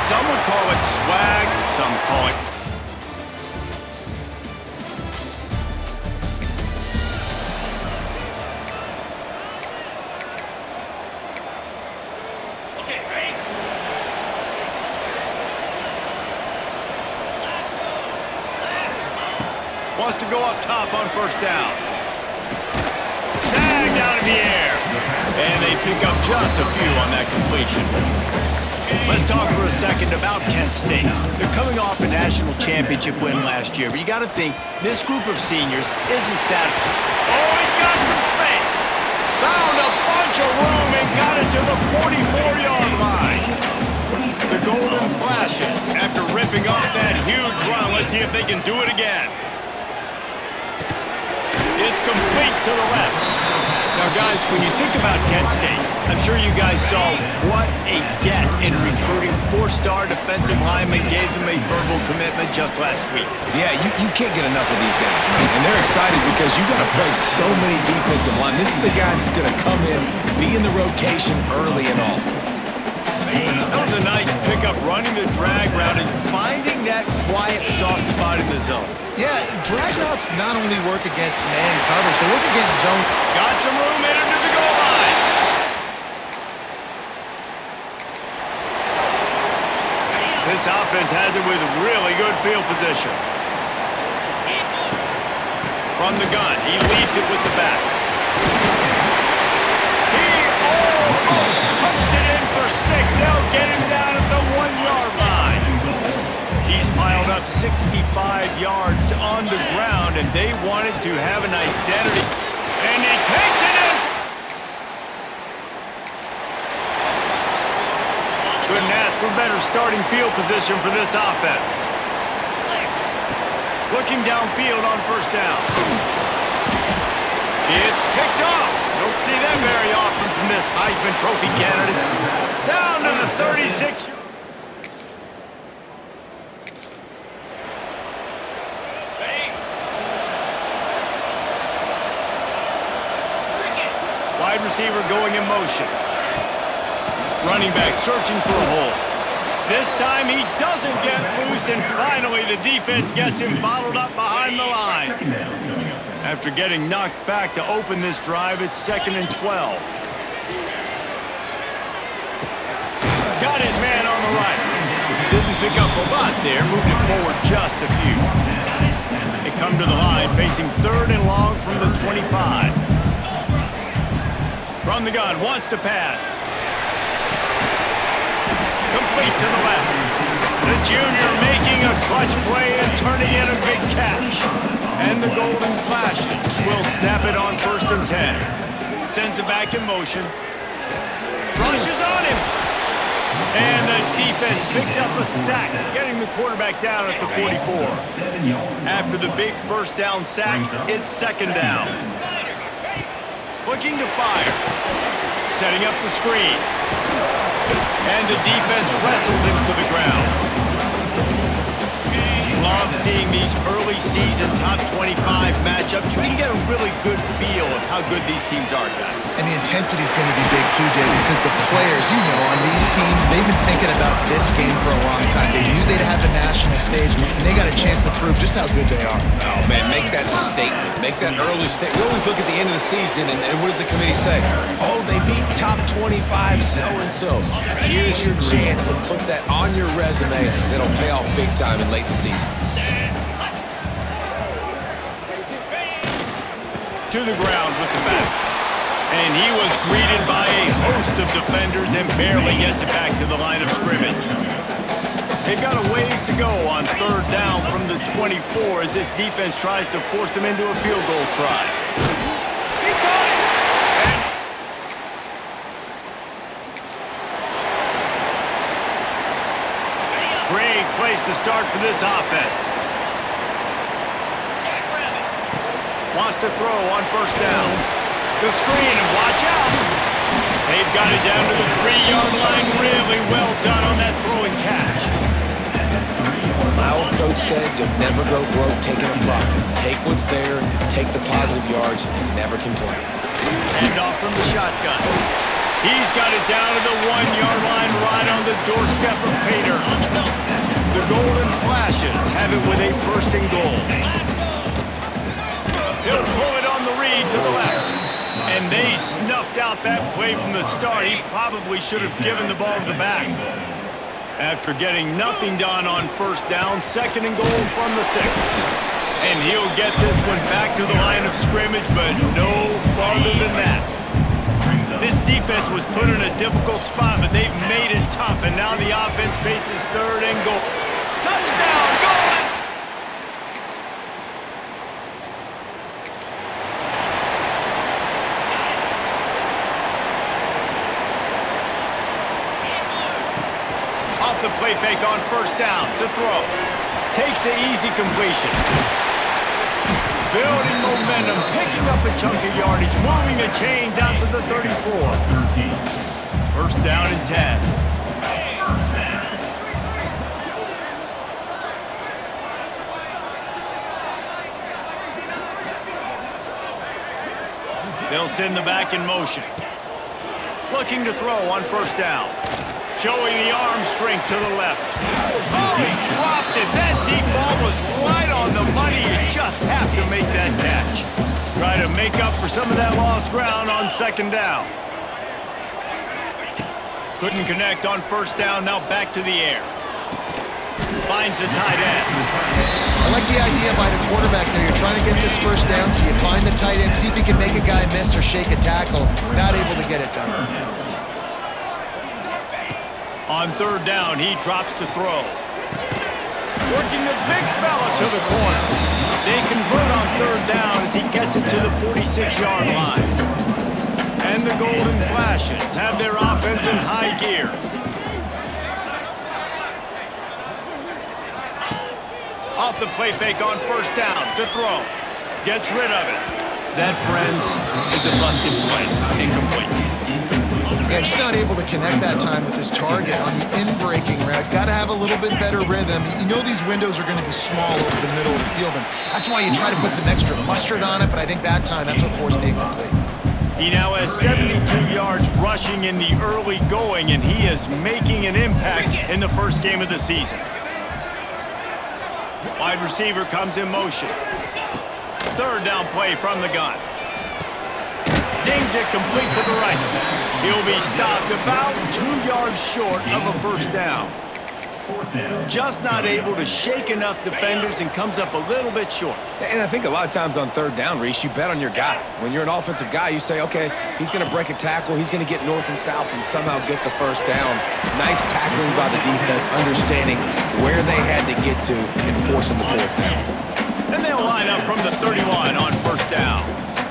Some would call it swag, some call it... Okay, ready? Wants to go up top on first down. Tagged out of the air. And they pick up just a few on that completion. Let's talk for a second about Kent State. They're coming off a national championship win last year, but you got to think this group of seniors isn't satisfied. Oh, he's got some space. Found a bunch of room and got it to the 44-yard line. The golden flashes after ripping off that huge run. Let's see if they can do it again. It's complete to the left. Now, guys, when you think about Kent State, I'm sure you guys saw what a get in recruiting four-star defensive linemen, gave them a verbal commitment just last week. Yeah, you can't get enough of these guys, man. And they're excited because you got to play so many defensive line. This is the guy that's going to come in, be in the rotation early and often. That was a nice pickup, running the drag route and finding that quiet, soft spot in the zone. Yeah, drag routes not only work against man coverage, they work against zone. Got some room in into the goal line. This offense has it with really good field position. From the gun, he leaves it with the back. He almost punched it in for 6. They'll get him down at the 1-yard line. He's piled up 65 yards on the ground, and they wanted to have an identity. And he takes it in. Couldn't ask for better starting field position for this offense. Looking downfield on first down. It's picked off. Don't see that very often from this Heisman Trophy candidate. Down to the 36. Wide receiver going in motion. Running back searching for a hole. This time he doesn't get loose, and finally the defense gets him bottled up behind the line. After getting knocked back to open this drive, it's 2nd and 12. Got his man on the right. Didn't pick up a lot there, moved it forward just a few. They come to the line, facing 3rd and long from the 25. From the gun, wants to pass. Complete to the left. The junior making a clutch play and turning in a big catch. And the golden flashes will snap it on 1st and 10. Sends it back in motion. Rushes on him. And the defense picks up a sack, getting the quarterback down at the 44. After the big first down sack, it's 2nd down. Looking to fire. Setting up the screen. And the defense wrestles him to the ground. Love seeing these early season top 25 matchups. You can get a really good feel of how good these teams are, guys. And the intensity is going to be big too, David, because the players, you know, on these teams, they've been thinking about this game for a long time. They knew they'd have the national stage, and they got a chance to prove just how good they are. Oh, man, make that statement. Make that early statement. We always look at the end of the season, and what does the committee say? Oh, they beat top 25 so-and-so. Here's your chance to put that on your resume that'll pay off big time in late in the season. To the ground with the back. And he was greeted by a host of defenders and barely gets it back to the line of scrimmage. They've got a ways to go on 3rd down from the 24 as this defense tries to force him into a field goal try. He caught it! Great place to start for this offense. Wants to throw on first down. The screen, and watch out. They've got it down to the 3-yard line. Really well done on that throwing catch. My old coach said you'll never go broke taking a profit. Take what's there, take the positive yards, and never complain. Hand off from the shotgun. He's got it down to the 1-yard line right on the doorstep of Pater. The Golden Flashes have it with a 1st and goal. He'll pull it on the read to the left. And they snuffed out that play from the start. He probably should have given the ball to the back. After getting nothing done on 1st down, 2nd and goal from the 6. And he'll get this one back to the line of scrimmage, but no farther than that. This defense was put in a difficult spot, but they've made it tough, and now the offense faces 3rd and goal. Touchdown, Golden! Off the play fake on 1st down, to throw. Takes the easy completion. Building momentum, picking up a chunk of yardage, moving the chains out to the 34. 1st down and 10. They'll send the back in motion. Looking to throw on 1st down. Showing the arm strength to the left. Oh, he dropped it. That deep ball was right on the money. You just have to make that catch. Try to make up for some of that lost ground on 2nd down. Couldn't connect on 1st down. Now back to the air. Finds the tight end. I like the idea by the quarterback there. You're trying to get this 1st down, so you find the tight end, see if you can make a guy miss or shake a tackle. Not able to get it done. On 3rd down, he drops to throw. Working the big fella to the corner. They convert on 3rd down as he gets it to the 46-yard line. And the Golden Flashes have their offense in high gear. Off the play fake on 1st down to throw. Gets rid of it. That, friends, is a busted play. Incomplete. Yeah, just not able to connect that time with his target on the in-breaking route. Got to have a little bit better rhythm. You know these windows are going to be small over the middle of the field, and that's why you try to put some extra mustard on it, but I think that time, that's what forced the incomplete. He now has 72 yards rushing in the early going, and he is making an impact in the 1st game of the season. Wide receiver comes in motion. 3rd down play from the gun. Zings it complete to the right. He'll be stopped about 2 yards short of a 1st down. Just not able to shake enough defenders and comes up a little bit short. And I think a lot of times on 3rd down, Reese, you bet on your guy. When you're an offensive guy, you say, okay, he's going to break a tackle, he's going to get north and south and somehow get the 1st down. Nice tackling by the defense, understanding where they had to get to and forcing the 4th down. And they'll line up from the 31 on 1st down.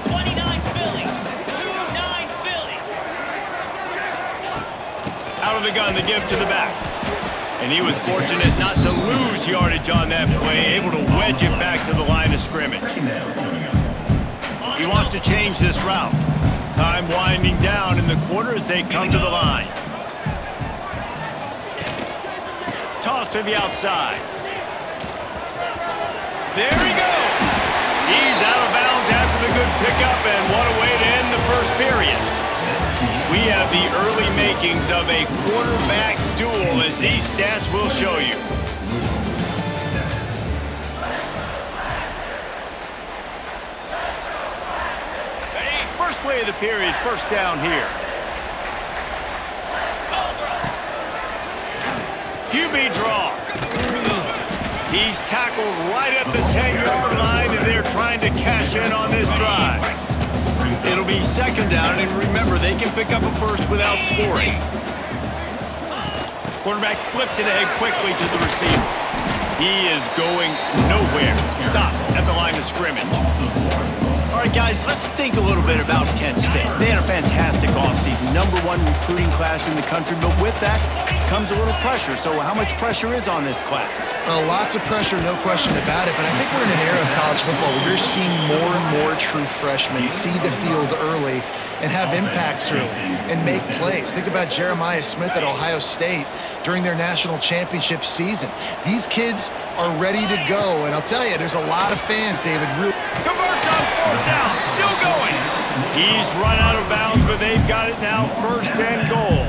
29 Philly, 29 Philly. Out of the gun to give to the back. And he was fortunate not to lose yardage on that play, able to wedge it back to the line of scrimmage. He wants to change this route. Time winding down in the quarter as they come to the line. Toss to the outside. There he goes. He's out of bounds after the good pickup, and what a way to end the 1st period. We have the early makings of a quarterback duel, as these stats will show you. First play of the period, 1st down here. QB draw. He's tackled right at the 10-yard line, and they're trying to cash in on this drive. It'll be 2nd down, and remember, they can pick up a 1st without scoring. Quarterback flips it ahead quickly to the receiver. He is going nowhere. Stop at the line of scrimmage. All right, guys, let's think a little bit about Kent State. They had a fantastic offseason, #1 recruiting class in the country, but with that comes a little pressure. So how much pressure is on this class? Well, lots of pressure, no question about it, but I think we're in an era of college football where you're seeing more and more true freshmen see the field early and have impacts early and make plays. Think about Jeremiah Smith at Ohio State during their national championship season. These kids are ready to go, and I'll tell you, there's a lot of fans, David. Converts on 4th down, still going. He's run out of bounds, but they've got it now, 1st and goal.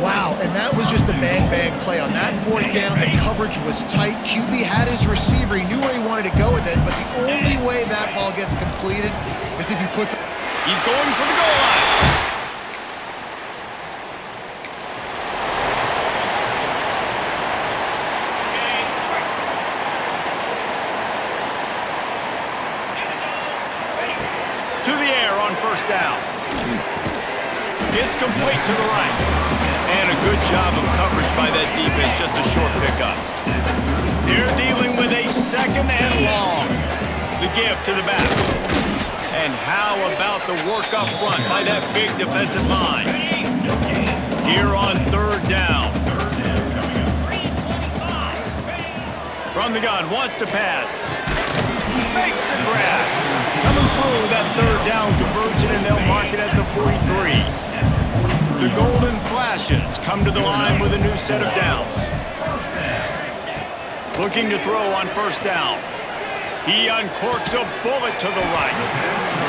Wow, and that was just a bang-bang play. On that 4th down, the coverage was tight. QB had his receiver. He knew where he wanted to go with it, but the only way that ball gets completed is if he puts... He's going for the goal line. To the air on 1st down. It's complete to the right. And a good job of coverage by that defense, just a short pickup. They're dealing with a 2nd and long. The give to the back. And how about the work up front by that big defensive line? Here on 3rd down. From the gun, wants to pass. Makes the grab. Coming through that 3rd down conversion, and they'll mark it at the 43. The Golden Flashes come to the line with a new set of downs. Looking to throw on 1st down. He uncorks a bullet to the right.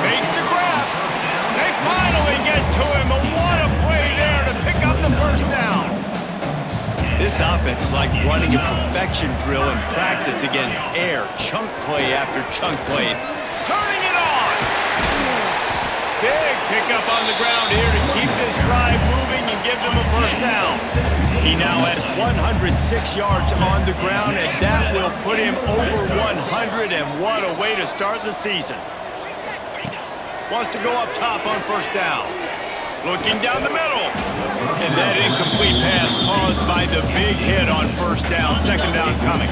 Makes the grab. They finally get to him, but what a play there to pick up the 1st down. This offense is like running a perfection drill in practice against air. Chunk play after chunk play. Turning it on! Big pickup on the ground here to keep this drive moving and give them a 1st down. He now has 106 yards on the ground, and that will put him over 100, and what a way to start the season. Wants to go up top on 1st down. Looking down the middle. And that incomplete pass caused by the big hit on 1st down. 2nd down coming.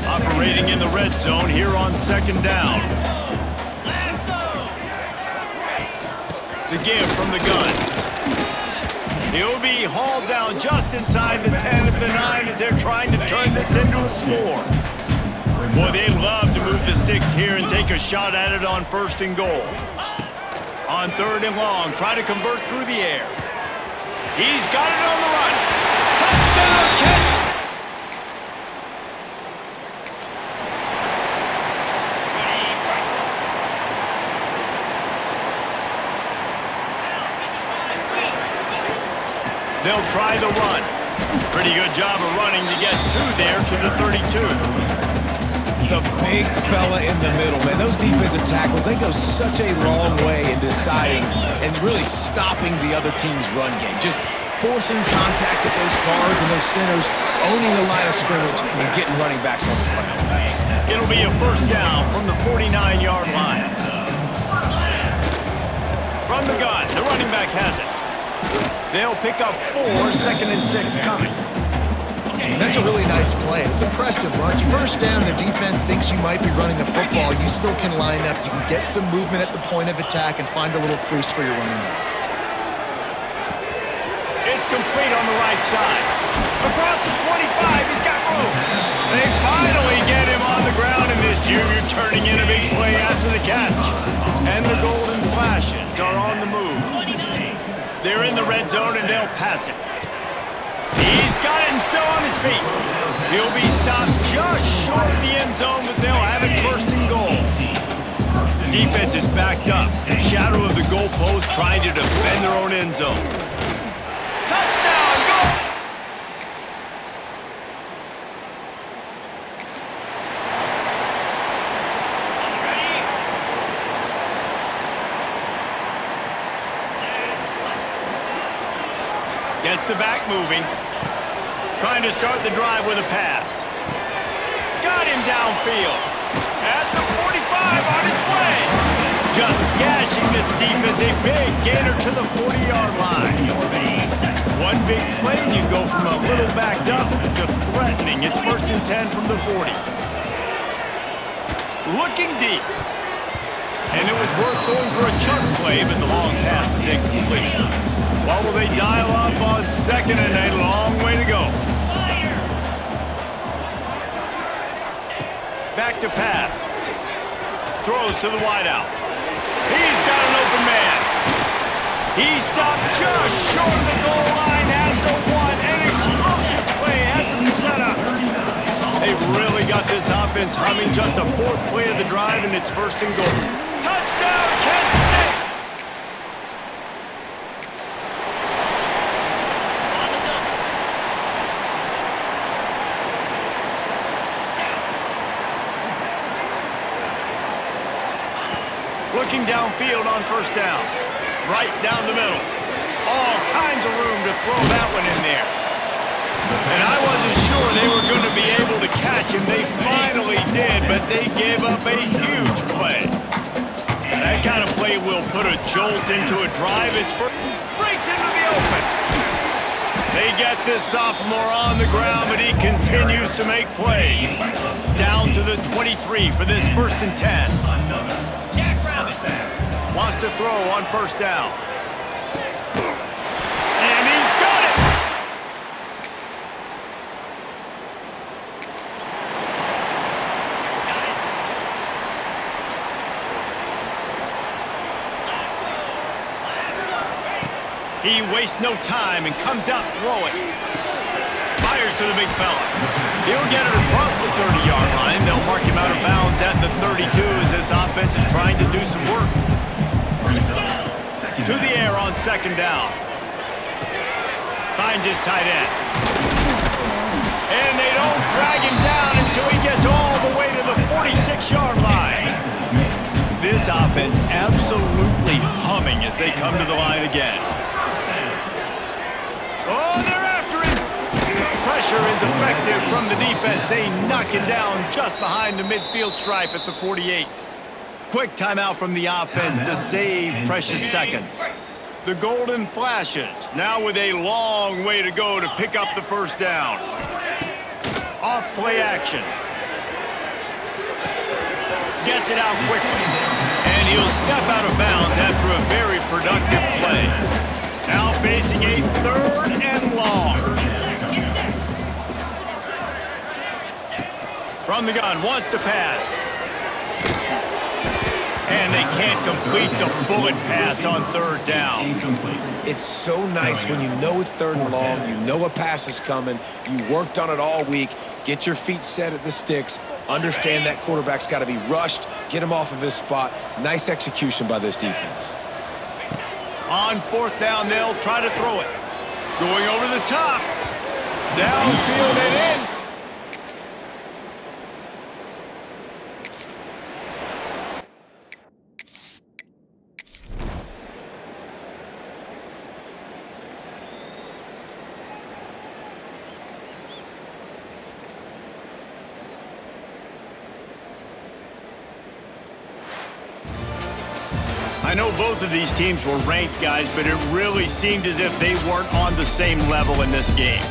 Operating in the red zone here on 2nd down. The give from the gun. He'll be hauled down just inside the 10 of the 9 as they're trying to turn this into a score. Boy, they love to move the sticks here and take a shot at it on 1st and goal. On 3rd and long, try to convert through the air. He's got it on the run. Touchdown, Kent! They'll try the run. Pretty good job of running to get there to the 32. The big fella in the middle, man. Those defensive tackles, they go such a long way in deciding and really stopping the other team's run game. Just forcing contact with those guards and those centers, owning the line of scrimmage, and getting running backs on the ground. It'll be a 1st down from the 49-yard line. From the gun, the running back has it. They'll pick up 4, 2nd and 6 coming. That's a really nice play. It's impressive. Once 1st down, the defense thinks you might be running the football. You still can line up. You can get some movement at the point of attack and find a little crease for your running back. It's complete on the right side. Across the 25, he's got room. They finally get him on the ground, and this junior turning in a big play after the catch. And the Golden Flashes are on the move. They're in the red zone, and they'll pass it. He's got it and still on his feet. He'll be stopped just short of the end zone, but they'll have it 1st and goal. Defense is backed up. Shadow of the goalpost trying to defend their own end zone. Touchdown, goal! Gets the back moving. Trying to start the drive with a pass. Got him downfield. At the 45 on his way. Just gashing this defense. A big gainer to the 40-yard line. One big play and you go from a little backed up to threatening. It's 1st and 10 from the 40. Looking deep. And it was worth going for a chunk play, but the long pass is incomplete. What will they dial up on 2nd and a long way to go? Back to pass. Throws to the wideout. He's got an open man. He stopped just short of the goal line at the 1. An explosive play has him set up. They've really got this offense humming. Just the 4th play of the drive, and it's 1st and goal. Touchdown, Kent State! Looking downfield on first down. Right down the middle. All kinds of room to throw that one in there. And I wasn't sure they were going to be able to catch him. They finally did, but they gave up a huge play. That kind of play will put a jolt into a drive. Breaks into the open. They get this sophomore on the ground, but he continues to make plays. Down to the 23 for this 1st and 10. Wants to throw on first down. And he's got it! He wastes no time and comes out throwing. Fires to the big fella. He'll get it across the 30-yard line. They'll mark him out of bounds at the 32 as this offense is trying to do some work. To the air on 2nd down. Finds his tight end. And they don't drag him down until he gets all the way to the 46-yard line. This offense absolutely humming as they come to the line again. Oh, they're after him. Pressure is effective from the defense. They knock him down just behind the midfield stripe at the 48. Quick timeout from the offense to save precious seconds. The golden flashes, now with a long way to go to pick up the first down. Off play action. Gets it out quickly. And he'll step out of bounds after a very productive play. Now facing a 3rd and long. From the gun, wants to pass. And they can't complete the bullet pass on 3rd down. It's so nice when you know it's 3rd and long, you know a pass is coming, you worked on it all week, get your feet set at the sticks, understand that quarterback's got to be rushed, get him off of his spot. Nice execution by this defense. On 4th down, they'll try to throw it. Going over the top. Downfield and in. I know both of these teams were ranked, guys, but it really seemed as if they weren't on the same level in this game.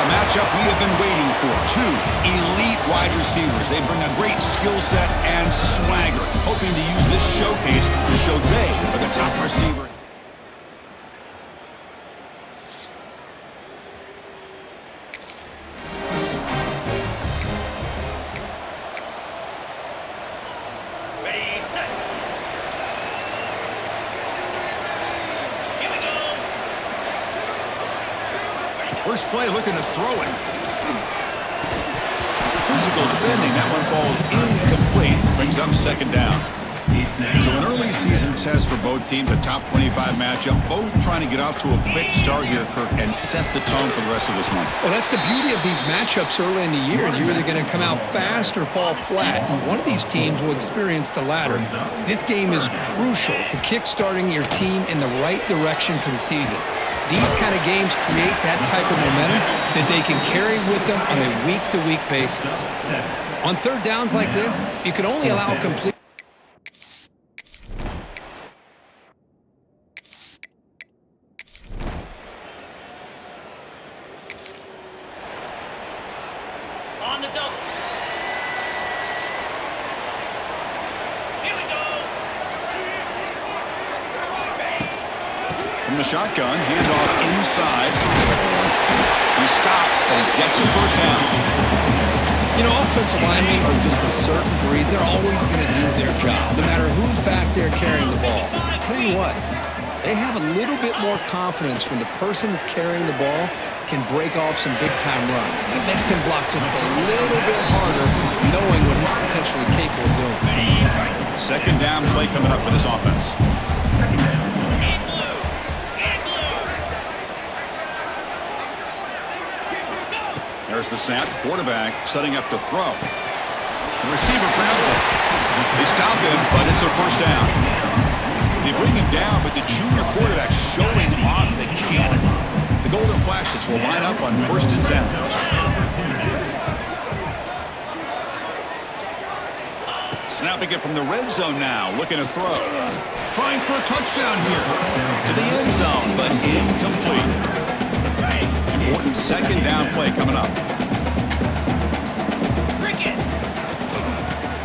a matchup we have been waiting for. Two elite wide receivers. They bring a great skill set and swagger, hoping to use this showcase to show they are the top receiver. Ready, set. Here we go. First play looking to throw it. Physical defending. That one falls incomplete. Brings up second down. So an early season test for both teams, a top 25 matchup. Both trying to get off to a quick start here, Kirk, and set the tone for the rest of this one. Well, that's the beauty of these matchups early in the year. You're either going to come out fast or fall flat, and one of these teams will experience the latter. This game is crucial to kick-starting your team in the right direction for the season. These kind of games create that type of momentum that they can carry with them on a week-to-week basis. On third downs like this, you can only allow complete. On the double. Here we go. From the shotgun, handoff inside. He stopped and gets a first down. You know, offensive linemen are just a certain breed. They're always going to do their job, no matter who's back there carrying the ball. I tell you what, they have a little bit more confidence when the person that's carrying the ball can break off some big-time runs. That makes him block just a little bit harder, knowing what he's potentially capable of doing. Second down play coming up for this offense. In blue. In blue. There's the snap. Quarterback setting up to throw. The receiver grabs it. They stop him, but it's a first down. They bring him down, but the junior quarterback showing off the cannon. The Golden Flashes will line up on 1st and 10. Snapping it from the red zone now, looking to throw. Trying for a touchdown here. To the end zone, but incomplete. Important second down play coming up. Cricket.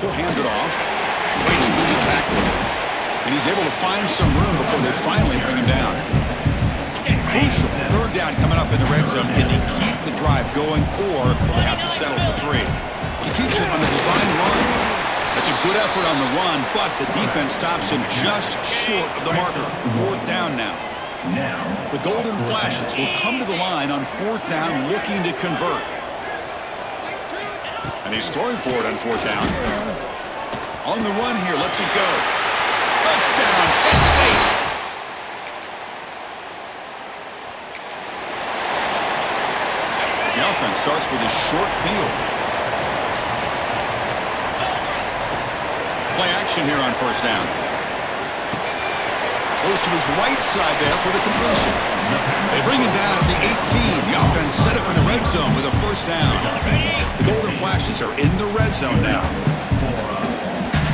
He'll hand it off. Waits through the tackle. And he's able to find some room before they finally bring him down. Crucial. Third down coming up in the red zone. Can they keep the drive going, or will they have to settle for 3? He keeps it on the design run. That's a good effort on the run, but the defense stops him just short of the marker. 4th down now. The Golden Flashes will come to the line on 4th down, looking to convert. And he's throwing for it on 4th down. On the run here, lets it go. Touchdown, Kent State. The offense starts with a short field. Play action here on 1st down. Goes to his right side there for the completion. They bring him down at the 18. The offense set up in the red zone with a 1st down. The Golden Flashes are in the red zone now.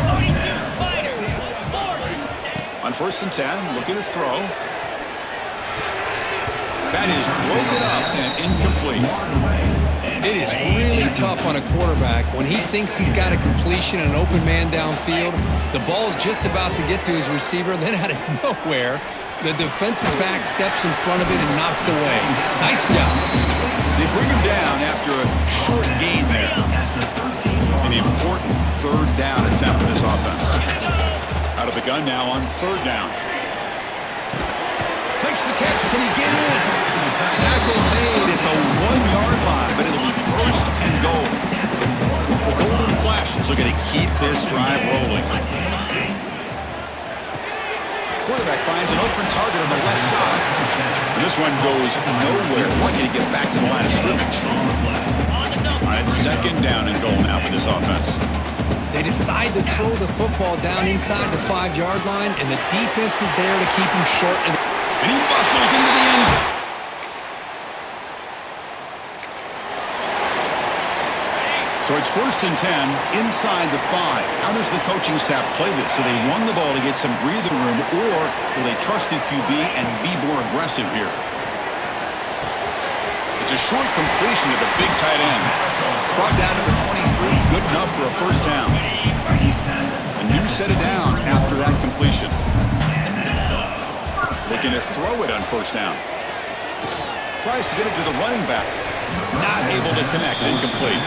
42 Spider. 4. On 1st and 10, looking to throw. That is broken up and incomplete. It is really tough on a quarterback when he thinks he's got a completion and an open man downfield. The ball's just about to get to his receiver, then out of nowhere, the defensive back steps in front of it and knocks away. Nice job. They bring him down after a short gain there. An important 3rd down attempt for this offense. Out of the gun now on 3rd down. Makes the catch. Can he get in? Tackle made at the 1-yard line, but it'll be 1st and goal. The Golden Flashes are going to keep this drive rolling. Quarterback finds an open target on the left side. And this one goes nowhere. Lucky to get back to the line of scrimmage. All right, 2nd down and goal now for this offense. They decide to throw the football down inside the 5-yard line, and the defense is there to keep him short. And he bustles into the end zone. So it's 1st and 10 inside the 5. How does the coaching staff play this? Do they run the ball to get some breathing room, or will they trust the QB and be more aggressive here? It's a short completion to the big tight end. Brought down to the 23, good enough for a first down. A new set of downs after that completion. Looking to throw it on first down. Tries to get it to the running back. Not able to connect, incomplete.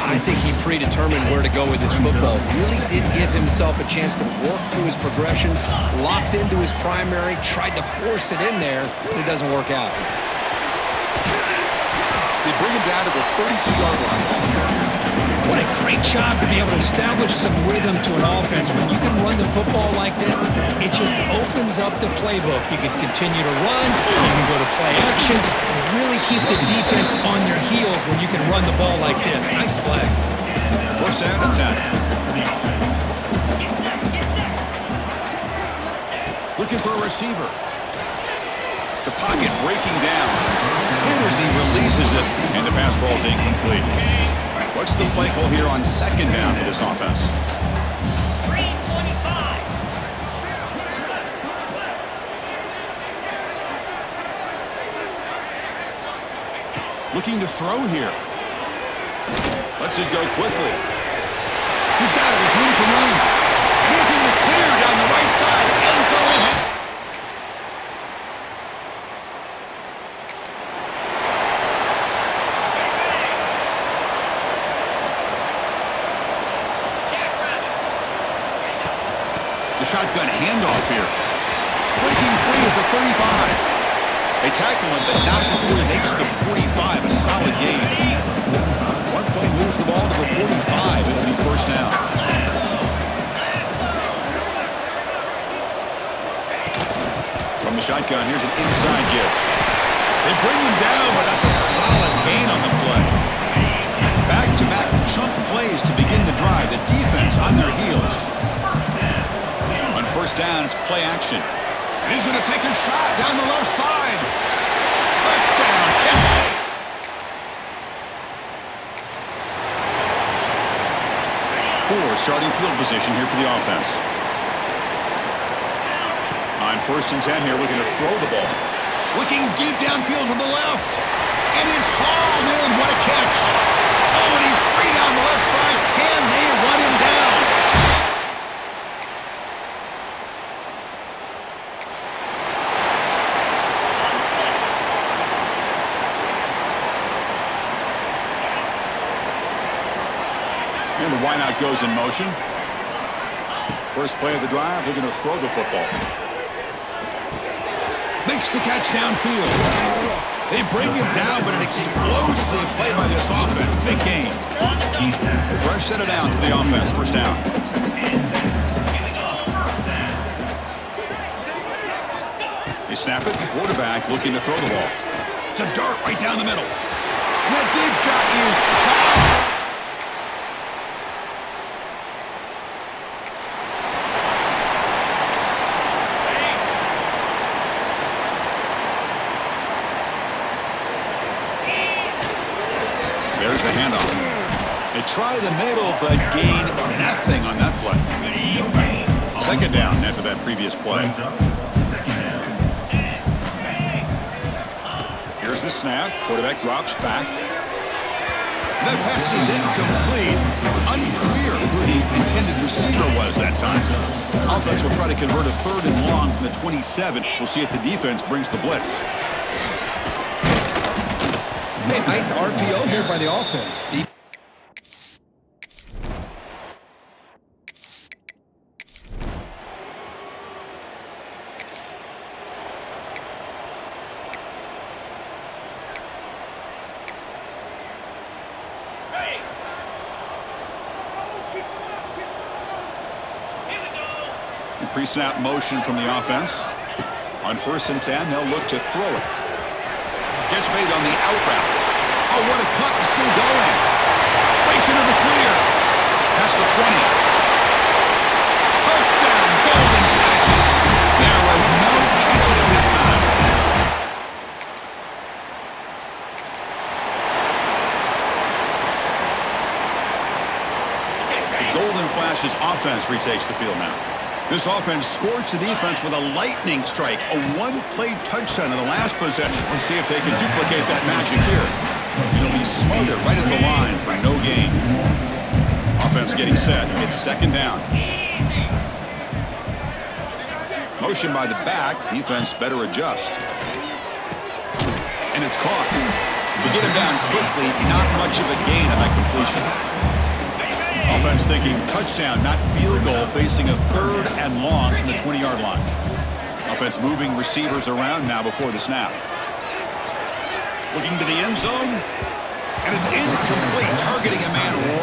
I think he predetermined where to go with his football. Really did give himself a chance to work through his progressions, locked into his primary, tried to force it in there, but it doesn't work out. They bring him down to the 32-yard line. What a great job to be able to establish some rhythm to an offense. When you can run the football like this, it just opens up the playbook. You can continue to run, you can go to play action, and really keep the defense on their heels when you can run the ball like this. Nice play. First down and 10. Looking for a receiver. The pocket breaking down. And as he releases it, and the pass ball is incomplete. What's the play call here on second down for this offense? 325. Looking to throw here. Lets it go quickly. He's got it with room to run. He's in the clear down the right side. End zone. The shotgun handoff here. Breaking free at the 35. They tackle him, but not before he makes the 45. A solid gain. One play moves the ball to the 45. It'll be first down. From the shotgun, here's an inside give. They bring him down, but that's a solid gain on the play. Back-to-back chunk plays to begin the drive. The defense on their heels. On first down, it's play action. And he's going to take a shot down the left side. Touchdown, Kent State. Poor starting field position here for the offense. On first and 10 here, looking to throw the ball. Looking deep downfield to the left. And it's hauled in. What a catch. Oh, and he's free down the left side. Can they run him down? And the wideout goes in motion. First play of the drive, looking to throw the football. Makes the catch downfield. They bring him down, but an explosive play by this offense. Big gain. Fresh set of downs for the offense. First down. They snap it. Quarterback looking to throw the ball. To dart right down the middle. And that deep shot is caught. There's the handoff. They try the middle, but gain nothing on that play. Second down after that previous play. Here's the snap. Quarterback drops back. That pass is incomplete. Unclear who the intended receiver was that time. Offense will try to convert a third and long from the 27. We'll see if the defense brings the blitz. Hey, nice RPO here by the offense. Pre-snap motion from the offense. On first and 10, they'll look to throw it. Catch made on the out route. Oh, what a cut, and still going. Breaks into the clear. That's the 20. Touchdown, Golden Flashes. There was no catching at that time. The Golden Flashes offense retakes the field now. This offense scored to defense with a lightning strike, a one-play touchdown in the last possession. Let's see if they can duplicate that magic here. It'll be smothered right at the line for no gain. Offense getting set. It's second down. Motion by the back. Defense better adjust. And it's caught. To get him down quickly, not much of a gain on that completion. Offense thinking touchdown, not field goal, facing a 3rd and long from the 20-yard line. Offense moving receivers around now before the snap. Looking to the end zone, and it's incomplete, targeting a man.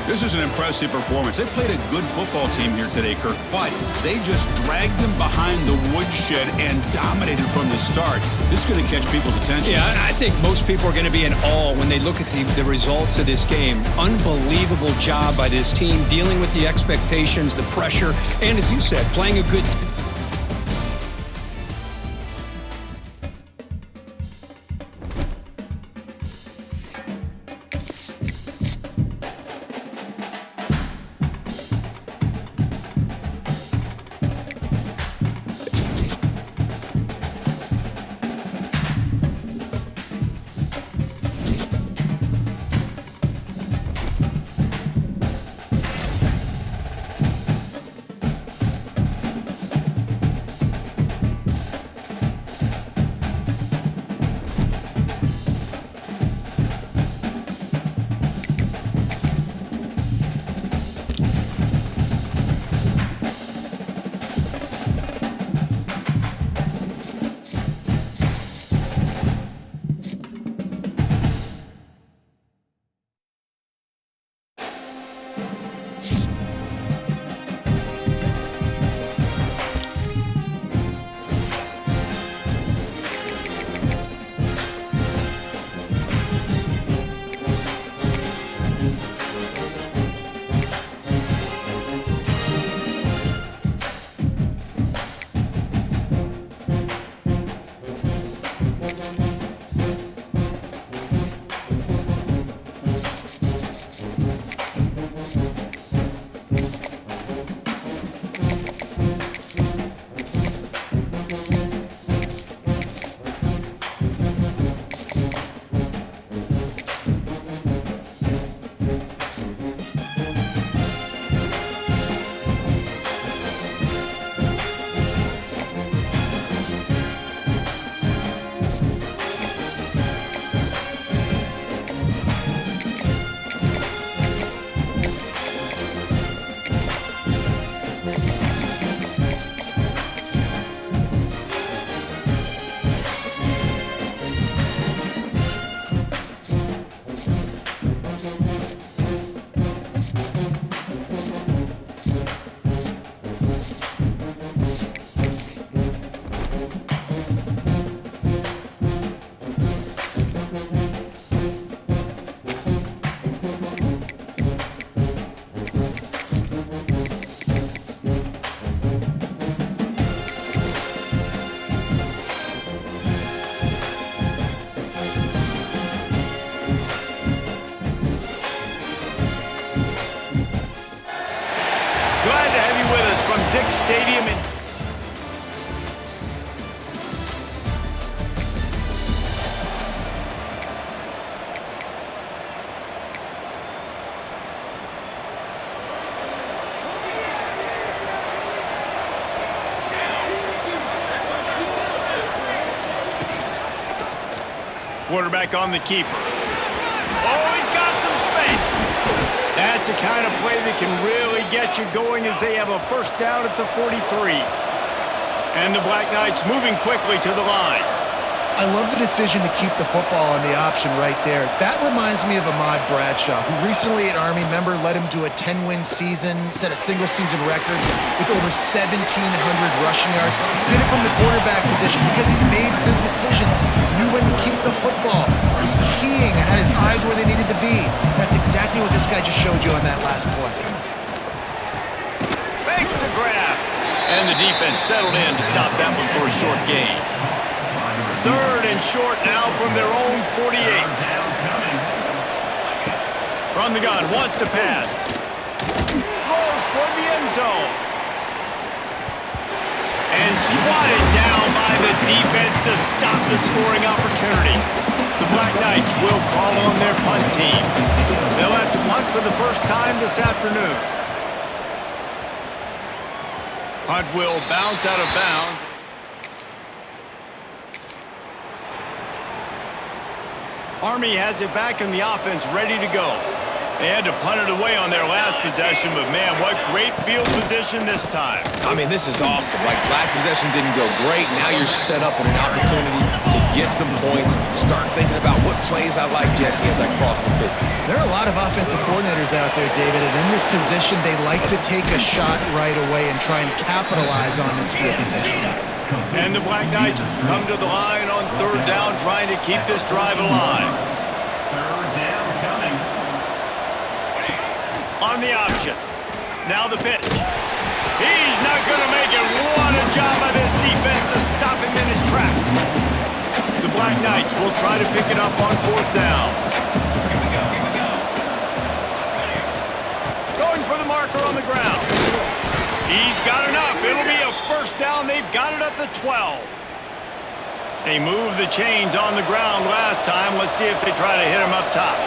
This is an impressive performance. They played a good football team here today, Kirk, but they just dragged them behind the woodshed and dominated from the start. This is going to catch people's attention. Yeah, I think most people are going to be in awe when they look at the results of this game. Unbelievable job by this team, dealing with the expectations, the pressure, and as you said, playing a good team. Stadium in quarterback on the keeper. Oh, he's got some space. That's the kind of play that can really get you going as they have a first down at the 43. And the Black Knights moving quickly to the line. I love the decision to keep the football on the option right there. That reminds me of Ahmad Bradshaw, who recently at Army, member, led him to a 10-win season, set a single-season record with over 1,700 rushing yards. Did it from the quarterback position because he made good decisions. Knew when to keep the football. He was keying, had his eyes where they needed to be. That's exactly what this guy I just showed you on that last play. Makes the grab. And the defense settled in to stop that one for a short gain. 3rd and short now from their own 48. From the gun, wants to pass. Throws toward the end zone. And swatted down by the defense to stop the scoring opportunity. The Black Knights will call on their punt team. They'll have to punt for the first time this afternoon. Punt will bounce out of bounds. Army has it back in the offense, ready to go. They had to punt it away on their last possession, but man, what great field position this time. I mean, this is awesome. Like, last possession didn't go great. Now you're set up with an opportunity to get some points. Start thinking about what plays I like, Jesse, as I cross the 50. There are a lot of offensive coordinators out there, David, and in this position, they like to take a shot right away and try and capitalize on this field position. And the Black Knights come to the line on 3rd down, trying to keep this drive alive. On the option. Now the pitch. He's not going to make it. What a job by this defense to stop him in his tracks. The Black Knights will try to pick it up on 4th down. Going for the marker on the ground. He's got enough. It'll be a 1st down. They've got it at the 12. They moved the chains on the ground last time. Let's see if they try to hit him up top.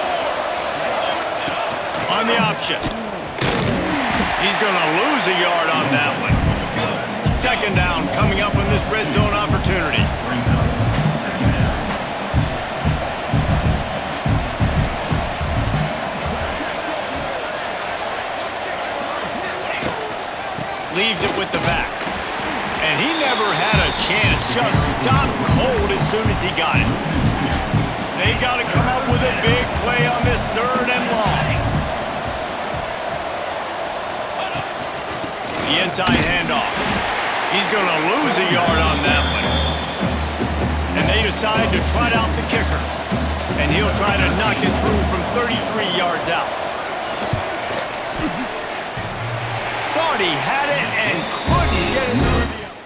On the option. He's going to lose a yard on that one. 2nd down coming up on this red zone opportunity. Leaves it with the back. And he never had a chance. Just stopped cold as soon as he got it. They got to come up with a big play on this 3rd and long. The inside handoff. He's going to lose a yard on that one. And they decide to trot out the kicker. And he'll try to knock it through from 33 yards out. Thought he had it and couldn't get it through the other.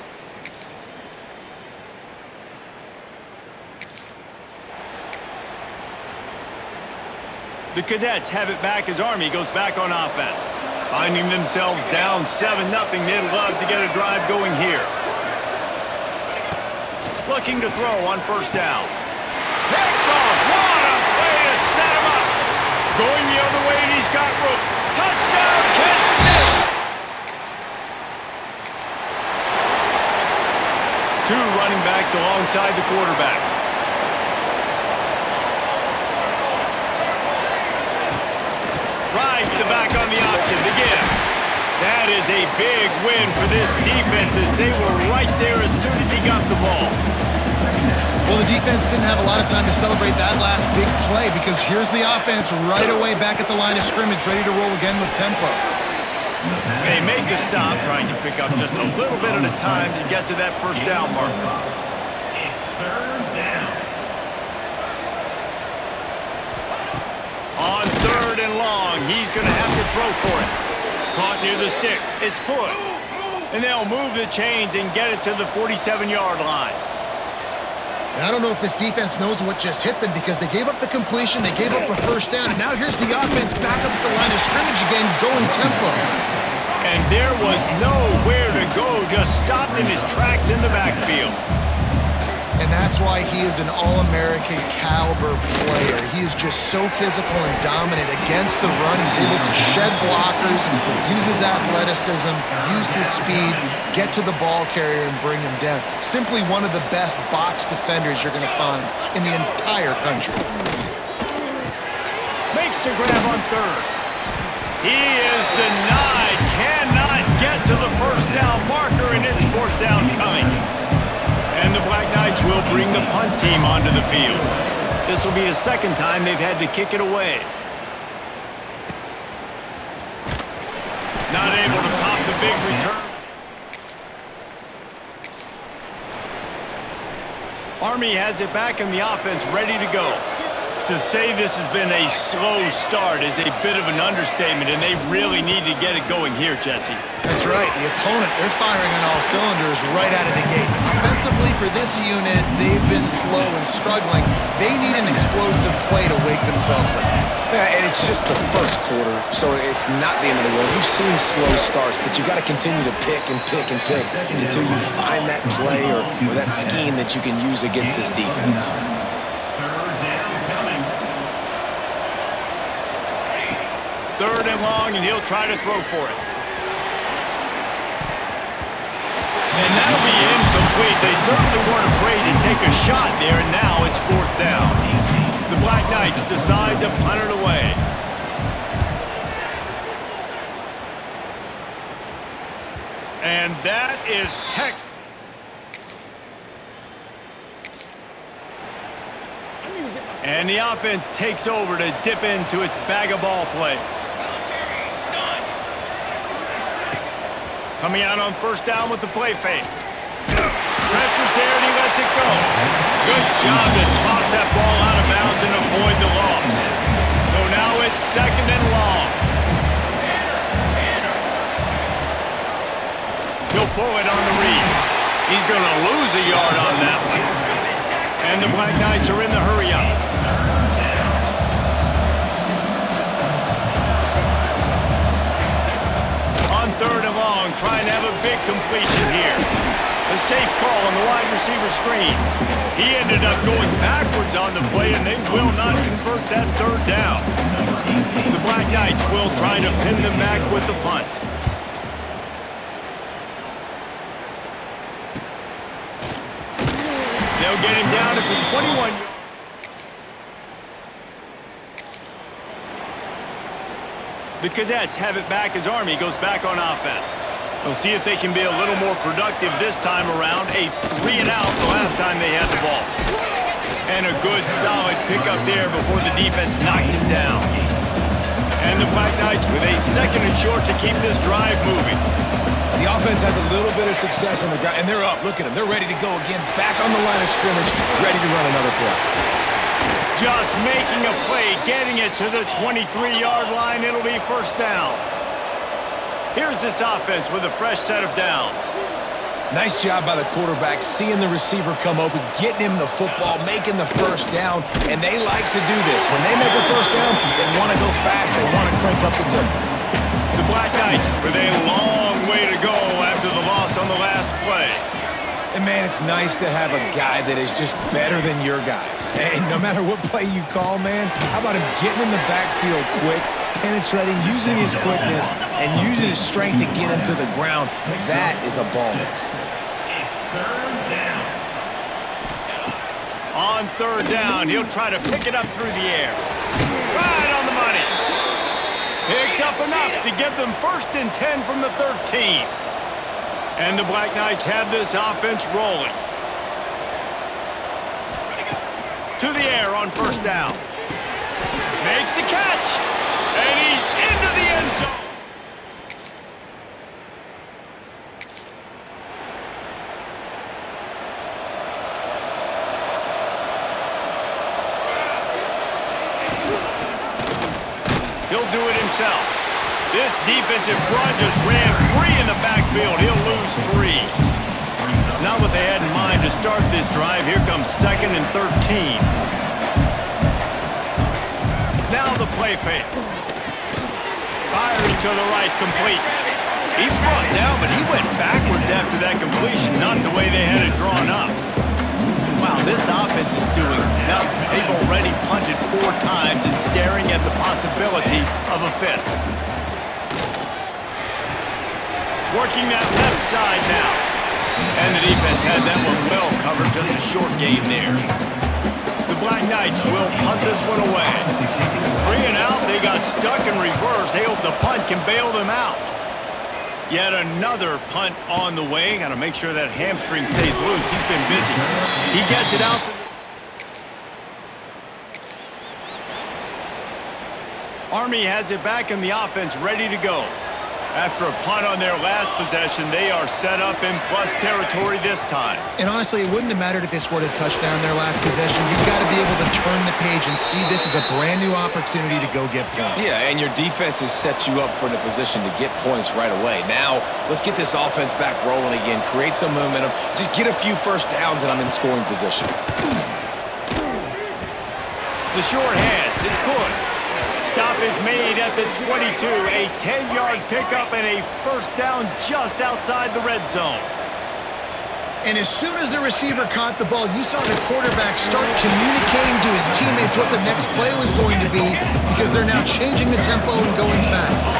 The Cadets have it back as Army goes back on offense. Finding themselves down 7-0, they'd love to get a drive going here. Looking to throw on 1st down. Picked off. What a play to set him up. Going the other way, and he's got room. Touchdown, Kent State! 2 running backs alongside the quarterback. Rides the back on the option to give. That is a big win for this defense as they were right there as soon as he got the ball. Well, the defense didn't have a lot of time to celebrate that last big play because here's the offense right away back at the line of scrimmage, ready to roll again with tempo. They make a stop, trying to pick up just a little bit at a time to get to that 1st down marker. On 3rd and long, he's going to have to throw for it. Caught near the sticks. It's put. And they'll move the chains and get it to the 47-yard line. And I don't know if this defense knows what just hit them because they gave up the completion, they gave up a 1st down, and now here's the offense back up at the line of scrimmage again, going tempo. And there was nowhere to go, just stopped in his tracks in the backfield. And that's why he is an All-American caliber player. He is just so physical and dominant against the run. He's able to shed blockers, use his athleticism, use his speed, get to the ball carrier and bring him down. Simply one of the best box defenders you're going to find in the entire country. Makes the grab on 3rd. He is denied, cannot get to the 1st down marker, and it's 4th down coming. And the Black Knights will bring the punt team onto the field. This will be the 2nd time they've had to kick it away. Not able to pop the big return. Army has it back in the offense, ready to go. To say this has been a slow start is a bit of an understatement, and they really need to get it going here, Jesse. That's right. The opponent, they're firing on all cylinders right out of the gate. Offensively, for this unit, they've been slow and struggling. They need an explosive play to wake themselves up. Yeah, and it's just the first quarter, so it's not the end of the world. You've seen slow starts, but you got to continue to pick and pick and pick until you find that play or that scheme that you can use against this defense. Third and long, and he'll try to throw for it. And that'll be incomplete. They certainly weren't afraid to take a shot there, and now it's fourth down. The Black Knights decide to punt it away. And that is Texas. And the offense takes over to dip into its bag of ball plays. Coming out on first down with the play fake. Pressure's there and he lets it go. Good job to toss that ball out of bounds and avoid the loss. So now it's second and long. He'll pull it on the read. He's going to lose a yard on that one. And the Black Knights are in the hurry up. On third and long, trying to have a big completion here. A safe call on the wide receiver screen. He ended up going backwards on the play, and they will not convert that third down. The Black Knights will try to pin them back with the punt. They'll get him down at the 21. The Cadets have it back as Army goes back on offense. We'll see if they can be a little more productive this time around. A 3-and-out the last time they had the ball. And a good, solid pickup there before the defense knocks him down. And the Black Knights with a second and short to keep this drive moving. The offense has a little bit of success on the ground, and they're up. Look at them. They're ready to go again. Back on the line of scrimmage, ready to run another play. Just making a play, getting it to the 23-yard line. It'll be first down. Here's this offense with a fresh set of downs. Nice job by the quarterback, seeing the receiver come open, getting him the football, making the first down, and they like to do this. When they make a first down, they want to go fast. They want to crank up the tempo. The Black Knights with a long way to go after the loss on the last play. And, man, it's nice to have a guy that is just better than your guys. And no matter what play you call, man, how about him getting in the backfield quick, penetrating, using his quickness, and using his strength to get him to the ground. That is a ball. On third down, he'll try to pick it up through the air. Right on the money. Picks up enough to give them first and 10 from the 13. And the Black Knights have this offense rolling. To the air on first down. Makes the catch. And he's into the end zone. He'll do it himself. This defensive front just ran free in the backfield. He'll lose 3. Not what they had in mind to start this drive. Here comes second and 13. Now the play fake. Firing to the right, complete. He's brought down, but he went backwards after that completion, not the way they had it drawn up. Wow, this offense is doing nothing. They've already punted 4 times and staring at the possibility of a 5th. Working that left side now. And the defense had that one well covered, just a short gain there. The Black Knights will punt this one away. 3 and out, they got stuck in reverse. They hope the punt can bail them out. Yet another punt on the way. Got to make sure that hamstring stays loose. He's been busy. He gets it out to Army has it back in the offense, ready to go. After a punt on their last possession, they are set up in plus territory this time. And honestly, it wouldn't have mattered if they scored a touchdown their last possession. You've got to be able to turn the page and see this as a brand new opportunity to go get points. Yeah, and your defense has set you up for the position to get points right away. Now, let's get this offense back rolling again, create some momentum, just get a few first downs, and I'm in scoring position. The short hands, it's good. Stop is made at the 22. A 10-yard pickup and a first down just outside the red zone. And as soon as the receiver caught the ball, you saw the quarterback start communicating to his teammates what the next play was going to be because they're now changing the tempo and going fast.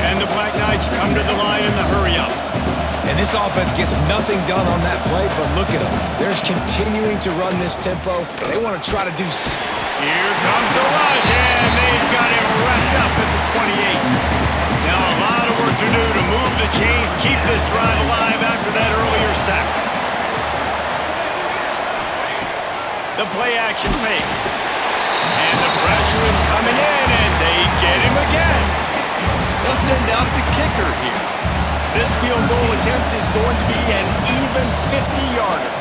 And the Black Knights come to the line in the hurry-up. And this offense gets nothing done on that play, but look at them. They're continuing to run this tempo. They want to try to do... Here comes the rush, and they've got him wrapped up at the 28. Now a lot of work to do to move the chains, keep this drive alive after that earlier sack. The play-action fake. And the pressure is coming in, and they get him again. They'll send out the kicker here. This field goal attempt is going to be an even 50-yarder.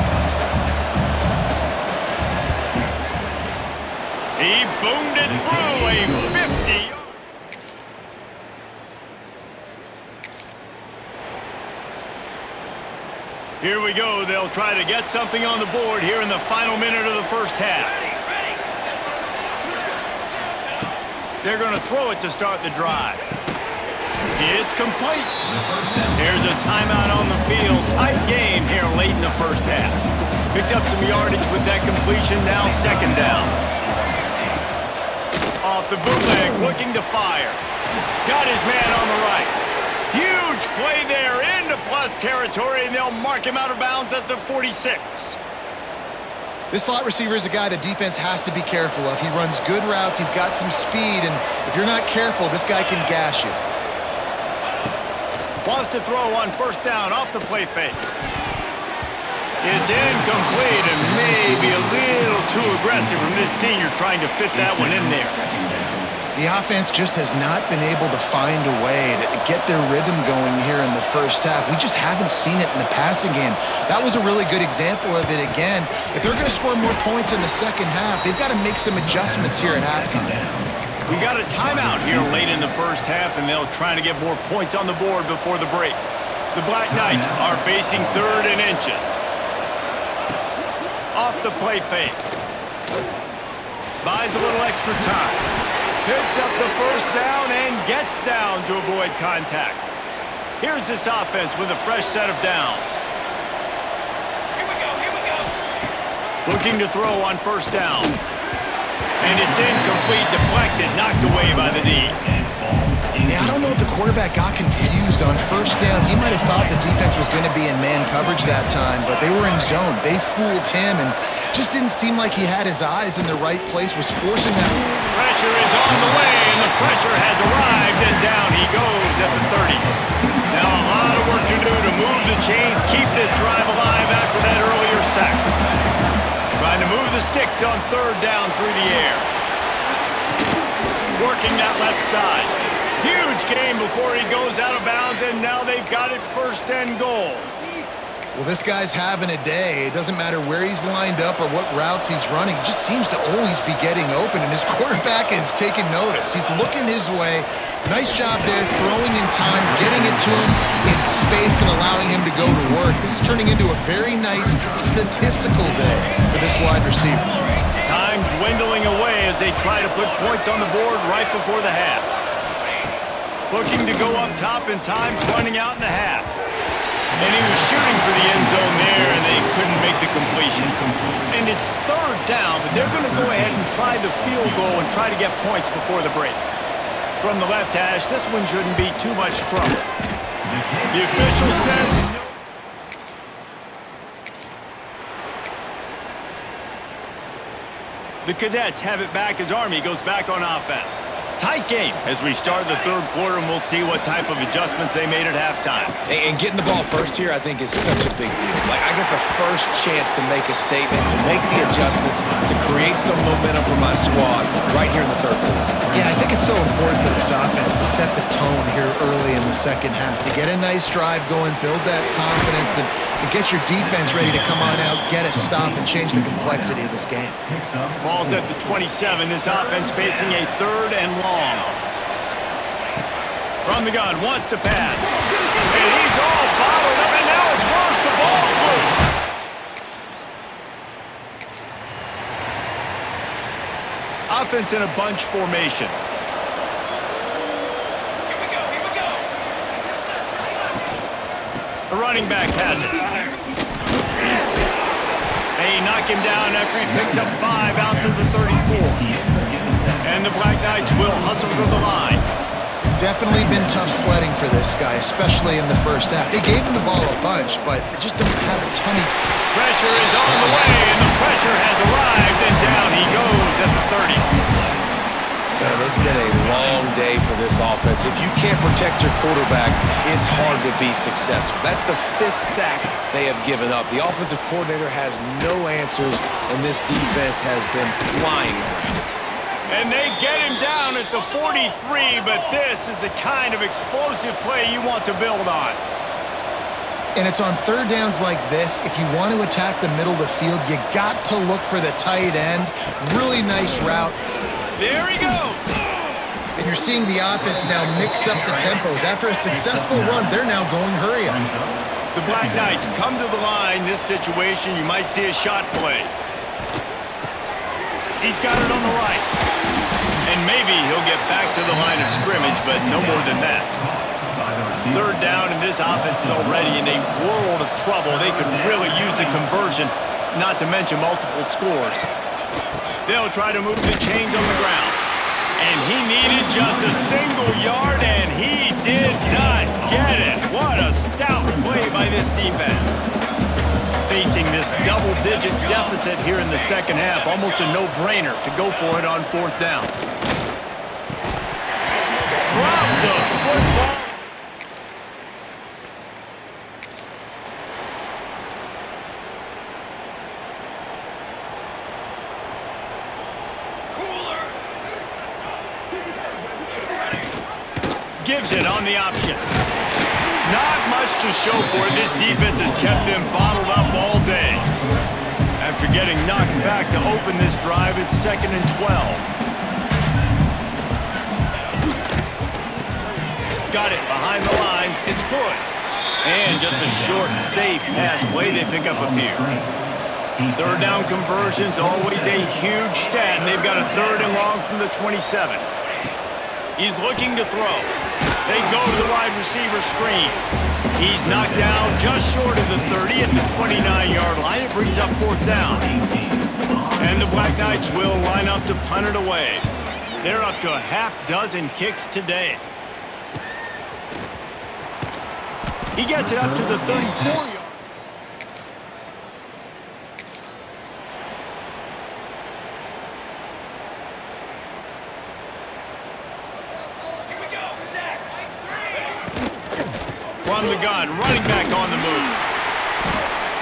He boomed it through a 50. Here we go. They'll try to get something on the board here in the final minute of the first half. They're going to throw it to start the drive. It's complete. Here's a timeout on the field. Tight game here late in the first half. Picked up some yardage with that completion. Now second down. Off the bootleg, looking to fire. Got his man on the right. Huge play there into plus territory, and they'll mark him out of bounds at the 46. This slot receiver is a guy the defense has to be careful of. He runs good routes, he's got some speed, and if you're not careful, this guy can gash you. Wants to throw on first down off the play fake. It's incomplete and maybe a little too aggressive from this senior trying to fit that one in there. The offense just has not been able to find a way to get their rhythm going here in the first half. We just haven't seen it in the passing game. That was a really good example of it again. If they're going to score more points in the second half, they've got to make some adjustments here at halftime. We got a timeout here late in the first half, and they'll try to get more points on the board before the break. The Black Knights are facing 3rd and inches. Off the play fake. Buys a little extra time. Picks up the first down and gets down to avoid contact. Here's this offense with a fresh set of downs. Here we go. Looking to throw on first down. And it's incomplete, deflected, knocked away by the D. Yeah, I don't know if the quarterback got confused on first down. He might have thought the defense was going to be in man coverage that time, but they were in zone. They fooled him and just didn't seem like he had his eyes in the right place, was forcing that. Pressure is on the way, and the pressure has arrived, and down he goes at the 30. Now a lot of work to do to move the chains, keep this drive alive after that earlier sack. Trying to move the sticks on 3rd down through the air. Working that left side. Huge game before he goes out of bounds, and now they've got it 1st and goal. Well, this guy's having a day. It doesn't matter where he's lined up or what routes he's running. He just seems to always be getting open, and his quarterback is taking notice. He's looking his way. Nice job there, throwing in time, getting it to him in space and allowing him to go to work. This is turning into a very nice statistical day for this wide receiver. Time dwindling away as they try to put points on the board right before the half. Looking to go up top, and time's running out in the half. And he was shooting for the end zone there, and they couldn't make the completion. And it's 3rd down, but they're going to go ahead and try the field goal and try to get points before the break. From the left hash, this one shouldn't be too much trouble. The official says no. The Cadets have it back as Army goes back on offense. Tight game as we start the third quarter, and we'll see what type of adjustments they made at halftime. And getting the ball first here, I think, is such a big deal. Like, I get the first chance to make a statement, to make the adjustments, to create some momentum for my squad right here in the third quarter. Yeah, I think it's so important for this offense to set the tone here early in the second half, to get a nice drive going, build that confidence, and get your defense ready to come on out, get a stop, and change the complexity of this game. Ball's at the 27. This offense facing a third and long. From the gun, wants to pass. And he's all bottled up, and now it's worse. The ball's loose. Offense in a bunch formation. Here we go, here we go. The running back has it. They knock him down after he picks up 5 out to the 34. And the Black Knights will hustle to the line. Definitely been tough sledding for this guy, especially in the first half. They gave him the ball a bunch, but they just don't have a ton of... Pressure is on the way, and the pressure has arrived, and down he goes at the 30. And it's been a long day for this offense. If you can't protect your quarterback, it's hard to be successful. That's the 5th sack they have given up. The offensive coordinator has no answers, and this defense has been flying around. And they get him down at the 43, but this is the kind of explosive play you want to build on. And it's on third downs like this, if you want to attack the middle of the field, you got to look for the tight end. Really nice route. There he goes. And you're seeing the offense now mix up the tempos. After a successful run, they're now going hurry up. The Black Knights come to the line. This situation, you might see a shot play. He's got it on the right. And maybe he'll get back to the line of scrimmage, but no more than that. Third down, and this offense is already in a world of trouble. They could really use a conversion, not to mention multiple scores. They'll try to move the chains on the ground. And he needed just a single yard, and he did not get it. What a stout play by this defense. Facing this double-digit deficit here in the second half, almost a no-brainer to go for it on 4th down. Drop the football. Gives it on the option. Not much to show for it. This defense has kept them bottled up all day. After getting knocked back to open this drive, it's 2nd and 12. Got it behind the line. It's good. And just a short, safe pass play. They pick up a few. Third down conversions, always a huge stat. And they've got a 3rd and long from the 27. He's looking to throw. They go to the wide receiver screen. He's knocked down just short of the 30 at the 29-yard line. It brings up 4th down. And the Black Knights will line up to punt it away. They're up to a half-dozen kicks today. He gets it up to the 34-yard. From the gun, running back on the move.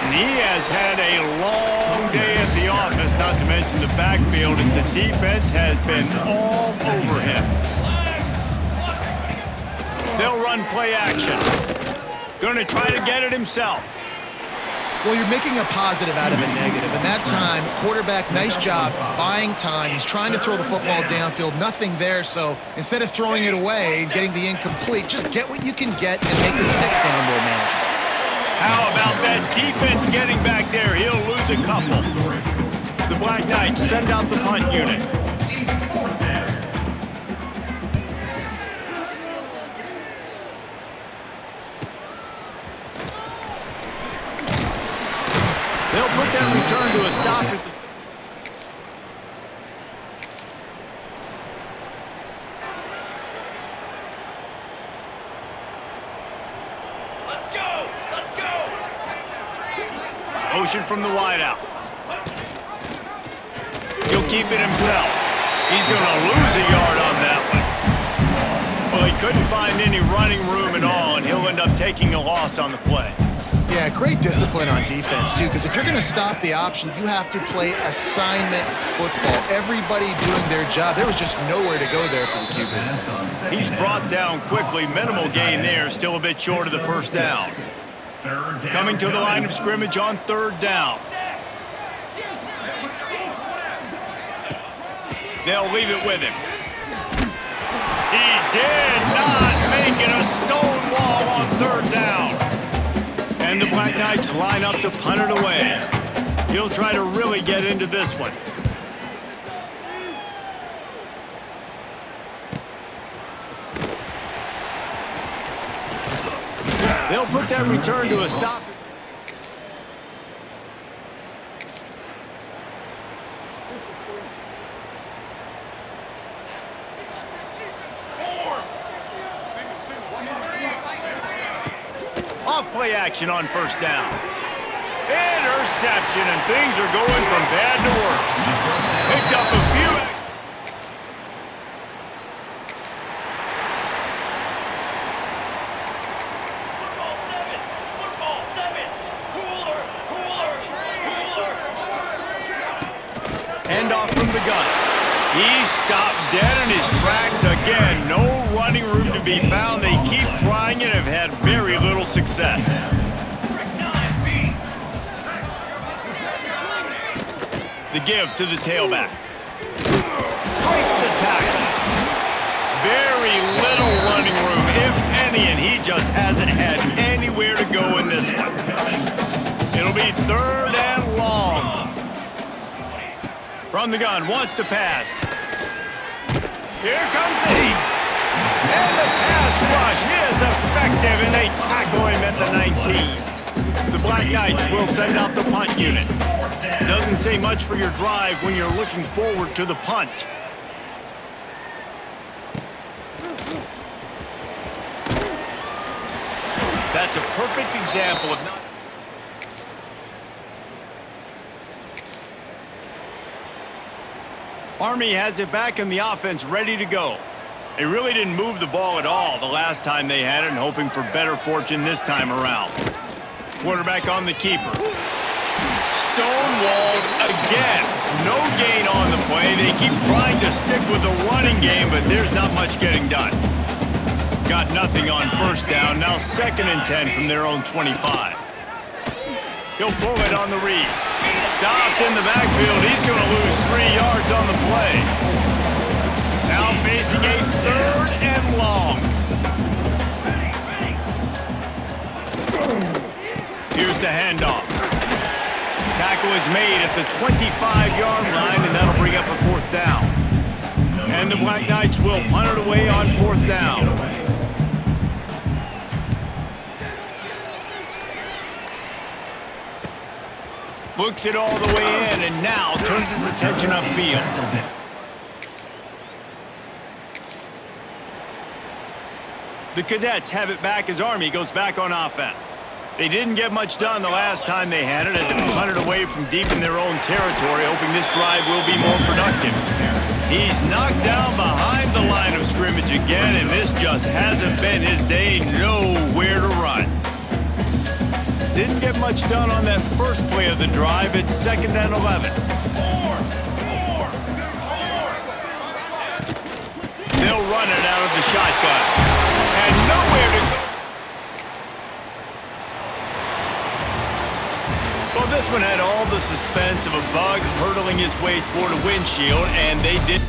And he has had a long day at the office, not to mention the backfield, as the defense has been all over him. They'll run play action. Going to try to get it himself. Well, you're making a positive out of a negative. And that time, quarterback, nice job, buying time. He's trying to throw the football downfield. Nothing there, so instead of throwing it away and getting the incomplete, just get what you can get and make this next down more manageable. How about that defense getting back there? He'll lose a couple. The Black Knights send out the punt unit. They'll put that return to a stop at the... Let's go! Let's go! Motion from the wideout. He'll keep it himself. He's going to lose a yard on that one. Couldn't find any running room at all, and he'll end up taking a loss on the play. Yeah, great discipline on defense, too, because if you're going to stop the option, you have to play assignment football. Everybody doing their job. There was just nowhere to go there for the QB. He's brought down quickly. Minimal gain there, still a bit short of the first down. Coming to the line of scrimmage on third down. They'll leave it with him. He did not make it a stone wall on third down. And the Black Knights line up to punt it away. He'll try to really get into this one. They'll put that return to a stop. Off-play action on first down. Interception, and things are going from bad to worse. Picked up a few extra. Football 7. Cooler. Hand off from the gun. He's stopped dead in his tracks again. No running room to be found. They keep trying and have had very little success. The give to the tailback. Breaks the tackle. Very little running room, if any, and he just hasn't had anywhere to go in this one. It'll be third and long. From the gun, wants to pass. Here comes the heat. And the pass rush is effective, and they tackle him at the 19. The Black Knights will send out the punt unit. Doesn't say much for your drive when you're looking forward to the punt. That's a perfect example of not... Army has it back in the offense, ready to go. They really didn't move the ball at all the last time they had it, and hoping for better fortune this time around. Quarterback on the keeper. Stonewalled again. No gain on the play. They keep trying to stick with the running game, but there's not much getting done. Got nothing on first down. Now 2nd and 10 from their own 25. He'll pull it on the read. Stopped in the backfield. He's going to lose 3 yards on the play. Now facing a third and long. Here's the handoff. Tackle is made at the 25-yard line, and that'll bring up a 4th down. And the Black Knights will punt it away on 4th down. Looks it all the way in, and now turns his attention upfield. The Cadets have it back as Army goes back on offense. They didn't get much done the last time they had it, and they punted away from deep in their own territory, hoping this drive will be more productive. He's knocked down behind the line of scrimmage again, and this just hasn't been his day. Nowhere to run. Didn't get much done on that first play of the drive. It's 2nd and 11. They'll run it out of the shotgun. And nowhere to go. Well, this one had all the suspense of a bug hurtling his way toward a windshield, and they did.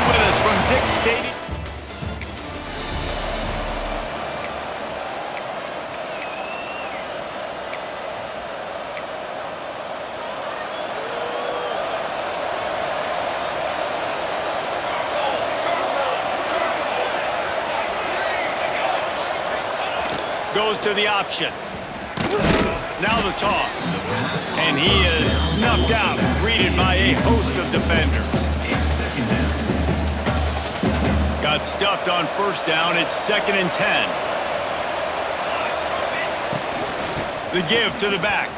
with us from Dick's Stadium. Goes to the option. Now the toss. And he is snuffed out, greeted by a host of defenders. Got stuffed on first down. It's 2nd and 10. The give to the back.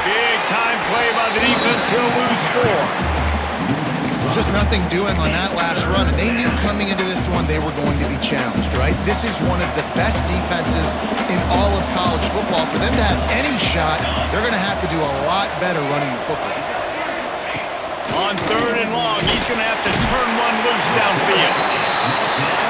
Big time play by the defense. He'll lose 4. Just nothing doing on that last run, and they knew coming into this one they were going to be challenged, right? This is one of the best defenses in all of college football. For them to have any shot, they're going to have to do a lot better running the football. On 3rd and long, he's going to have to turn one loose downfield.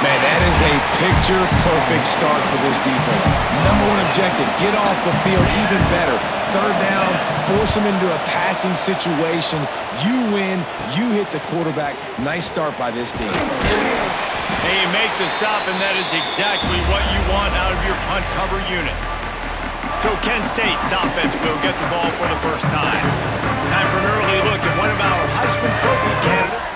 Man, that is a picture-perfect start for this defense. Number one objective, get off the field even better. 3rd down, force them into a passing situation. You win, you hit the quarterback. Nice start by this team. They make the stop, and that is exactly what you want out of your punt cover unit. So Kent State's offense will get the ball for the first time. Time for an early look at one of our Heisman Trophy candidates.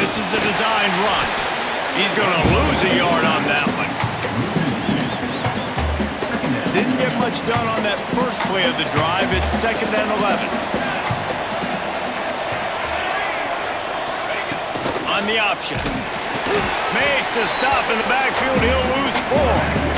This is a designed run. He's going to lose a yard on that one. Didn't get much done on that first play of the drive. It's 2nd and 11. On the option. Makes a stop in the backfield. He'll lose 4.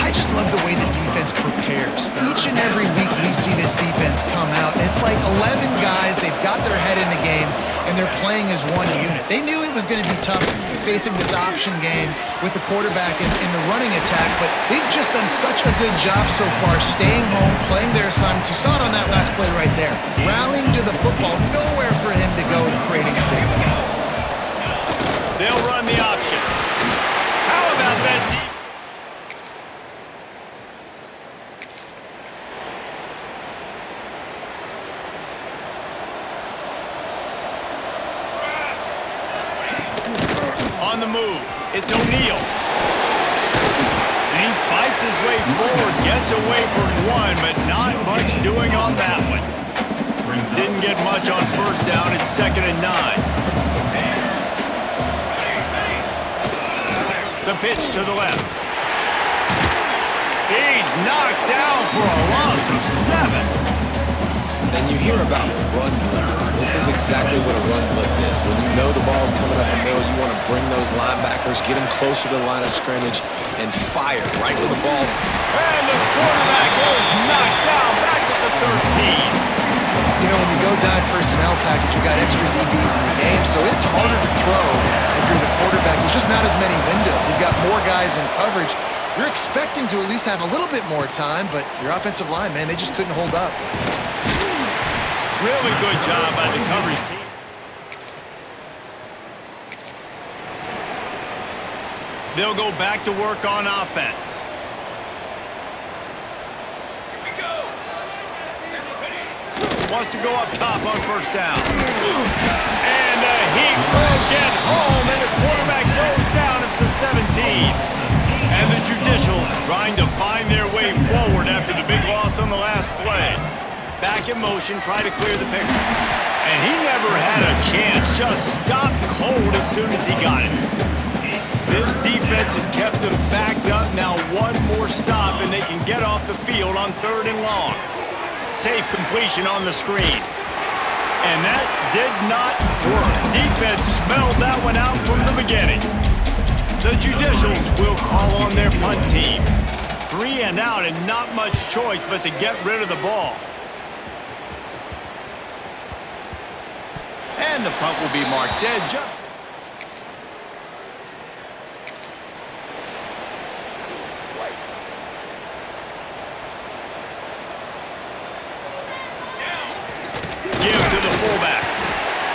I just love the way the defense prepares. Each and every week we see this defense come out, and it's like 11 guys, they've got their head in the game, and they're playing as one unit. They knew it was going to be tough facing this option game with the quarterback in the running attack, but they've just done such a good job so far staying home, playing their assignments. You saw it on that last play right there. Rallying to the football, nowhere for him to go and creating a big pass. They'll run the option. How about that? On the move, it's O'Neal. And he fights his way forward, gets away from one, but not much doing on that one. Didn't get much on first down. It's 2nd and 9. The pitch to the left. He's knocked down for a loss of 7. And you hear about run blitzes. This is exactly what a run blitz is. When you know the ball's coming up the middle, you want to bring those linebackers, get them closer to the line of scrimmage, and fire right to the ball. And the quarterback is knocked down back at the 13. You know, when you go down personnel package, you got extra DBs in the game, so it's harder to throw if you're the quarterback. There's just not as many windows. They've got more guys in coverage. You're expecting to at least have a little bit more time, but your offensive line, man, they just couldn't hold up. Really good job by the coverage team. They'll go back to work on offense. Wants to go up top on first down. And he will get home, and the quarterback goes down at the 17. And the Judicials trying to find their way forward after the big loss on the last play. Back in motion, try to clear the picture. And he never had a chance, just stopped cold as soon as he got it. This defense has kept them backed up. Now one more stop, and they can get off the field on 3rd and long. Safe completion on the screen. And that did not work. Defense smelled that one out from the beginning. The Judicials will call on their punt team. 3 and out, and not much choice but to get rid of the ball. And the punt will be marked dead. Give to the fullback.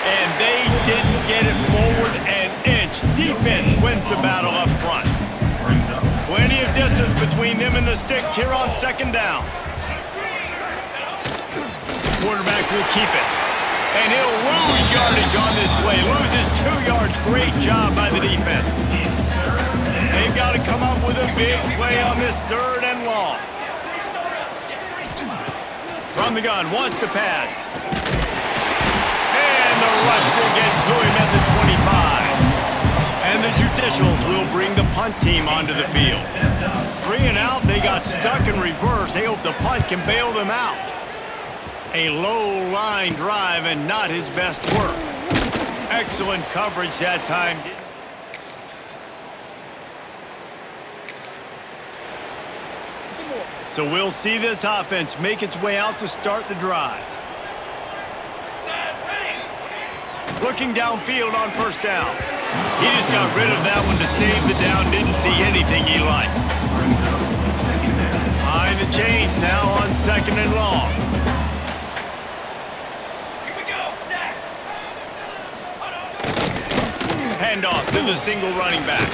And they didn't get it forward an inch. Defense wins the battle up front. Plenty of distance between them and the sticks here on second down. Quarterback will keep it. And he'll lose yardage on this play. Loses 2 yards. Great job by the defense. They've got to come up with a big play on this 3rd and long. From the gun, wants to pass. And the rush will get to him at the 25. And the Judicials will bring the punt team onto the field. 3 and out, they got stuck in reverse. They hope the punt can bail them out. A low line drive and not his best work. Excellent coverage that time. So we'll see this offense make its way out to start the drive. Looking downfield on 1st down. He just got rid of that one to save the down. Didn't see anything he liked. Behind the chains now on 2nd and long. Handoff to the single running back.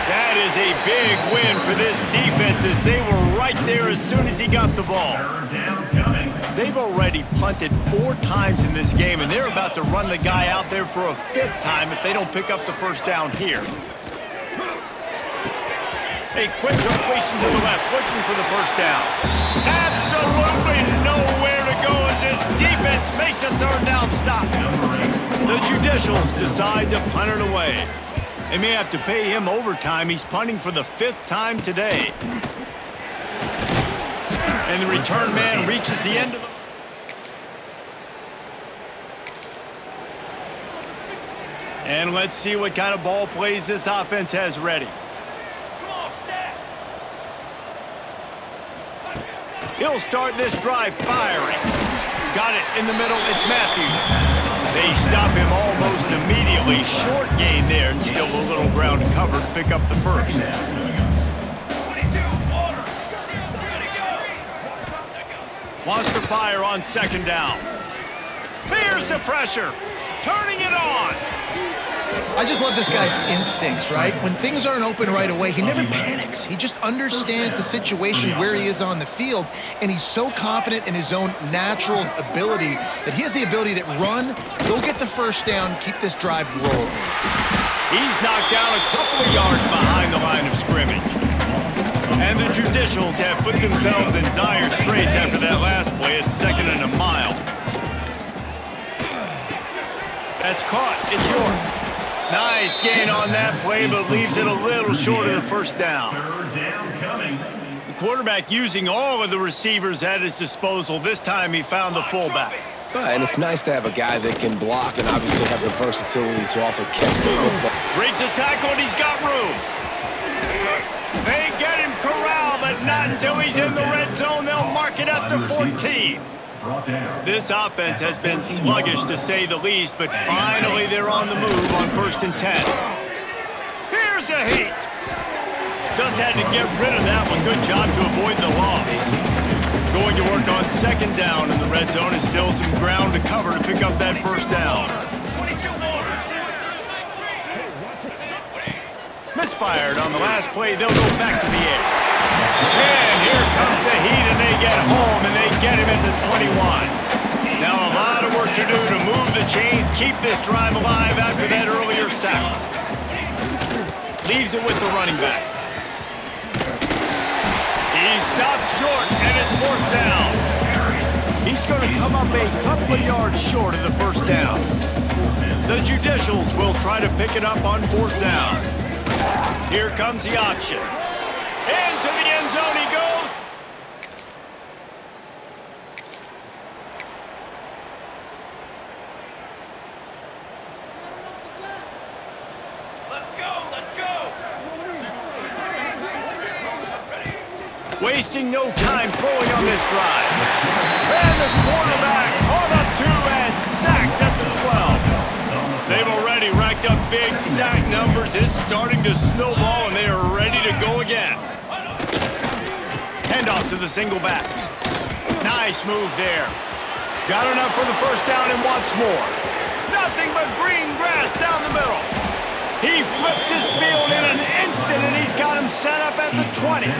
That is a big win for this defense as they were right there as soon as he got the ball. They've already punted 4 times in this game, and they're about to run the guy out there for a 5th time if they don't pick up the 1st down here. A quick completion to the left, looking for the 1st down. Absolutely nowhere to go as this defense makes a 3rd down stop. The Judicials decide to punt it away. They may have to pay him overtime. He's punting for the 5th time today. And the return man reaches the end of the... And let's see what kind of ball plays this offense has ready. He'll start this drive firing. Got it in the middle. It's Matthews. They stop him almost immediately. Short gain there and still a little ground to cover to pick up the 1st. Wants to fire on 2nd down. Here's the pressure. Turning it on. I just love this guy's instincts, right? When things aren't open right away, he never panics. He just understands the situation where he is on the field, and he's so confident in his own natural ability that he has the ability to run, go get the 1st down, keep this drive rolling. He's knocked down a couple of yards behind the line of scrimmage. And the Judicials have put themselves in dire straits after that last play at 2nd and a mile. That's caught. It's yours. Nice gain on that play, but leaves it a little short of the 1st down. The quarterback using all of the receivers at his disposal. This time he found the fullback. And it's nice to have a guy that can block and obviously have the versatility to also catch the football. Breaks a tackle and he's got room. They get him corralled, but not until he's in the red zone. They'll mark it at the 14. This offense has been sluggish to say the least, but finally they're on the move on 1st and 10. Here's a heat. Just had to get rid of that one. Good job to avoid the loss. Going to work on 2nd down in the red zone and still some ground to cover to pick up that 1st down. Misfired on the last play. They'll go back to the air. And here comes the heat, and they get home, and they get him at the 21. Now a lot of work to do to move the chains, keep this drive alive after that earlier sack. Leaves it with the running back. He stopped short, and it's 4th down. He's going to come up a couple of yards short of the 1st down. The Judicials will try to pick it up on 4th down. Here comes the option. Into the end zone he goes. Let's go, let's go. Wasting no time throwing on this drive. And the quarterback caught up 2 and sacked at the 12. They've already racked up big sack numbers. It's starting to snowball, and they are ready to go again. Handoff to the single back. Nice move there. Got enough for the 1st down and wants more. Nothing but green grass. set up at the 20.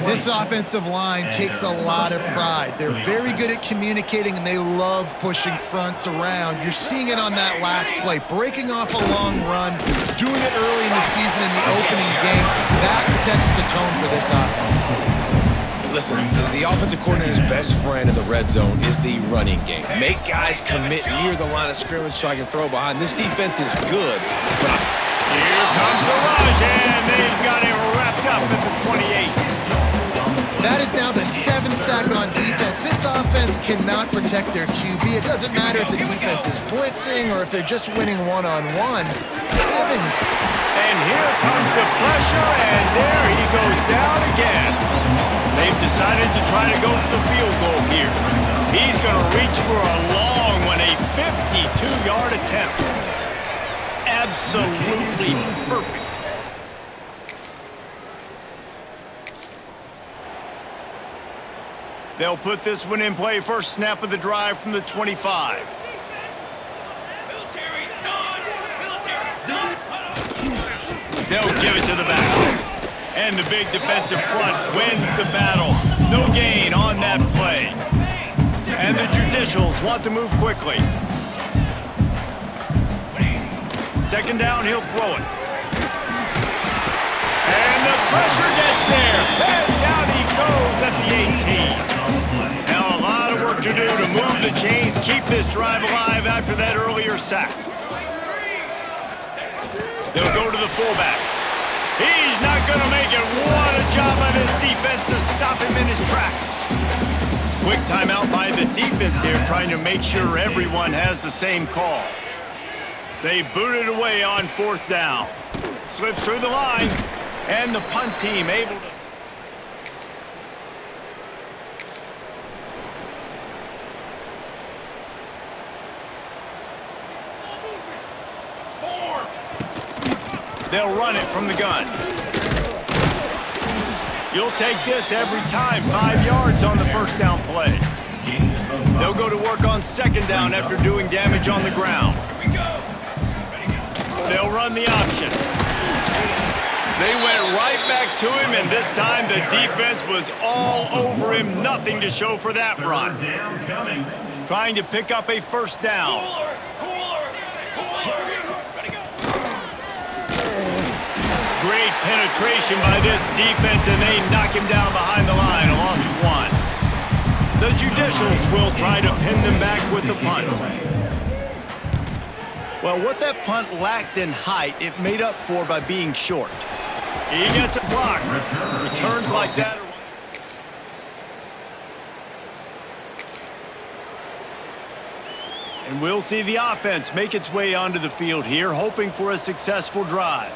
This offensive line takes a lot of pride. They're very good at communicating, and they love pushing fronts around. You're seeing it on that last play, breaking off a long run, doing it early in the season in the opening game. That sets the tone for this offense. Listen, the offensive coordinator's best friend in the red zone is the running game. Make guys commit near the line of scrimmage so I can throw behind. This defense is good, but here comes the rush, and they've got it wrapped up at the 28. That is now the 7th sack on defense. This offense cannot protect their QB. It doesn't matter if the defense is blitzing or if they're just winning one-on-one. 7 sacks. And here comes the pressure, and there he goes down again. They've decided to try to go for the field goal here. He's going to reach for a long one, a 52-yard attempt. Absolutely perfect. They'll put this one in play. First snap of the drive from the 25. Military stun! Military stun! They'll give it to the back. And the big defensive front wins the battle. No gain on that play. And the Judicials want to move quickly. Second down, he'll throw it. And the pressure gets there. And down he goes at the 18. Now a lot of work to do to move the chains, keep this drive alive after that earlier sack. They'll go to the fullback. He's not going to make it. What a job by this defense to stop him in his tracks. Quick timeout by the defense here, trying to make sure everyone has the same call. They boot it away on 4th down. Slips through the line, and the punt team able to... They'll run it from the gun. You'll take this every time. 5 yards on the first down play. They'll go to work on 2nd down after doing damage on the ground. They'll run the option. They went right back to him, and this time the defense was all over him. Nothing to show for that run. Trying to pick up a first down. Great penetration by this defense, and they knock him down behind the line. A loss of 1. The Judicials will try to pin them back with the punt. Well, what that punt lacked in height, it made up for by being short. He gets a block. Returns like that. And we'll see the offense make its way onto the field here, hoping for a successful drive.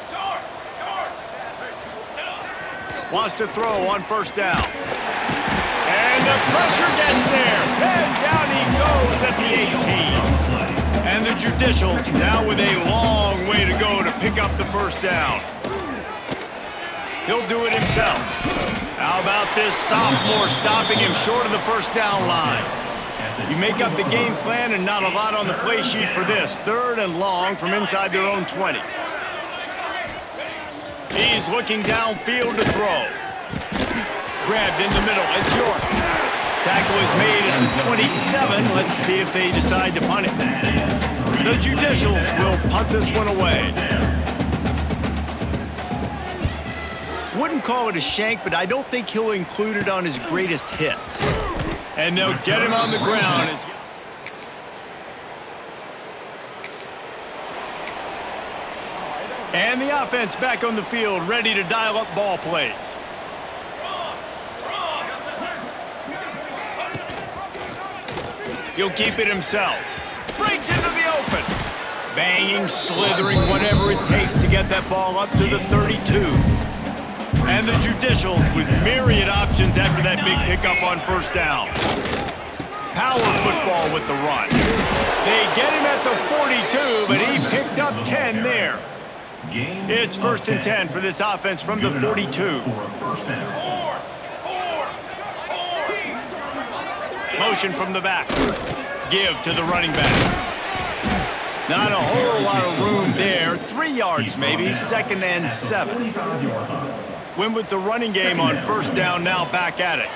Wants to throw on first down. And the pressure gets there. And down he goes at the 18. And the Judicials now with a long way to go to pick up the first down. He'll do it himself. How about this sophomore stopping him short of the first down line? You make up the game plan and not a lot on the play sheet for this. 3rd and long from inside their own 20. He's looking downfield to throw. Grabbed in the middle. It's York. Tackle is made at 27. Let's see if they decide to punt it. The Judicials will punt this one away. Wouldn't call it a shank, but I don't think he'll include it on his greatest hits. And they'll get him on the ground. And the offense back on the field, ready to dial up ball plays. He'll keep it himself. Breaks into the open. Banging, slithering, whatever it takes to get that ball up to the 32. And the Judicials with myriad options after that big pickup on first down. Power football with the run. They get him at the 42, but he picked up 10 there. It's 1st and 10 for this offense from the 42. Motion from the back. Give to the running back. Not a whole lot of room there. 3 3 yards maybe, 2nd and 7. Win with the running game on 1st down, now back at it.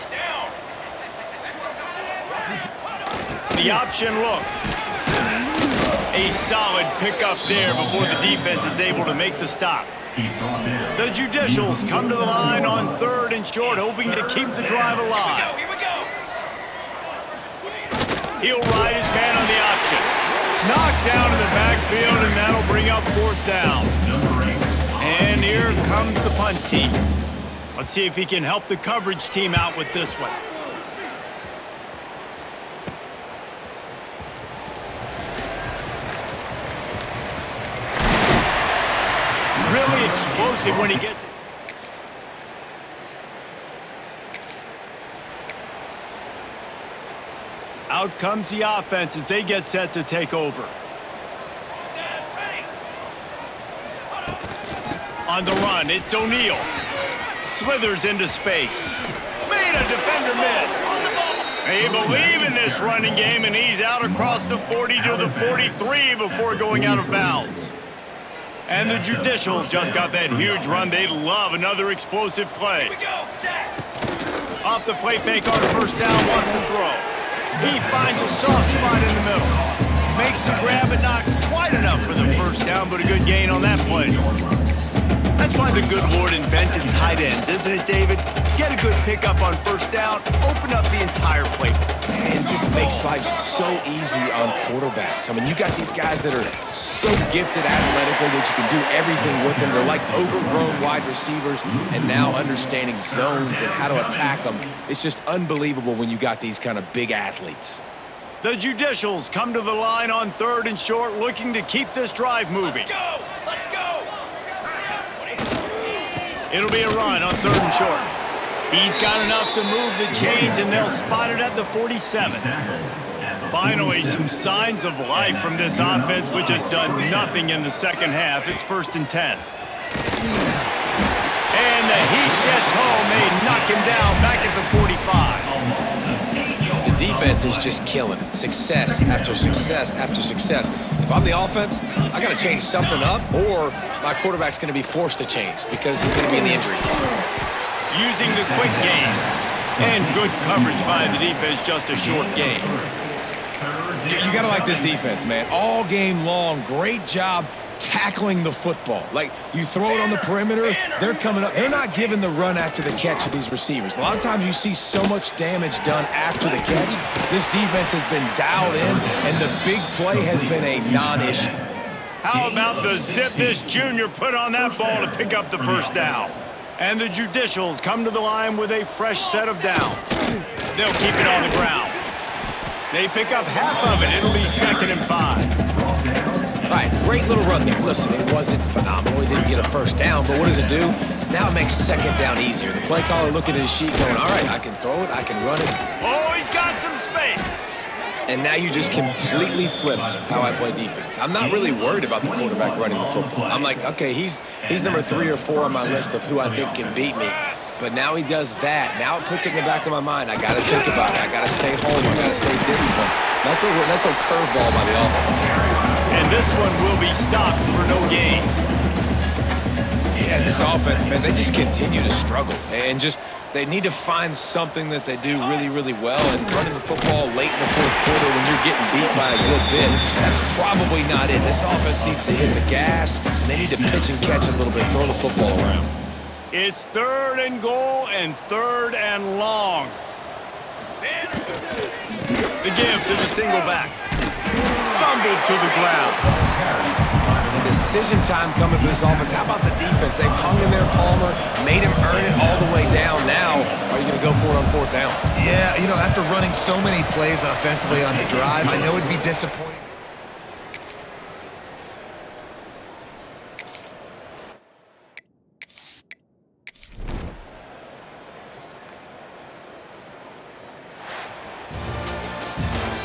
The option look. A solid pickup there before the defense is able to make the stop. The Judicials come to the line on 3rd and short, hoping to keep the drive alive. Here we go. He'll ride his man on the option. Knocked down in the backfield, and that'll bring up 4th down. And here comes the punt team. Let's see if he can help the coverage team out with this one. Really explosive when he gets it. Out comes the offense as they get set to take over. On the run, it's O'Neal. Slithers into space. Made a defender miss. They believe in this running game, and he's out across the 40 to the 43 before going out of bounds. And the Judicials just got that huge run. They love another explosive play. Off the play fake on 1st down, wants to throw. He finds a soft spot in the middle. Makes the grab, but not quite enough for the 1st down, but a good gain on that play. That's why the good Lord invented tight ends, isn't it, David? Get a good pickup on 1st down, open up the entire play. And it just makes life so easy on quarterbacks. I mean, you got these guys that are so gifted athletically that you can do everything with them. They're like overgrown wide receivers, and now understanding zones and how to attack them. It's just unbelievable when you got these kind of big athletes. The Judicials come to the line on 3rd and short, looking to keep this drive moving. Let's go. Let's go. It'll be a run on 3rd and short. He's got enough to move the chains, and they'll spot it at the 47. Finally, some signs of life from this offense, which has done nothing in the 2nd half. It's 1st and 10. And the heat gets home. They knock him down back at the 45. The defense is just killing it. Success after success after success. If I'm the offense, I got to change something up, or my quarterback's going to be forced to change because he's going to be in the injury team. Using the quick game. And good coverage by the defense, just a short game. You got to like this defense, man. All game long, great job tackling the football. Like, you throw it on the perimeter, they're coming up. They're not giving the run after the catch to these receivers. A lot of times you see so much damage done after the catch. This defense has been dialed in, and the big play has been a non-issue. How about the zip this junior put on that ball to pick up the 1st down? And the Judicials come to the line with a fresh set of downs. They'll keep it on the ground. They pick up half of it. It'll be 2nd and 5. All right, great little run there. Listen, it wasn't phenomenal. He didn't get a 1st down, but what does it do? Now it makes 2nd down easier. The play caller looking at his sheet going, all right, I can throw it, I can run it. Oh, he's got some space. And now you just completely flipped how I play defense. I'm not really worried about the quarterback running the football. I'm like, okay, he's number 3 or 4 on my list of who I think can beat me. But now he does that. Now it puts it in the back of my mind. I got to think about it. I got to stay home. I got to stay disciplined. That's a curveball by the offense. And this one will be stopped for no gain. Yeah, this offense, man, they just continue to struggle. And just, they need to find something that they do really, really well. And running the football late in the 4th quarter when you're getting beat by a good bit, that's probably not it. This offense needs to hit the gas. And they need to pitch and catch a little bit, throw the football around. It's 3rd and goal and 3rd and long. The give to the single back. Stumbled to the ground. And decision time coming for this offense. How about the defense? They've hung in there, Palmer, made him earn it all the way down. Now, are you going to go for it on 4th down? Yeah, you know, after running so many plays offensively on the drive, I know it'd be disappointing.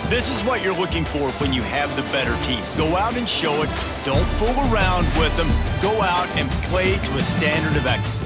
This is what you're looking for when you have the better team. Go out and show it. Don't fool around with them. Go out and play to a standard of excellence.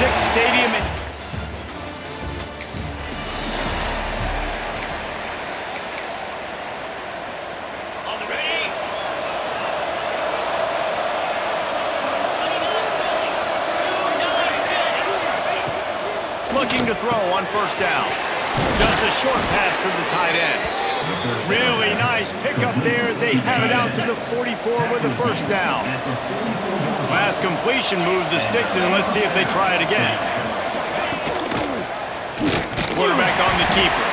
Stick Stadium. On the ready. Looking to throw on first down. Just a short pass to the tight end. Really nice pickup there as they have it out to the 44 with the first down. Last completion moved the sticks, and let's see if they try it again. Quarterback on the keeper.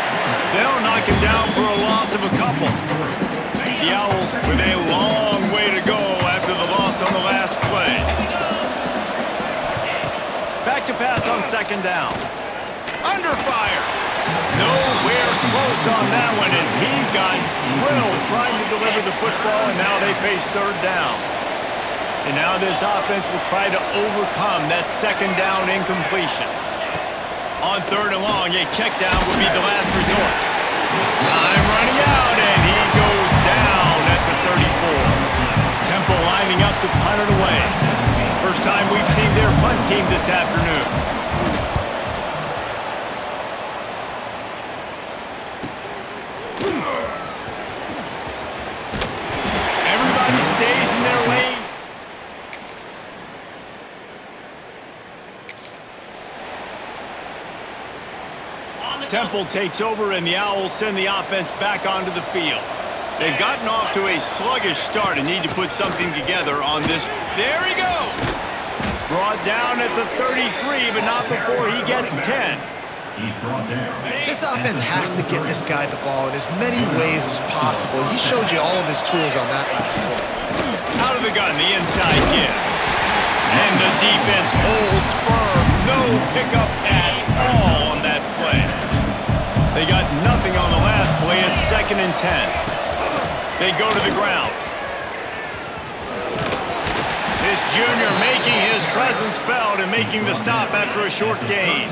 They'll knock him down for a loss of a couple. The Owls with a long way to go after the loss on the last play. Back to pass on second down. Under fire. Nowhere close on that one as he got drilled trying to deliver the football, and now they face third down. And now this offense will try to overcome that second down incompletion. On third and long, a check down will be the last resort. Time running out, and he goes down at the 34. Temple lining up to punt it away. First time we've seen their punt team this afternoon. Everybody stays in their lane. Temple takes over, and the Owls send the offense back onto the field. They've gotten off to a sluggish start and need to put something together on this. There he goes! Brought down at the 33, but not before he gets 10. This offense has to get this guy the ball in as many ways as possible. He showed you all of his tools on that last play. Out of the gun, the inside give. And the defense holds firm. No pickup at all on that play. They got nothing on the last play. It's 2nd and 10. They go to the ground. This junior making his presence felt and making the stop after a short gain.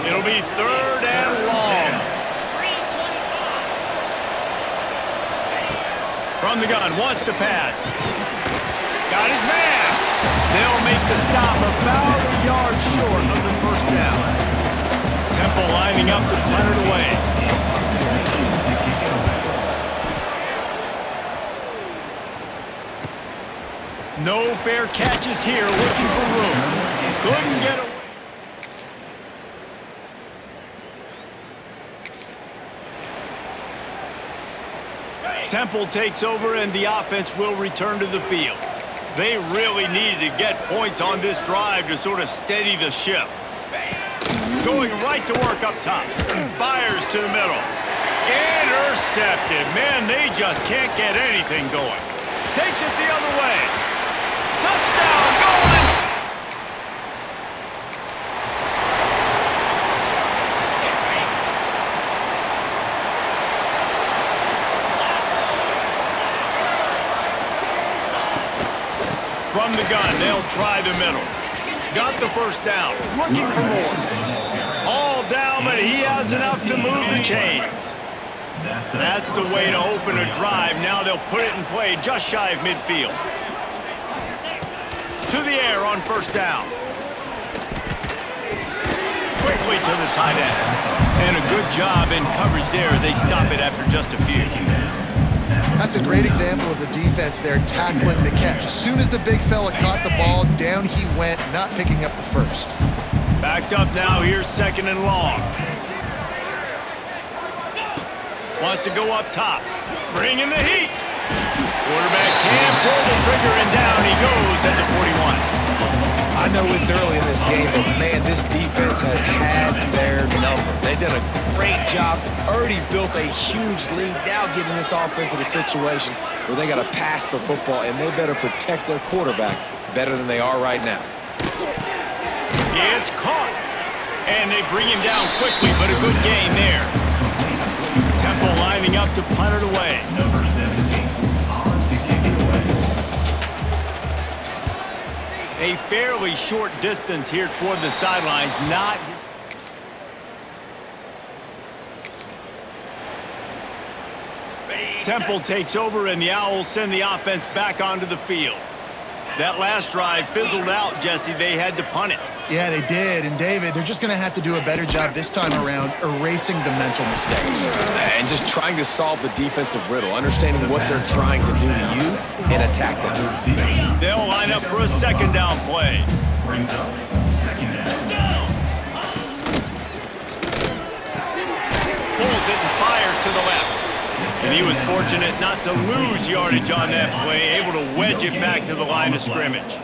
It'll be 3rd and long. From the gun, wants to pass. Got his man. They'll make the stop about a yard short of the first down. Temple lining up to punt it away. No fair catches here, looking for room. Couldn't get away. Temple takes over, and the offense will return to the field. They really need to get points on this drive to sort of steady the ship. Going right to work up top. Fires to the middle. Intercepted. Man, they just can't get anything going. Takes it the other way. Touchdown, Golden! From the gun, they'll try the middle. Got the first down. Looking for more. All down, but he has enough to move the chains. That's the way to open a drive. Now they'll put it in play just shy of midfield. To the air on first down. Quickly to the tight end. And a good job in coverage there as they stop it after just a few. That's a great example of the defense there tackling the catch. As soon as the big fella caught the ball, down he went, not picking up the first. Backed up now, here's 2nd and long. Wants to go up top. Bring in the heat. Quarterback can't pull the trigger, and down he goes at the 41. I know it's early in this game, but man, this defense has had their number. They've done a great job, already built a huge lead, now getting this offense in a situation where they got to pass the football, and they better protect their quarterback better than they are right now. It's caught, and they bring him down quickly, but a good gain there. Temple lining up to punt it away. Number 17, on to kick it away. A fairly short distance here toward the sidelines, not... Temple takes over, and the Owls send the offense back onto the field. That last drive fizzled out, Jesse. They had to punt it. Yeah, they did. And, David, they're just going to have to do a better job this time around erasing the mental mistakes. And just trying to solve the defensive riddle, understanding what they're trying to do to you and attack them. They'll line up for a second down play. Brings up second down. Pulls it and fires to the left. And he was fortunate not to lose yardage on that play, able to wedge it back to the line of scrimmage.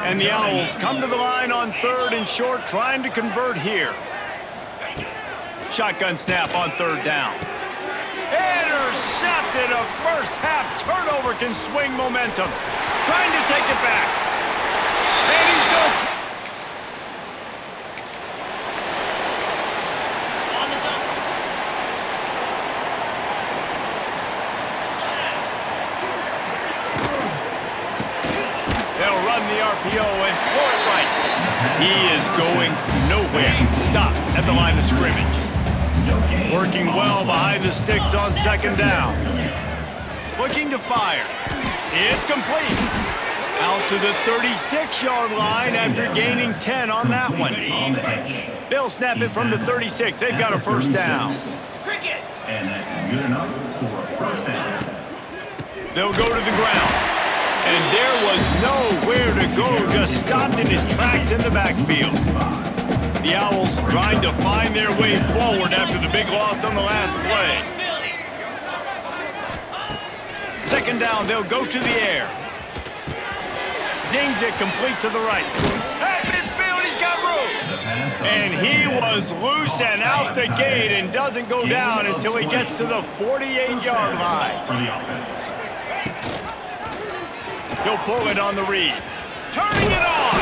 And the Owls come to the line on 3rd and short, trying to convert here. Shotgun snap on 3rd down. Intercepted. A first half turnover can swing momentum. Trying to take it back. And he's going to... They'll run the RPO and throw it right. He is going nowhere. Stop at the line of scrimmage. Working well behind the sticks on 2nd down. Looking to fire. It's complete. Out to the 36-yard line after gaining 10 on that one. They'll snap it from the 36. They've got a first down. And that's good enough for a first down. They'll go to the ground. And there was nowhere to go, just stopped in his tracks in the backfield. The Owls trying to find their way forward after the big loss on the last play. 2nd down, they'll go to the air. Zings it complete to the right. At midfield, he's got room. And he was loose and out the gate and doesn't go down until he gets to the 48-yard line. For the offense. He'll pull it on the read. Turning it on!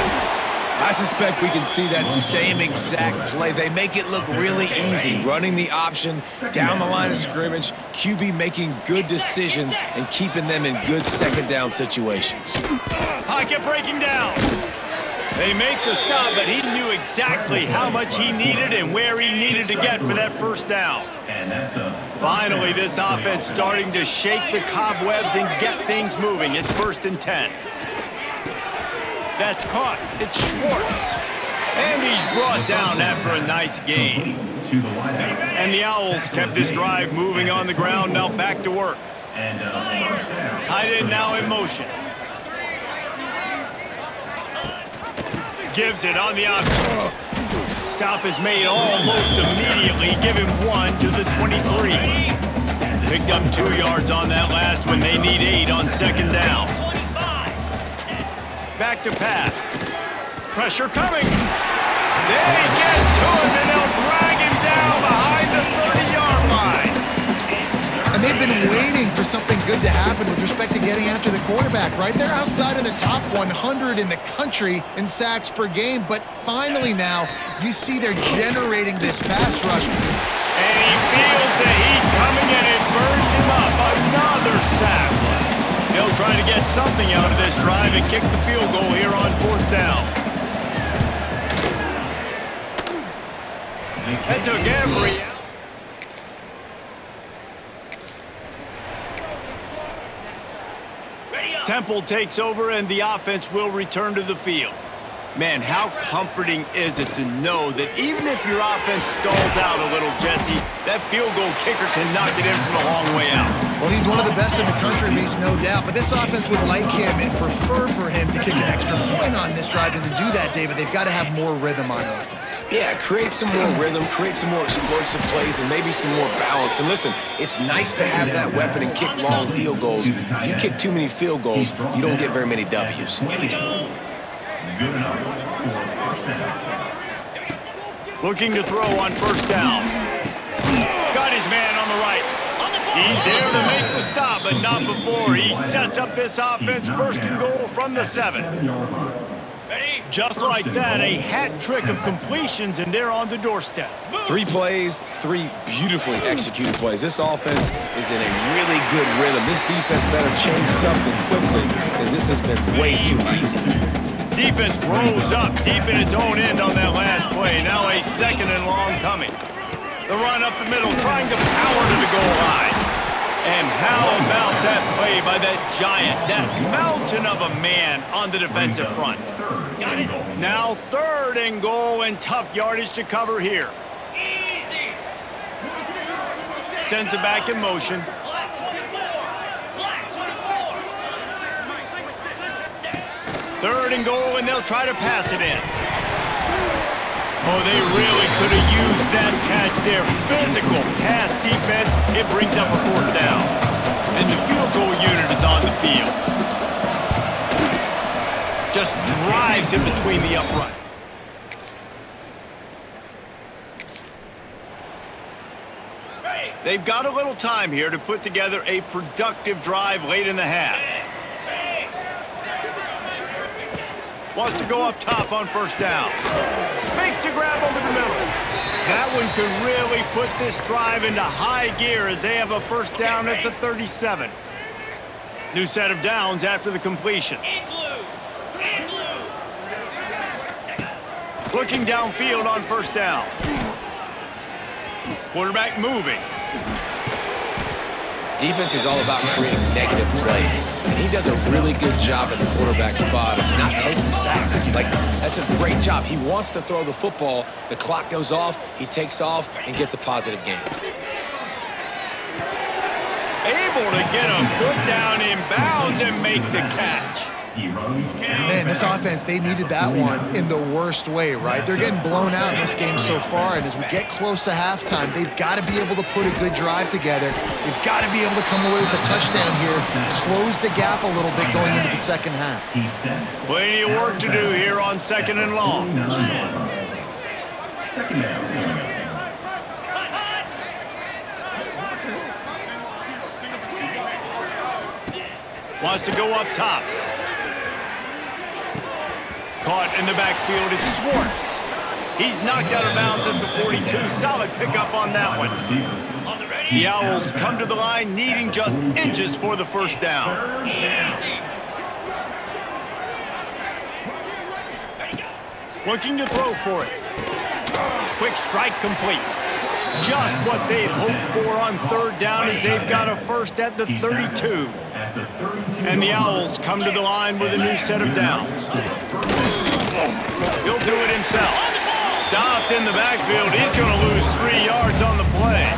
I suspect we can see that same exact play. They make it look really easy, running the option down the line of scrimmage, QB making good decisions and keeping them in good 2nd down situations. Pocket breaking down. They make the stop, but he knew exactly how much he needed and where he needed to get for that first down. Finally, this offense starting to shake the cobwebs and get things moving. It's 1st and 10. That's caught. It's Schwartz. And he's brought down after a nice gain. And the Owls kept this drive moving on the ground, now back to work. Tight end now in motion. Gives it on the option. Stop is made almost immediately. Give him 1 to the 23. Picked up 2 yards on that last one. They need 8 on 2nd down. Back to pass. Pressure coming. They get to him and they'll drag him down behind the 30-yard line. And they've been waiting for something good to happen with respect to getting after the quarterback, right? They're outside of the top 100 in the country in sacks per game, but finally now you see they're generating this pass rush. And he feels the heat coming and it burns him up. Another sack. He'll try to get something out of this drive and kick the field goal here on 4th down. That took every... Temple takes over and the offense will return to the field. Man, how comforting is it to know that even if your offense stalls out a little, Jesse, that field goal kicker can knock it in from a long way out. Well, he's one of the best in the country, Reese, no doubt. But this offense would like him and prefer for him to kick an extra point on this drive. And to do that, David, they've got to have more rhythm on offense. Yeah, create some more rhythm, create some more explosive plays, and maybe some more balance. And listen, it's nice to have that weapon and kick long field goals. You kick too many field goals, you don't get very many W's. Good enough for first down. Looking to throw on 1st down. Got his man on the right. He's there to make the stop, but not before he sets up this offense 1st and goal from the 7. Just like that, a hat trick of completions, and they're on the doorstep. 3 plays, 3 beautifully executed plays. This offense is in a really good rhythm. This defense better change something quickly because this has been way too easy. Defense rolls up deep in its own end on that last play. Now a 2nd and long coming. The run up the middle, trying to power to the goal line. And how about that play by that giant, that mountain of a man on the defensive front? Now 3rd and goal, and tough yardage to cover here. Easy. Sends it back in motion. Black 24. Black 24. 3rd and goal, and they'll try to pass it in. Oh, they really could have used that catch there. Physical pass defense. It brings up a 4th down. And the field goal unit is on the field. Just drives it between the uprights. They've got a little time here to put together a productive drive late in the half. Wants to go up top on 1st down. Makes the grab over the middle. That one could really put this drive into high gear as they have a 1st down at the 37. New set of downs after the completion. Looking downfield on 1st down. Quarterback moving. Defense is all about creating negative plays, and he does a really good job at the quarterback spot of not taking sacks. Like, that's a great job. He wants to throw the football. The clock goes off. He takes off and gets a positive gain. Able to get a foot down in bounds and make the catch. Man, this offense, they needed that one in the worst way, right? They're getting blown out in this game so far, and as we get close to halftime, they've got to be able to put a good drive together. They've got to be able to come away with a touchdown here, close the gap a little bit going into the second half. Plenty of work to do here on 2nd and long. Second down. Wants to go up top. Caught in the backfield, it's Schwartz. He's knocked out of bounds at the 42. Solid pickup on that one. The Owls come to the line needing just inches for the 1st down. Looking to throw for it. Quick strike complete. Just what they'd hoped for on 3rd down as they've got a 1st at the 32. And the Owls come to the line with a new set of downs. He'll do it himself. Stopped in the backfield. He's going to lose 3 yards on the play.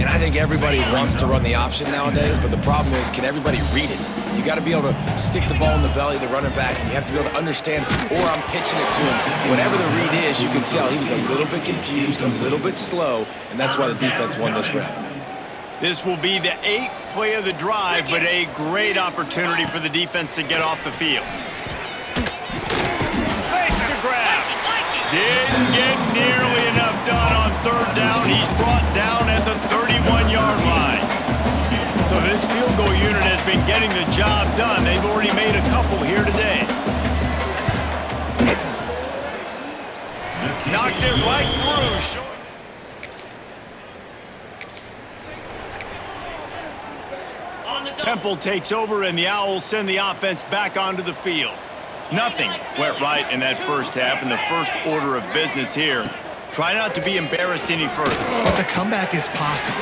And I think everybody wants to run the option nowadays, but the problem is, can everybody read it? You got to be able to stick the ball in the belly of the running back, and you have to be able to understand, or I'm pitching it to him. Whatever the read is, you can tell he was a little bit confused, a little bit slow, and that's why the defense won this rep. This will be the 8th play of the drive, but a great opportunity for the defense to get off the field. Makes the grab. Didn't get nearly enough done on 3rd down. He's brought down at the 31-yard line. So this field goal unit has been getting the job done. They've already made a couple here today. Knocked it right through. Temple takes over, and the Owls send the offense back onto the field. Nothing went right in that 1st half, and the first order of business here. Try not to be embarrassed any further. But the comeback is possible.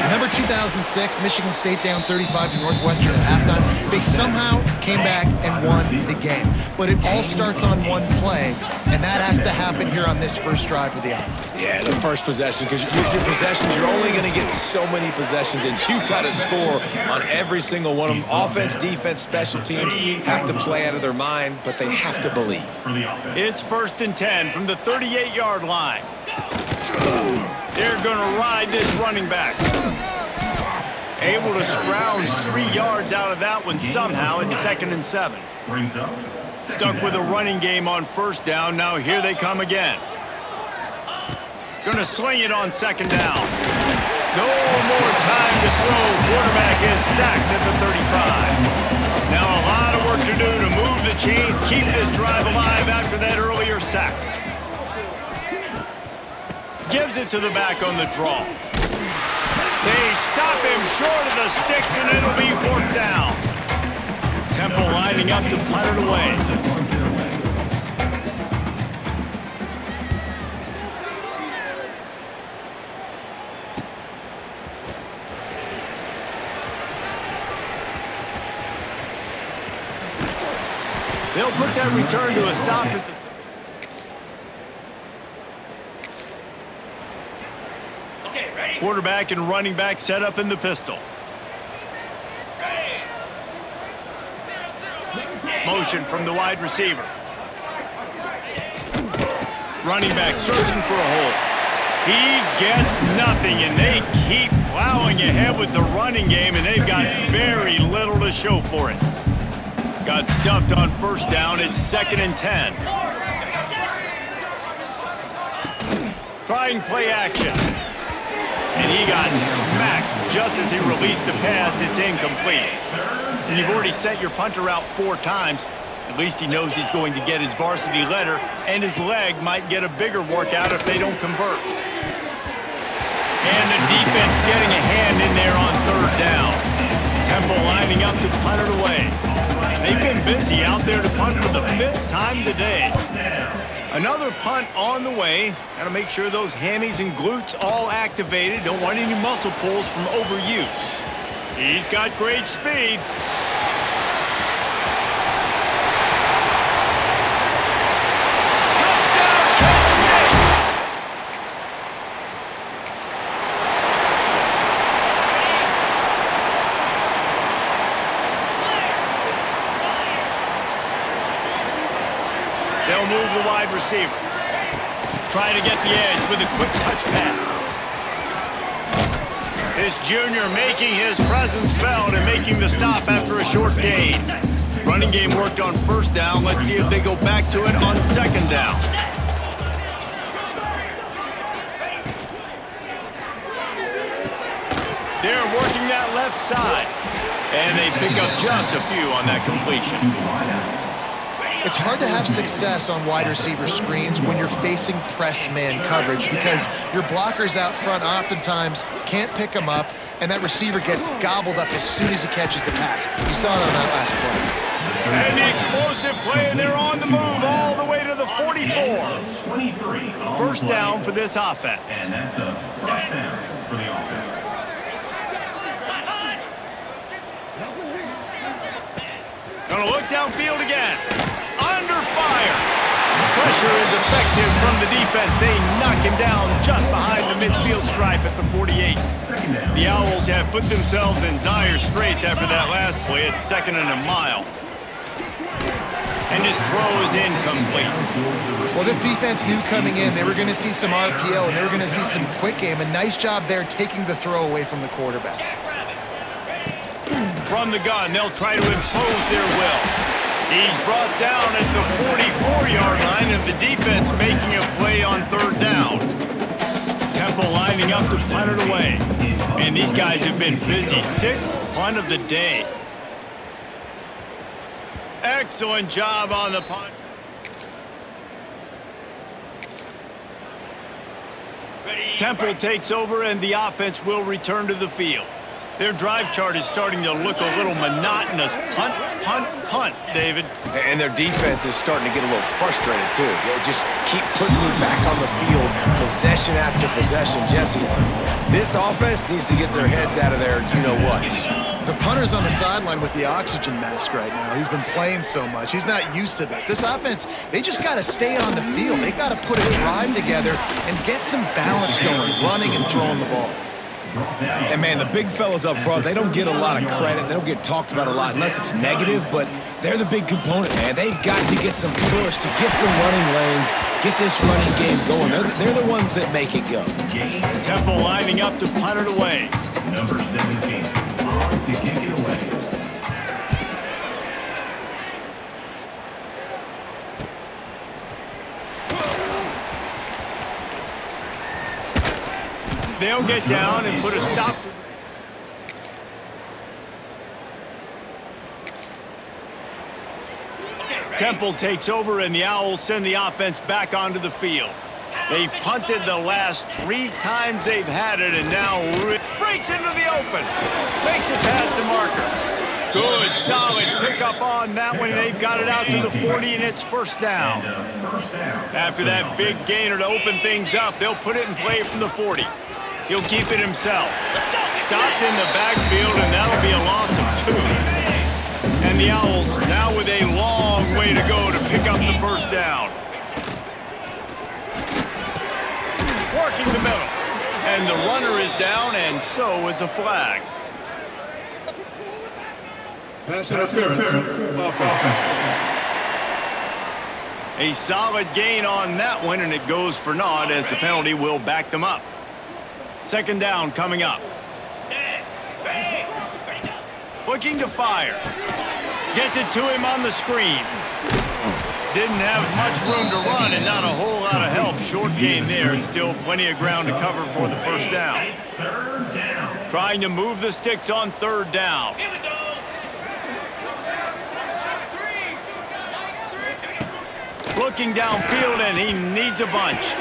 Remember 2006, Michigan State down 35 to Northwestern at halftime? They somehow came back and won the game. But it all starts on one play, and that has to happen here on this first drive for the offense. Yeah, the first possession, because your possessions, you're only going to get so many possessions, and you've got to score on every single one of them. Offense, defense, special teams have to play out of their mind, but they have to believe. It's 1st and 10 from the 38-yard line. They're going to ride this running back. Able to scrounge 3 yards out of that one somehow. It's 2nd and 7. Stuck with a running game on 1st down. Now here they come again. Going to sling it on 2nd down. No more time to throw. Quarterback is sacked at the 35. Now a lot of work to do to move the chains, keep this drive alive after that earlier sack. Gives it to the back on the draw. They stop him short of the sticks, and it'll be 4th down. Temple lining up to punt it away. They'll put that return to a stop at the... Okay, ready? Quarterback and running back set up in the pistol. Motion from the wide receiver. Running back searching for a hole. He gets nothing, and they keep plowing ahead with the running game, and they've got very little to show for it. Got stuffed on first down. It's 2nd and 10. Trying play action. And he got smacked just as he released the pass. It's incomplete. And you've already sent your punter out 4 times. At least he knows he's going to get his varsity letter, and his leg might get a bigger workout if they don't convert. And the defense getting a hand in there on 3rd down. Temple lining up to punt it away. They've been busy out there to punt for the 5th time today. Another punt on the way. Got to make sure those hammies and glutes all activated. Don't want any muscle pulls from overuse. He's got great speed. They'll move the wide receiver. Trying to get the edge with a quick touch pass. This junior making his presence felt and making the stop after a short gain. Running game worked on 1st down. Let's see if they go back to it on 2nd down. They're working that left side. And they pick up just a few on that completion. It's hard to have success on wide receiver screens when you're facing press man coverage because your blockers out front oftentimes can't pick them up, and that receiver gets gobbled up as soon as he catches the pass. You saw it on that last play. And the explosive play, and they're on the move all the way to the 44. 1st down for this offense. And that's a 1st down for the offense. Gonna look downfield again. Under fire. Pressure is effective from the defense. They knock him down just behind the midfield stripe at the 48. The Owls have put themselves in dire straits after that last play. It's 2nd and a mile. And his throw is incomplete. Well, this defense knew coming in they were going to see some RPO and they were going to see some quick game. A nice job there taking the throw away from the quarterback. From the gun, they'll try to impose their will. He's brought down at the 44-yard line, and the defense making a play on 3rd down. Temple lining up to punt it away. And these guys have been busy. 6th punt of the day. Excellent job on the punt. Temple takes over, and the offense will return to the field. Their drive chart is starting to look a little monotonous. Punt, punt, punt, David. And their defense is starting to get a little frustrated, too. They just keep putting me back on the field, possession after possession. Jesse, this offense needs to get their heads out of there, you-know-what. The punter's on the sideline with the oxygen mask right now. He's been playing so much. He's not used to this. This offense, they just got to stay on the field. They've got to put a drive together and get some balance going, running and throwing the ball. And, man, the big fellas up front, they don't get a lot of credit. They don't get talked about a lot unless it's negative, but they're the big component, man. They've got to get some push, to get some running lanes, get this running game going. They're the ones that make it go. Temple lining up to punt it away. Number 17, on to kick it away. They'll get down and put a stop. Temple takes over, and the Owls send the offense back onto the field. They've punted the last 3 times they've had it, and now breaks into the open. Makes it past the marker. Good, solid pickup on that one. They've got it out to the 40, and it's 1st down. After that big gainer to open things up, they'll put it in play from the 40. He'll keep it himself. Stopped in the backfield, and that'll be a loss of 2. And the Owls now with a long way to go to pick up the first down. Working the middle. And the runner is down, and so is a flag. Pass interference. Offense. A solid gain on that one, and it goes for naught as the penalty will back them up. Second down coming up. Looking to fire. Gets it to him on the screen. Didn't have much room to run and not a whole lot of help. Short gain there and still plenty of ground to cover for the first down. Trying to move the sticks on third down. Looking downfield, and he needs a bunch.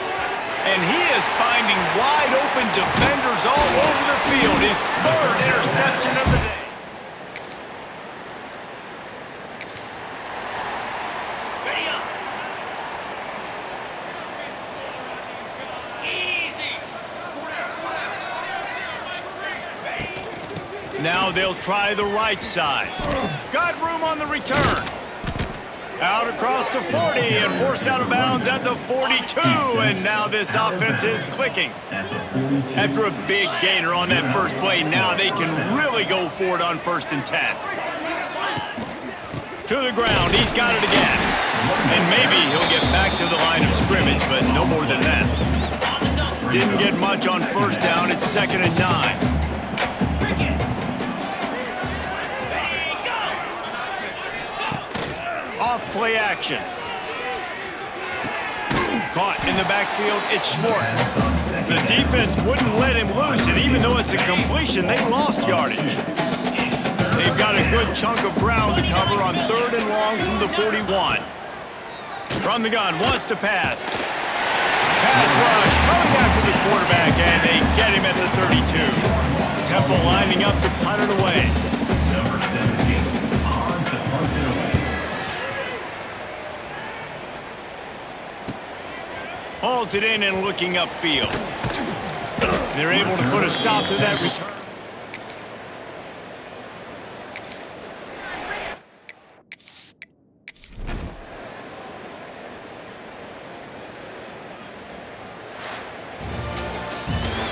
And he is finding wide open defenders all over the field. His third interception of the day. Now they'll try the right side. Got room on the return. Out across the 40 and forced out of bounds at the 42. And now this offense is clicking. After a big gainer on that first play, now they can really go for it on 1st and 10. To the ground. He's got it again. And maybe he'll get back to the line of scrimmage, but no more than that. Didn't get much on first down. It's 2nd and 9. Off-play action. Caught in the backfield, it's Schwartz. The defense wouldn't let him loose, and even though it's a completion, they lost yardage. They've got a good chunk of ground to cover on 3rd and long from the 41. From the gun, wants to pass. Pass rush, coming after the quarterback, and they get him at the 32. Temple lining up to punt it away. Number 17, on to punt it away. Hauls it in and looking upfield. They're able to put a stop to that return.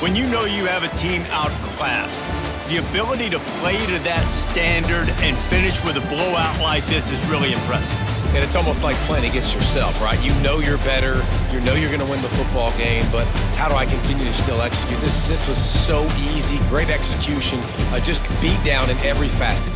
When you know you have a team outclassed, the ability to play to that standard and finish with a blowout like this is really impressive. And it's almost like playing against yourself, right? You know you're better. You know you're going to win the football game, but how do I continue to still execute? This was so easy, great execution, just beat down in every facet.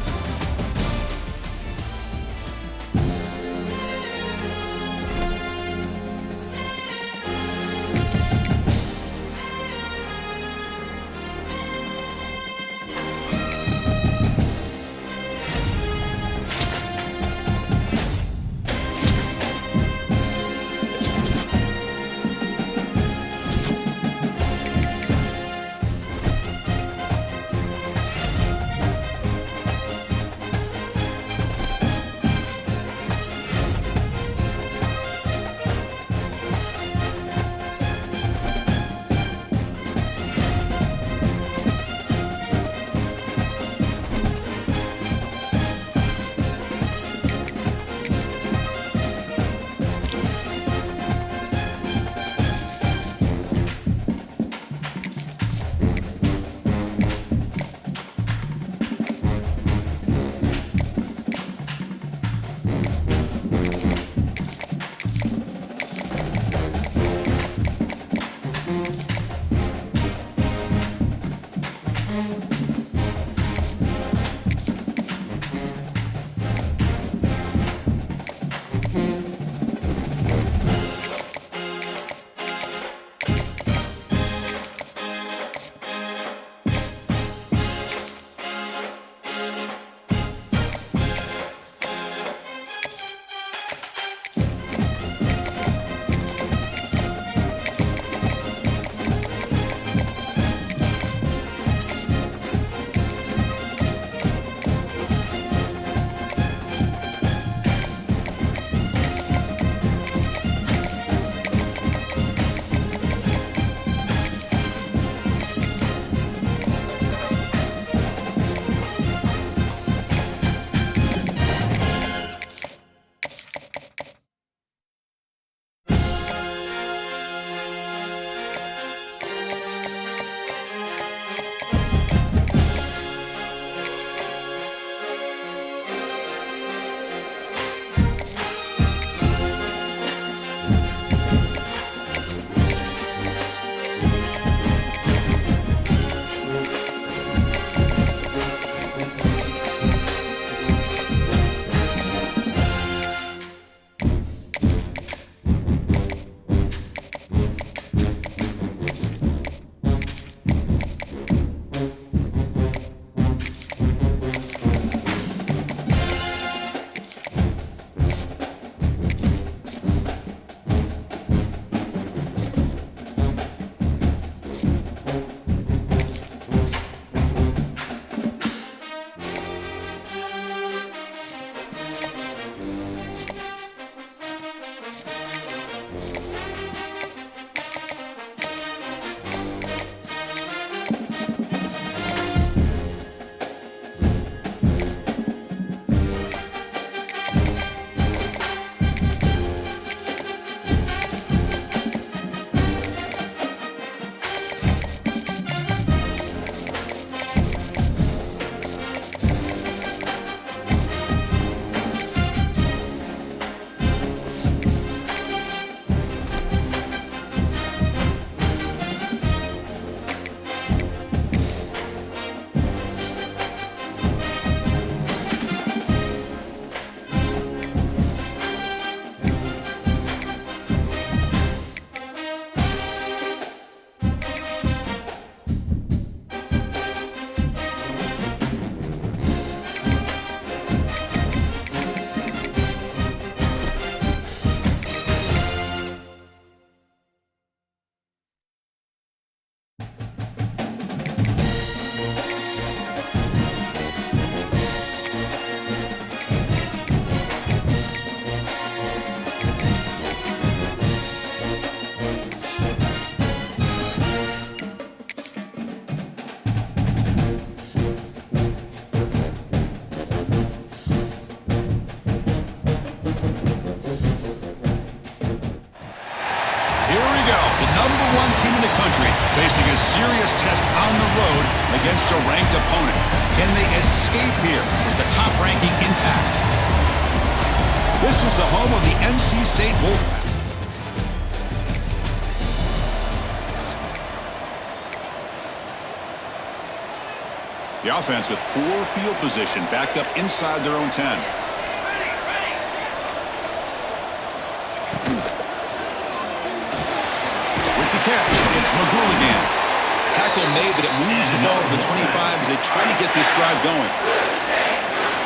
#1 team in the country facing a serious test on the road against a ranked opponent. Can they escape here with the top ranking intact? This is the home of the NC State Wolfpack. The offense with poor field position, backed up inside their own 10. With the catch, it's Magul again. Tackle made, but it moves the ball to the 25 as they try to get this drive going.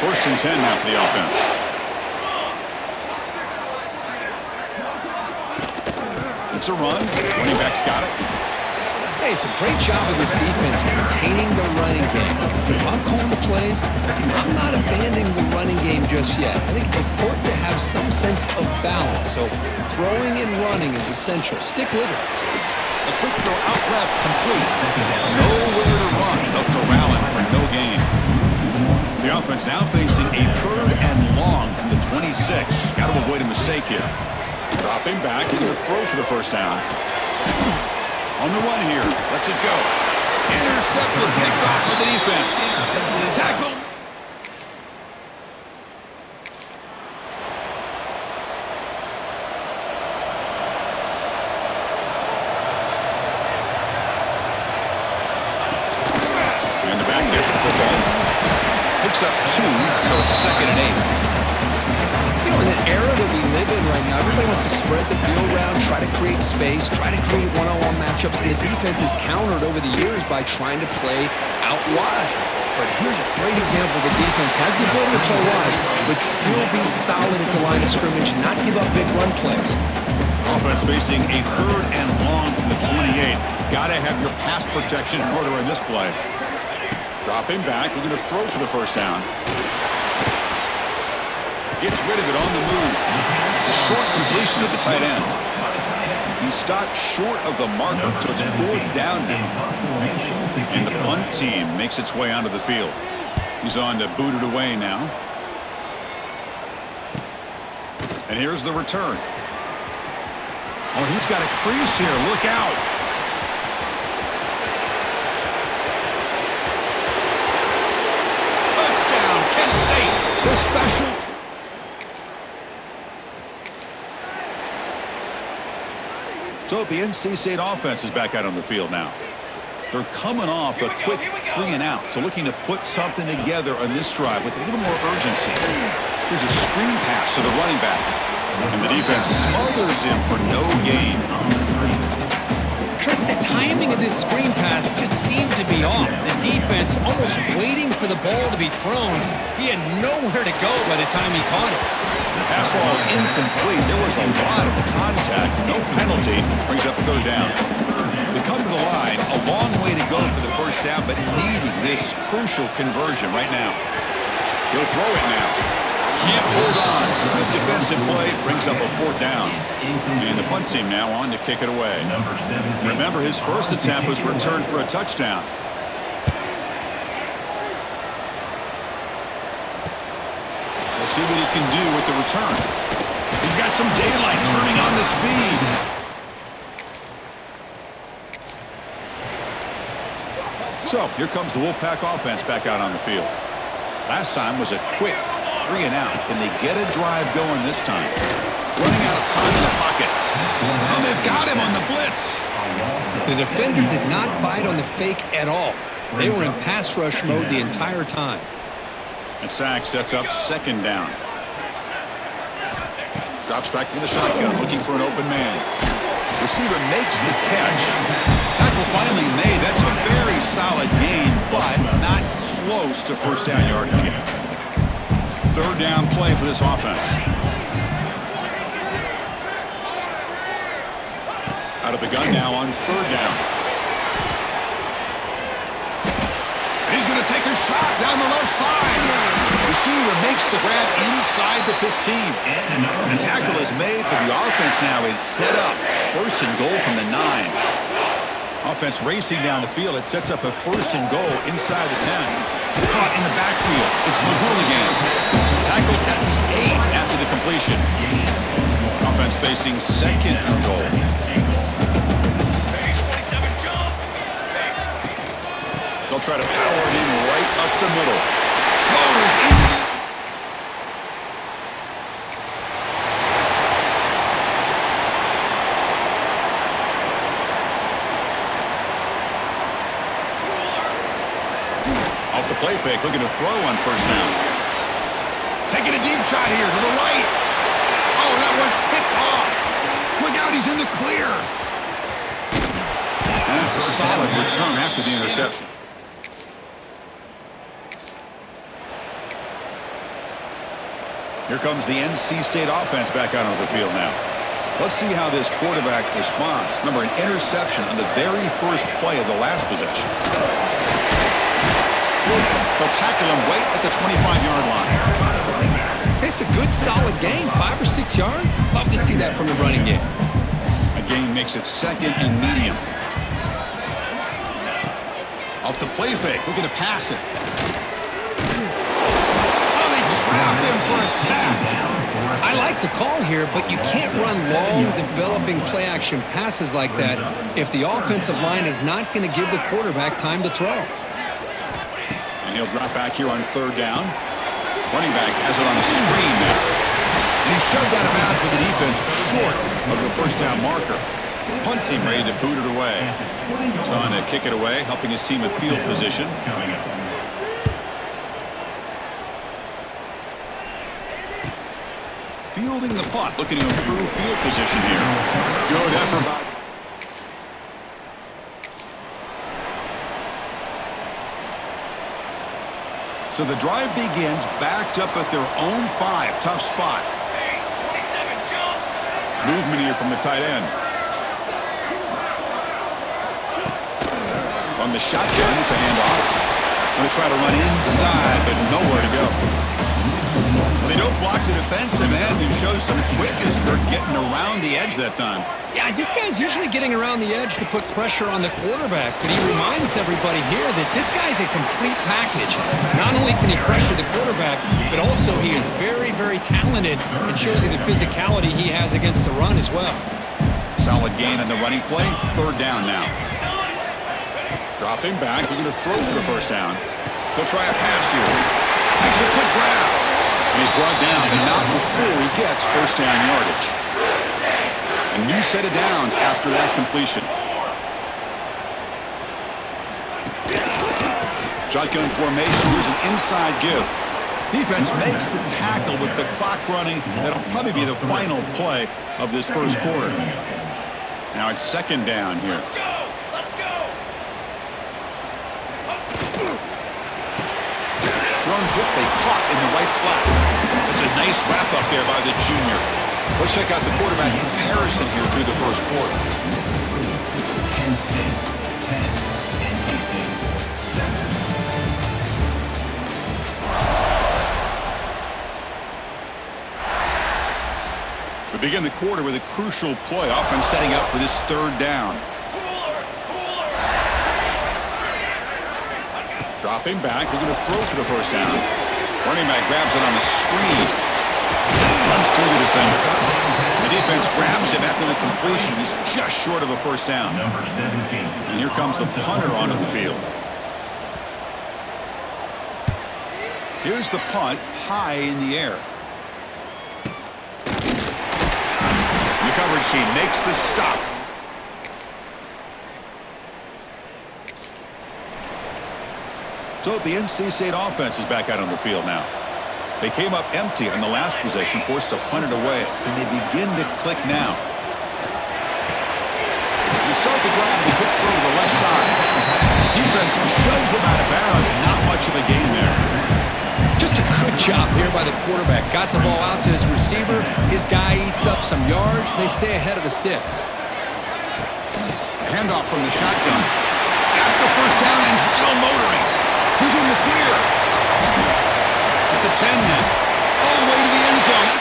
1st and 10 now for the offense. It's a run. Running back's got it. Hey, it's a great job of this defense containing the running game. If I'm calling the plays, I'm not abandoning the running game just yet. I think it's important to have some sense of balance. So throwing and running is essential. Stick with it. A quick throw out left, complete. Nowhere to run. They'll corral it for no gain. The offense now facing a 3rd and long from the 26. Got to avoid a mistake here. Dropping back, he's going to throw for the 1st down. On the run here, lets it go. Intercepted, picked off by the defense. Tackle. And the back gets the football. Picks up 2, so it's 2nd and 8. You know, in an era that we live in right now, everybody wants to spread the field around, try to create space, try to create one-on-one matchups, and the defense is countered over the years by trying to play out wide. But here's a great example. The defense has the ability to play wide, but still be solid at the line of scrimmage, not give up big run plays. Offense facing a 3rd and long from the 28. Got to have your pass protection in order in this play. Dropping back, we're going to throw for the 1st down. Gets rid of it on the move. A short completion at the tight end. He stopped short of the marker, so it's 4th down now. And the punt team makes its way onto the field. He's on to boot it away now. And here's the return. Oh, he's got a crease here. Look out. Touchdown, Kent State. The special. So the NC State offense is back out on the field now. They're coming off a quick 3 and out, so looking to put something together on this drive with a little more urgency. Here's a screen pass to the running back, and the defense smothers him for no gain. Chris, the timing of this screen pass just seemed to be off. The defense almost waiting for the ball to be thrown. He had nowhere to go by the time he caught it. The pass ball is incomplete. There was a lot of contact. No penalty. Brings up 3rd down. They come to the line. A long way to go for the 1st down, but needing this crucial conversion right now. He'll throw it now. Can't hold on. Good defensive play. Brings up a 4th down. And the punt team now on to kick it away. Remember, his 1st attempt was returned for a touchdown. We'll see what he can do with the return. He's got some daylight turning on the speed. So, here comes the Wolfpack offense back out on the field. Last time was a quick 3 and out. Can they get a drive going this time? Running out of time in the pocket. Oh, they've got him on the blitz. The defender did not bite on the fake at all. They were in pass rush mode the entire time. And Sack sets up 2nd down. Drops back from the shotgun, looking for an open man. Receiver makes the catch. Tackle finally made. That's a very solid gain, but not close to 1st down yardage yet. 3rd down play for this offense. Out of the gun now on 3rd down. And he's going to take a shot down the left side. Receiver makes the grab inside the 15. And the tackle is made, but the offense now is set up. 1st and goal from the 9. Offense racing down the field. It sets up a 1st and goal inside the 10. Caught in the backfield. It's Magul again. Tackled at the 8 after the completion. Offense facing 2nd and goal. They'll try to power it in right up the middle. Motors into the... Off the play fake, looking to throw on first down. Taking a deep shot here to the right. Oh, that one's picked off. Look out, he's in the clear. And that's a solid return after the interception. Here comes the NC State offense back out onto the field now. Let's see how this quarterback responds. Remember, an interception on the very first play of the last possession. They'll tackle him right at the 25-yard line. It's a good, solid gain. 5 or 6 yards. Love to see that from the running game. A gain makes it second and medium. Off the play fake, looking to pass it. Oh, they trapped him for a sack. I like the call here, but you can't run long, developing play-action passes like that if the offensive line is not going to give the quarterback time to throw. And he'll drop back here on third down. Running back has it on a screen now. And he's shoved out of bounds with the defense short of the first down marker. Punt team ready to boot it away. He's on to kick it away, helping his team with field position. Fielding the punt, looking to improve field position here. Good effort by... So the drive begins backed up at their own 5. Tough spot. Movement here from the tight end. On the shotgun, it's a handoff. Going to try to run inside, but nowhere to go. Well, they don't block the defensive end and show some quickness. They're getting around the edge that time. Yeah, this guy's usually getting around the edge to put pressure on the quarterback, but he reminds everybody here that this guy's a complete package. Not only can he pressure the quarterback, but also he is very, very talented and shows you the physicality he has against the run as well. Solid gain on the running play. Third down now. Dropping back, looking to throw for the first down. He'll try a pass here. Makes a quick grab. And he's brought down, but not before he gets first down yardage. A new set of downs after that completion. Shotgun formation. Here's an inside give. Defense makes the tackle with the clock running. That'll probably be the final play of this first quarter. Now it's second down here. Thrown quickly, caught in the right flat. It's a nice wrap up there by the junior. Let's check out the quarterback comparison here through the first quarter. We begin the quarter with a crucial play. Offense setting up for this third down. Dropping back, looking to throw for the first down. Running back grabs it on the screen. Runs through the defender. The defense grabs him after the completion. He's just short of a first down. Number 17. And here comes the punter onto the field. Here's the punt, high in the air. The coverage team makes the stop. So the NC State offense is back out on the field now. They came up empty on the last possession, forced to punt it away, and they begin to click now. They start the drive, they quick throw to the left side. Defense shoves them out of bounds, not much of a gain there. Just a good job here by the quarterback. Got the ball out to his receiver. His guy eats up some yards. They stay ahead of the sticks. A handoff from the shotgun. Got the first down and still motoring. Who's in the clear? At the 10 now. All the way to the end zone.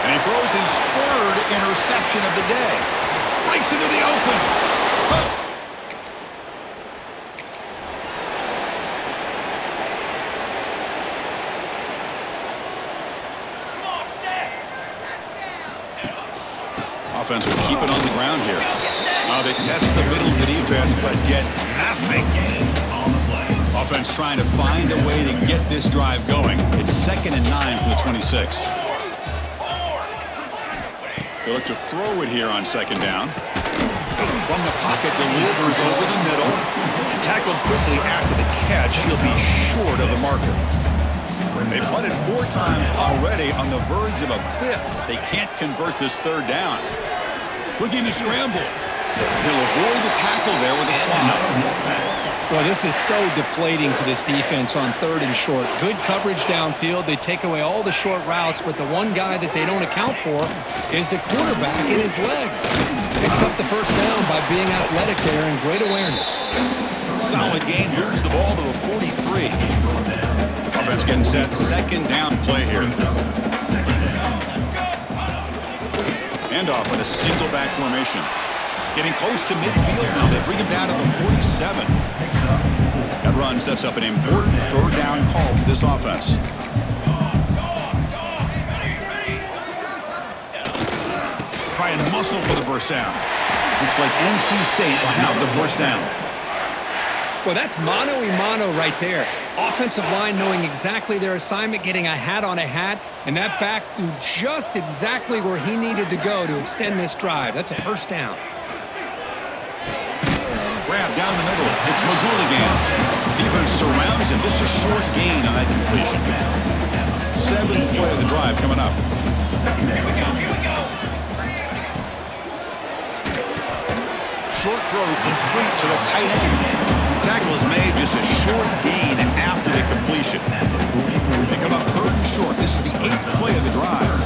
And he throws his third interception of the day. Breaks into the open. Post. offense will keep it on the ground here. They test the middle of the defense, but get nothing. Offense trying to find a way to get this drive going. It's 2nd and 9 from the 26. They look to throw it here on 2nd down. From the pocket, delivers over the middle. Tackled quickly after the catch. He'll be short of the marker. They punted 4 times already, on the verge of a 5th. They can't convert this 3rd down. Looking to scramble. He'll avoid the tackle there with a slide. Well, this is so deflating for this defense on 3rd and short. Good coverage downfield. They take away all the short routes, but the one guy that they don't account for is the quarterback and his legs. Picks up the 1st down by being athletic there and great awareness. Solid gain, moves the ball to the 43. Offense getting set, 2nd down play here. Handoff in a single back formation. Getting close to midfield now. They bring him down to the 47. That run sets up an important 3rd down call for this offense. Try and muscle for the 1st down. Looks like NC State will have the 1st down. Well, that's mano-a-mano right there. Offensive line knowing exactly their assignment, getting a hat on a hat, and that back do just exactly where he needed to go to extend this drive. That's a 1st down. Grab down the middle. It's McGooligan. Defense surrounds him. Just a short gain on that completion. 7th play of the drive coming up. Short throw complete to the tight end. Tackle is made, just a short gain after the completion. They come up 3rd and short. This is the 8th play of the drive.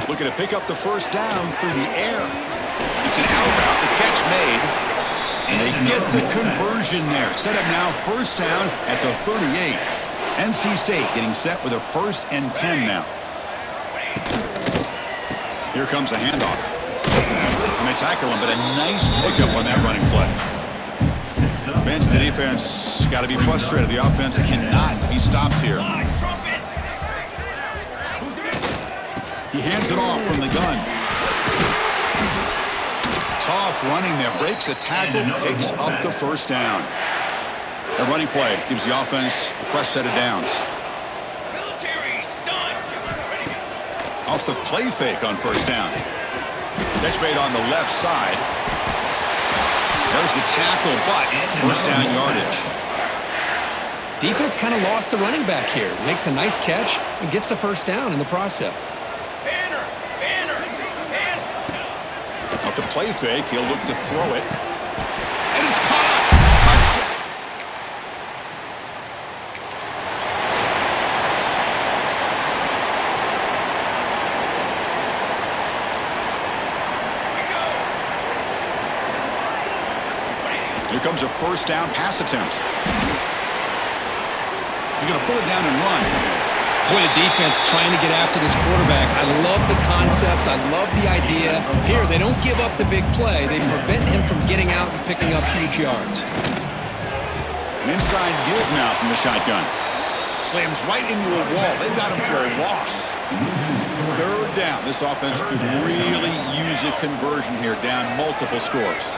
Looking to pick up the 1st down through the air. It's an out route. The catch made. And they get the conversion there. Set up now 1st down at the 38. NC State getting set with a 1st and 10 now. Here comes a handoff. And they tackle him, but a nice pickup on that running play. Fans of the defense got to be frustrated. The offense cannot be stopped here. He hands it off from the gun. Tough running there. Breaks a tackle, picks up the 1st down. That running play gives the offense a fresh set of downs. Off the play fake on 1st down. Catch made on the left side. There's the tackle, but 1st down yardage. Defense kind of lost a running back here. Makes a nice catch and gets the 1st down in the process. Off the play fake, he'll look to throw it. And it's caught! Touchdown! Here comes a 1st down pass attempt. He's going to pull it down and run. What a defense trying to get after this quarterback. I love the concept. I love the idea. Here, they don't give up the big play. They prevent him from getting out and picking up huge yards. An inside give now from the shotgun. Slams right into a wall. They've got him for a loss. 3rd down. This offense could really use a conversion here, down multiple scores.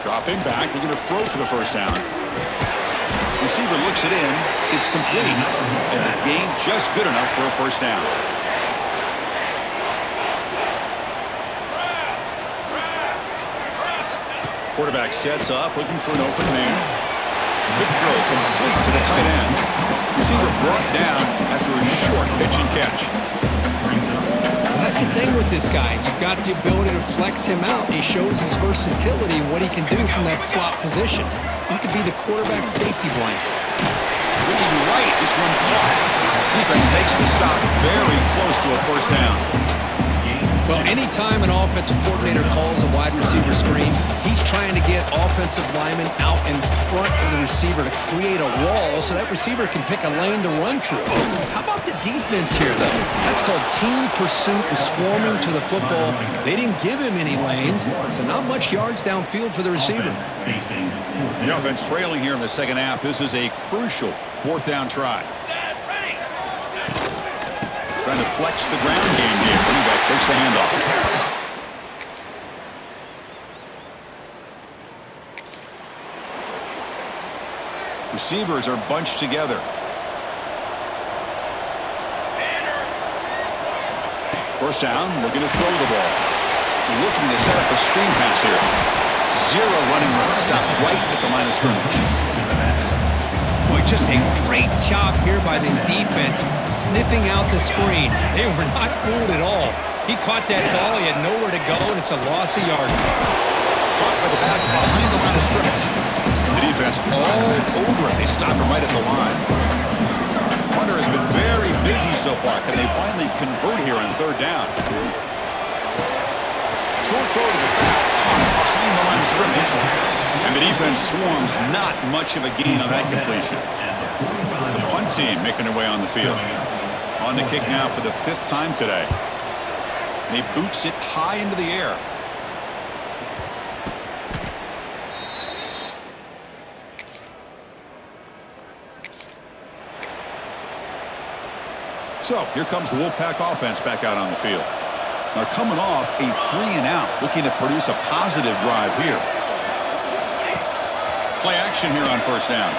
Dropping back. They're going to throw for the 1st down. Receiver looks it in. It's complete. And the gain just good enough for a 1st down. Quarterback sets up, looking for an open man. Good throw, complete to the tight end. Receiver brought down after a short pitch and catch. Well, that's the thing with this guy. You've got the ability to flex him out. He shows his versatility and what he can do from that slot position. He could be the quarterback safety blanket. Looking right, this one caught. Defense makes the stop very close to a 1st down. Well, anytime an offensive coordinator calls a wide receiver screen, he's trying to get offensive linemen out in front of the receiver to create a wall so that receiver can pick a lane to run through. How about the defense here, though? That's called team pursuit and swarming to the football. They didn't give him any lanes, so not much yards downfield for the receiver. The offense trailing here in the 2nd half. This is a crucial 4th down try. Trying to flex the ground game here. Running back takes the handoff. Receivers are bunched together. First down, looking to throw the ball. Looking to set up a screen pass here. Zero running room. Stopped right at the line of scrimmage. Boy, just a great job here by this defense, sniffing out the screen. They were not fooled at all. He caught that ball, he had nowhere to go, and it's a loss of yardage. Caught by the back behind the line of scrimmage. The defense all over it. They stop him right at the line. Hunter has been very busy so far. Can they finally convert here on third down? Short throw to the back, caught behind the line of scrimmage. And the defense swarms, not much of a gain on that completion. The punt team making their way on the field. On the kick now for the 5th time today. And he boots it high into the air. So here comes the Wolfpack offense back out on the field. They're coming off a 3-and-out, looking to produce a positive drive here. Play action here on first down.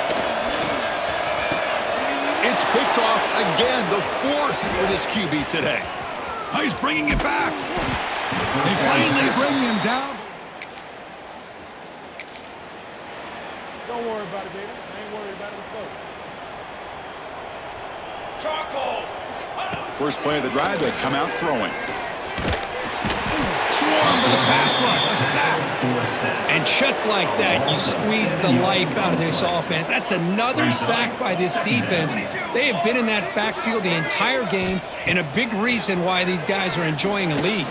It's picked off again, the 4th for this QB today. He's bringing it back. They finally bring him down. Don't worry about it, baby. I ain't worried about it. Let's go. Charcoal. First play of the drive, they come out throwing. Swarm to the pass rush, a sack. And just like that, you squeeze the life out of this offense. That's another sack by this defense. They have been in that backfield the entire game, and a big reason why these guys are enjoying a lead.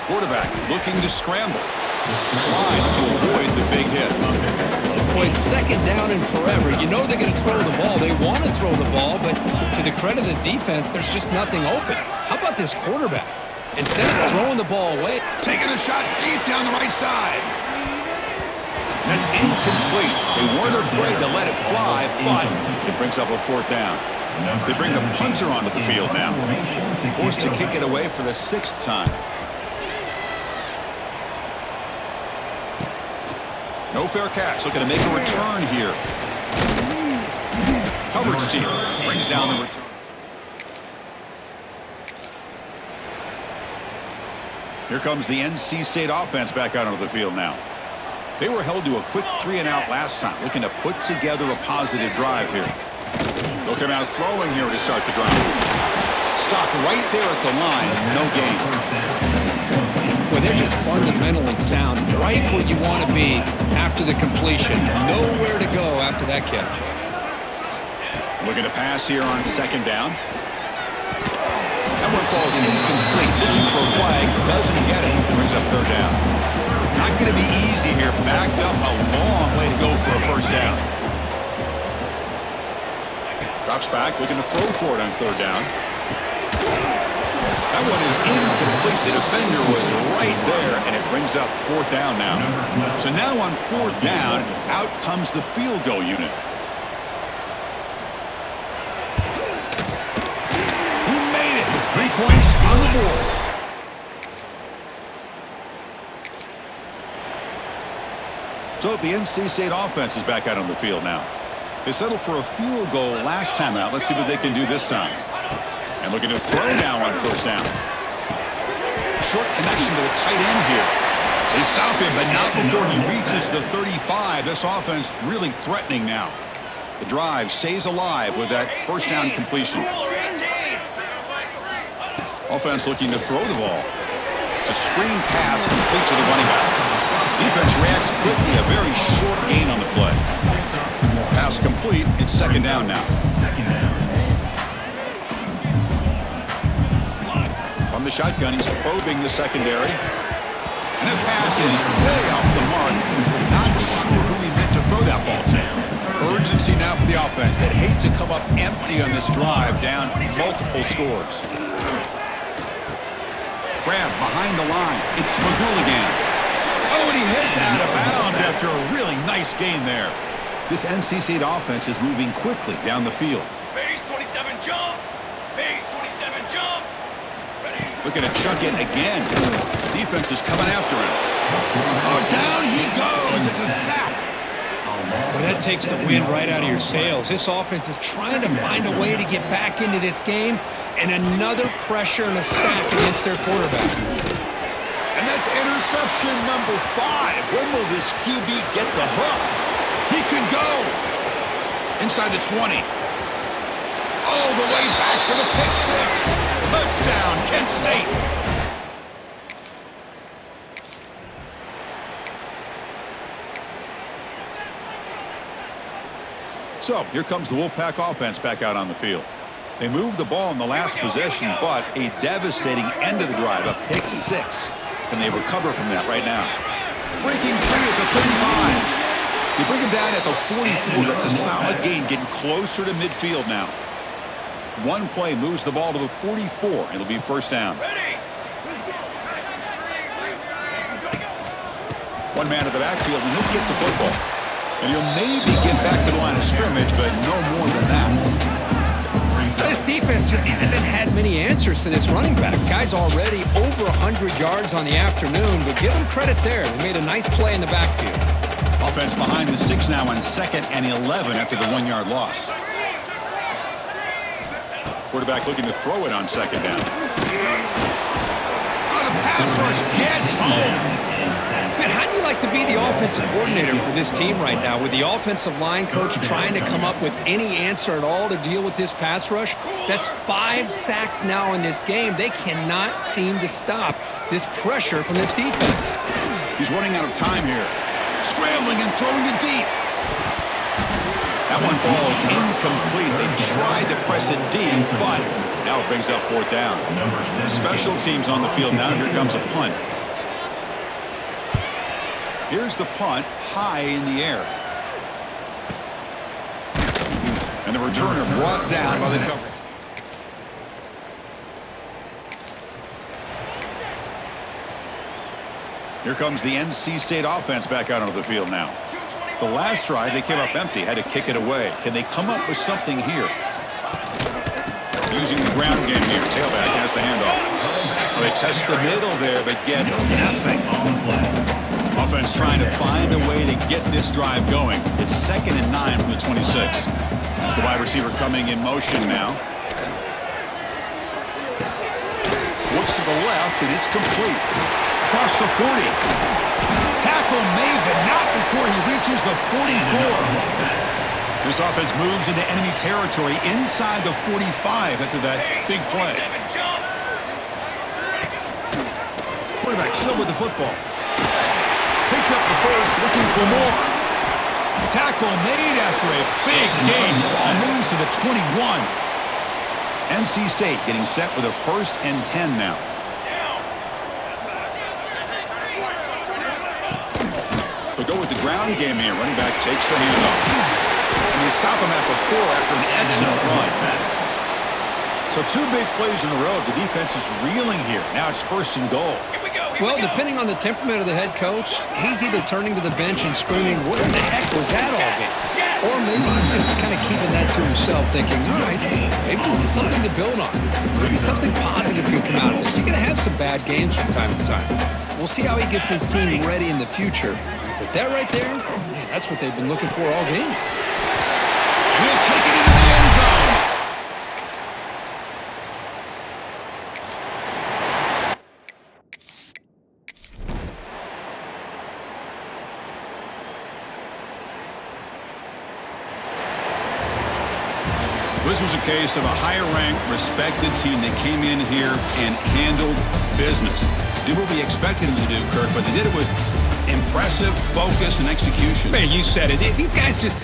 Quarterback looking to scramble. Slides to avoid the big hit. Boy, it's second down and forever. You know they're going to throw the ball. They want to throw the ball, but to the credit of the defense, there's just nothing open. How about this quarterback? Instead of throwing the ball away, taking a shot deep down the right side. That's incomplete. They weren't afraid to let it fly, but it brings up a 4th down. They bring the punter onto the field now. Forced to kick it away for the 6th time. No fair catch. Looking to make a return here. Coverage steal. Brings down the return. Here comes the NC State offense back out onto the field now. They were held to a quick 3-and-out last time. Looking to put together a positive drive here. They'll come out throwing here to start the drive. Stopped right there at the line. No gain. Boy, they're just fundamentally sound, right where you want to be after the completion. Nowhere to go after that catch. Looking to pass here on second down. That one falls incomplete. Looking for a flag. Doesn't get it. Brings up third down. Not going to be easy here. Backed up a long way to go for a first down. Drops back. Looking to throw for it on third down. That one is incomplete. The defender was right there, and it brings up 4th down now. So now on 4th down, out comes the field goal unit. He made it. 3 points on the board. So the NC State offense is back out on the field now. They settled for a field goal last time out. Let's see what they can do this time. And looking to throw now on first down. Short connection to the tight end here. They stop him, but not before he reaches the 35. This offense really threatening now. The drive stays alive with that first down completion. Offense looking to throw the ball. It's a screen pass complete to the running back. Defense reacts quickly. A very short gain on the play. Pass complete. It's second down now. From the shotgun, he's probing the secondary. And the pass is way off the mark. Not sure who he meant to throw that ball to. Urgency now for the offense that hate to come up empty on this drive, down multiple scores. Grab behind the line. It's Magul again. Oh, and he heads out of bounds after a really nice gain there. This NC State offense is moving quickly down the field. Base 27 jump. Base 27 jump. Looking to chuck it again. Defense is coming after him. Oh, down he goes. It's a sack. Well, that takes the wind right out of your sails. This offense is trying to find a way to get back into this game, and another pressure and a sack against their quarterback. And that's interception number 5. When will this QB get the hook? He could go. Inside the 20. All the way back for the pick 6. Touchdown, Kent State. So, here comes the Wolfpack offense back out on the field. They moved the ball in the last possession, but a devastating end of the drive, a pick 6. Can they recover from that right now? Breaking free at the 35. They bring him down at the 44. That's a solid gain, getting closer to midfield now. One play moves the ball to the 44. It'll be first down. One man at the backfield, and he'll get the football. And he'll maybe get back to the line of scrimmage, but no more than that. This defense just hasn't had many answers for this running back. Guy's already over 100 yards on the afternoon, but give him credit there. They made a nice play in the backfield. Offense behind the 6 now on 2nd and 11 after the 1-yard loss. Quarterback looking to throw it on 2nd down. Oh, the pass rush gets home. Man, how do you like to be the offensive coordinator for this team right now with the offensive line coach trying to come up with any answer at all to deal with this pass rush? That's 5 sacks now in this game. They cannot seem to stop this pressure from this defense. He's running out of time here. Scrambling and throwing it deep. That one falls incomplete. They tried to press it deep, but now it brings up 4th down. Special teams on the field now. Here comes a punt. Here's the punt, high in the air. And the returner brought down by the coverage. Here comes the NC State offense back out onto the field now. The last drive, they came up empty, had to kick it away. Can they come up with something here? Using the ground game here. Tailback has the handoff. Well, they test the middle there, but get nothing. Offense trying to find a way to get this drive going. It's 2nd and 9 from the 26. As the wide receiver coming in motion now. Looks to the left, and it's complete. Across the 40. Tackle made, but not before he reaches the 44. This offense moves into enemy territory inside the 45 after that big play. Quarterback still with the football. Picks up the first, looking for more. Tackle made after a big gain. Ball moves to the 21. NC State getting set with a 1st and 10 now. They'll go with the ground game here. Running back takes the handoff. And they stop him at the 4 after an excellent run. So 2 big plays in a row. The defense is reeling here. Now it's 1st and goal. Well, depending on the temperament of the head coach, he's either turning to the bench and screaming, what in the heck was that all game? Or maybe he's just kind of keeping that to himself, thinking, all right, maybe this is something to build on. Maybe something positive can come out of this. You're going to have some bad games from time to time. We'll see how he gets his team ready in the future. But that right there, man, that's what they've been looking for all game. He'll take it into the end zone. This was a case of a higher-ranked, respected team that came in here and handled business. Did what we expected them to do, Kirk, but they did it with impressive focus and execution. Man, you said it. These guys just...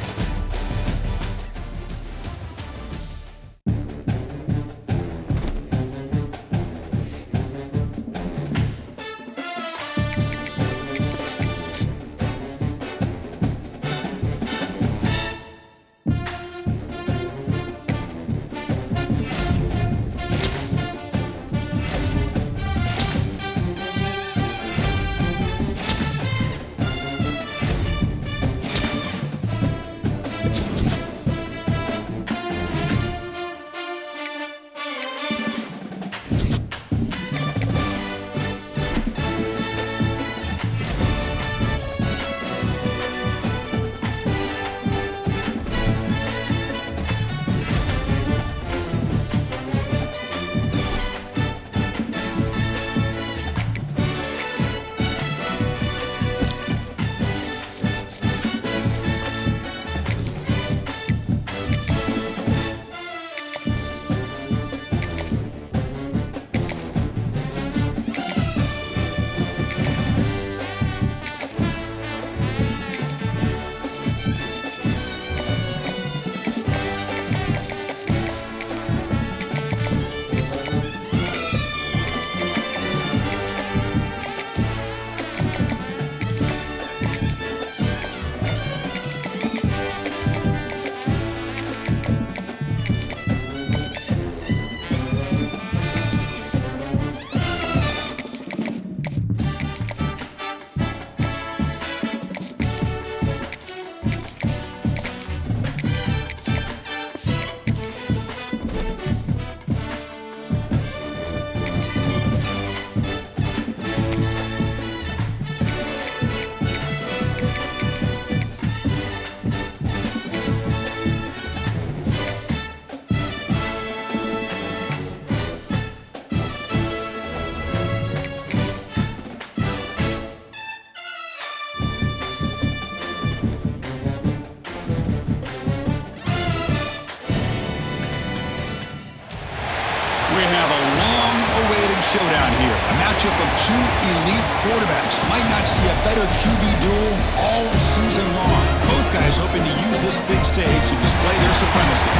showdown here. A matchup of two elite quarterbacks. Might not see a better QB duel all season long. Both guys hoping to use this big stage to display their supremacy.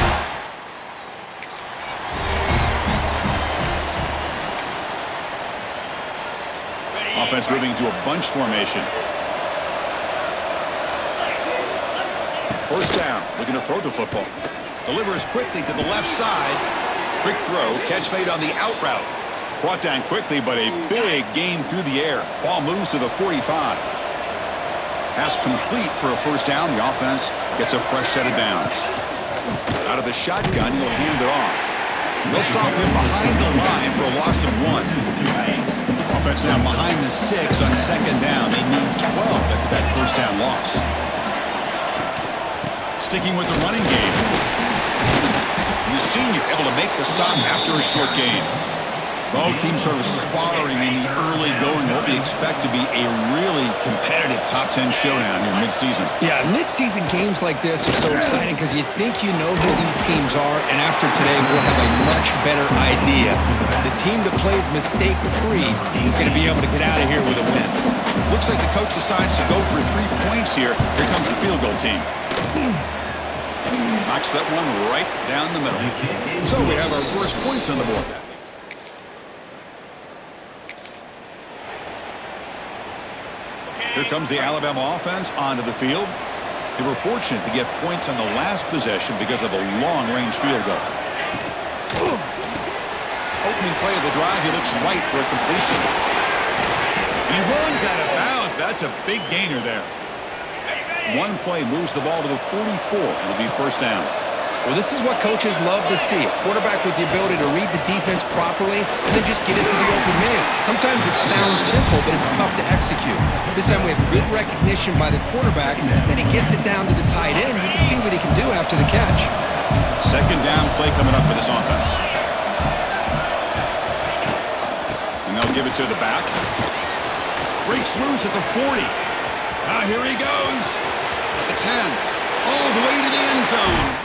Offense moving to a bunch formation. First down, looking to throw the football. Delivers quickly to the left side. Quick throw, catch made on the out route. Brought down quickly, but a big gain through the air. Ball moves to the 45. Pass complete for a first down. The offense gets a fresh set of downs. Out of the shotgun, he'll hand it off. They'll stop him behind the line for a loss of 1. Offense now behind the 6 on second down. They need 12 after that first down loss. Sticking with the running game. The senior able to make the stop after a short gain. Both teams sort of sparring in the early going. What we expect to be a really competitive top 10 showdown here mid-season. Yeah, mid-season games like this are so exciting because you think you know who these teams are, and after today we'll have a much better idea. The team that plays mistake-free is going to be able to get out of here with a win. Looks like the coach decides to go for 3 points here. Here comes the field goal team. Knocks that one right down the middle. So we have our first points on the board. Here comes the Alabama offense onto the field. They were fortunate to get points on the last possession because of a long-range field goal. Opening play of the drive, he looks right for a completion. And he runs out of bounds. That's a big gainer there. One play moves the ball to the 44. It'll be first down. Well, this is what coaches love to see. A quarterback with the ability to read the defense properly and then just get it to the open man. Sometimes it sounds simple, but it's tough to execute. This time we have good recognition by the quarterback. Then he gets it down to the tight end. You can see what he can do after the catch. Second down play coming up for this offense. And they'll give it to the back. Breaks loose at the 40. Now here he goes. At the 10. All the way to the end zone.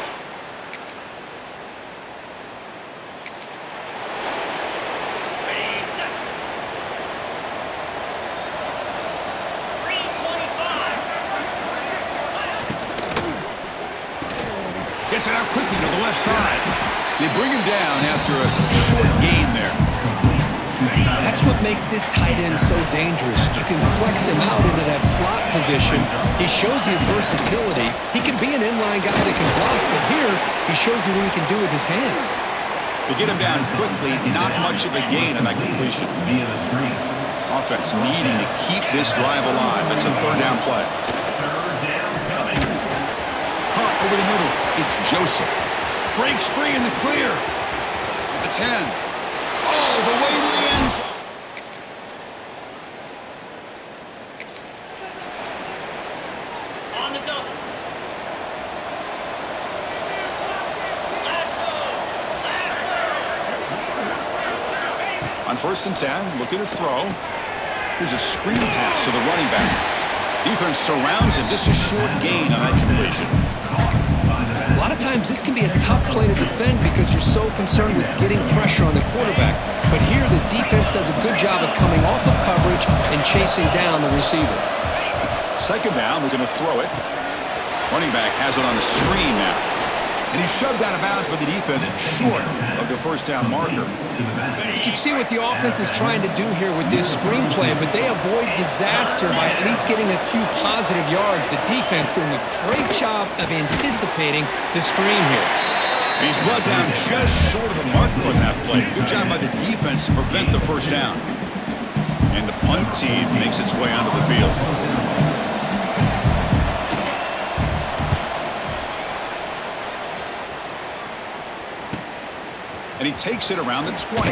Gets it out quickly to the left side. They bring him down after a short gain there. That's what makes this tight end so dangerous. You can flex him out into that slot position. He shows his versatility. He can be an inline guy that can block, but here he shows you what he can do with his hands. They get him down quickly, not much of a gain on that completion. Offense needing to keep this drive alive. It's a third down play. Caught over the middle. It's Joseph. Breaks free in the clear. At the 10. All the way to the end zone. On the double. Lasso. On first and 10, looking to throw. Here's a screen pass to the running back. Defense surrounds him. Just a short gain on that completion. A lot of times this can be a tough play to defend because you're so concerned with getting pressure on the quarterback. But here the defense does a good job of coming off of coverage and chasing down the receiver. Second down, we're going to throw it. Running back has it on the screen now. And he's shoved out of bounds by the defense short of the first down marker. You can see what the offense is trying to do here with this screen play, but they avoid disaster by at least getting a few positive yards. The defense doing a great job of anticipating the screen here. And he's brought down just short of the marker on that play. Good job by the defense to prevent the first down. And the punt team makes its way onto the field. And he takes it around the 20. The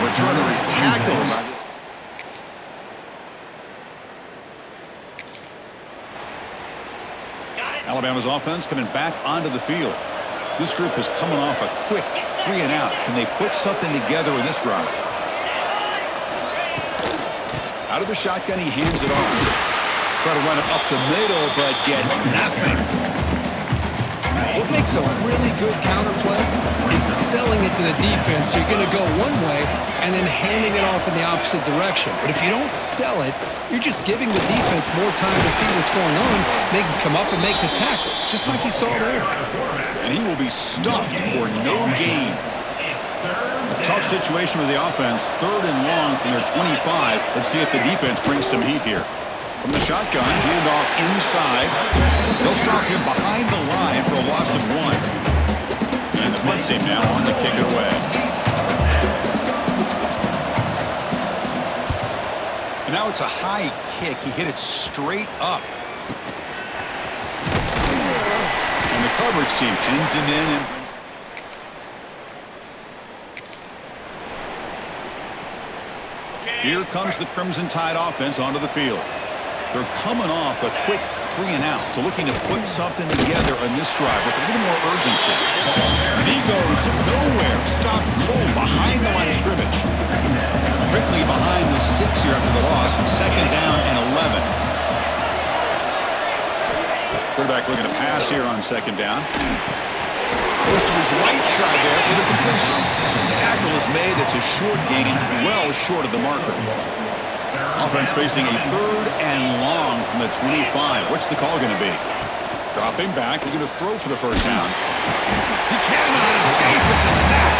returner is tackled by this. Alabama's offense coming back onto the field. This group is coming off a quick 3 and out. Can they put something together in this drive? Out of the shotgun, he hands it off. Try to run it up the middle, but get nothing. What makes a really good counter play is selling it to the defense. So you're going to go one way and then handing it off in the opposite direction. But if you don't sell it, you're just giving the defense more time to see what's going on. They can come up and make the tackle, just like you saw there. And he will be stuffed for no gain. A tough situation with the offense. 3rd and long from their 25. Let's see if the defense brings some heat here. From the shotgun, handoff inside. They'll stop him behind the line for a loss of 1. And the punt team now on to kick it away. And now it's a high kick. He hit it straight up. And the coverage team pins him in. And here comes the Crimson Tide offense onto the field. They're coming off a quick 3 and out, so looking to put something together on this drive with a little more urgency. And he goes nowhere. Stop cold behind the line of scrimmage. Quickly behind the sticks here after the loss. 2nd down and 11. Quarterback looking to pass here on 2nd down. Goes to his right side there for the completion. Tackle is made. It's a short gain, well short of the marker. Offense facing a 3rd and long from the 25. What's the call going to be? Dropping back. They're going to throw for the 1st down. He cannot escape. It's a sack.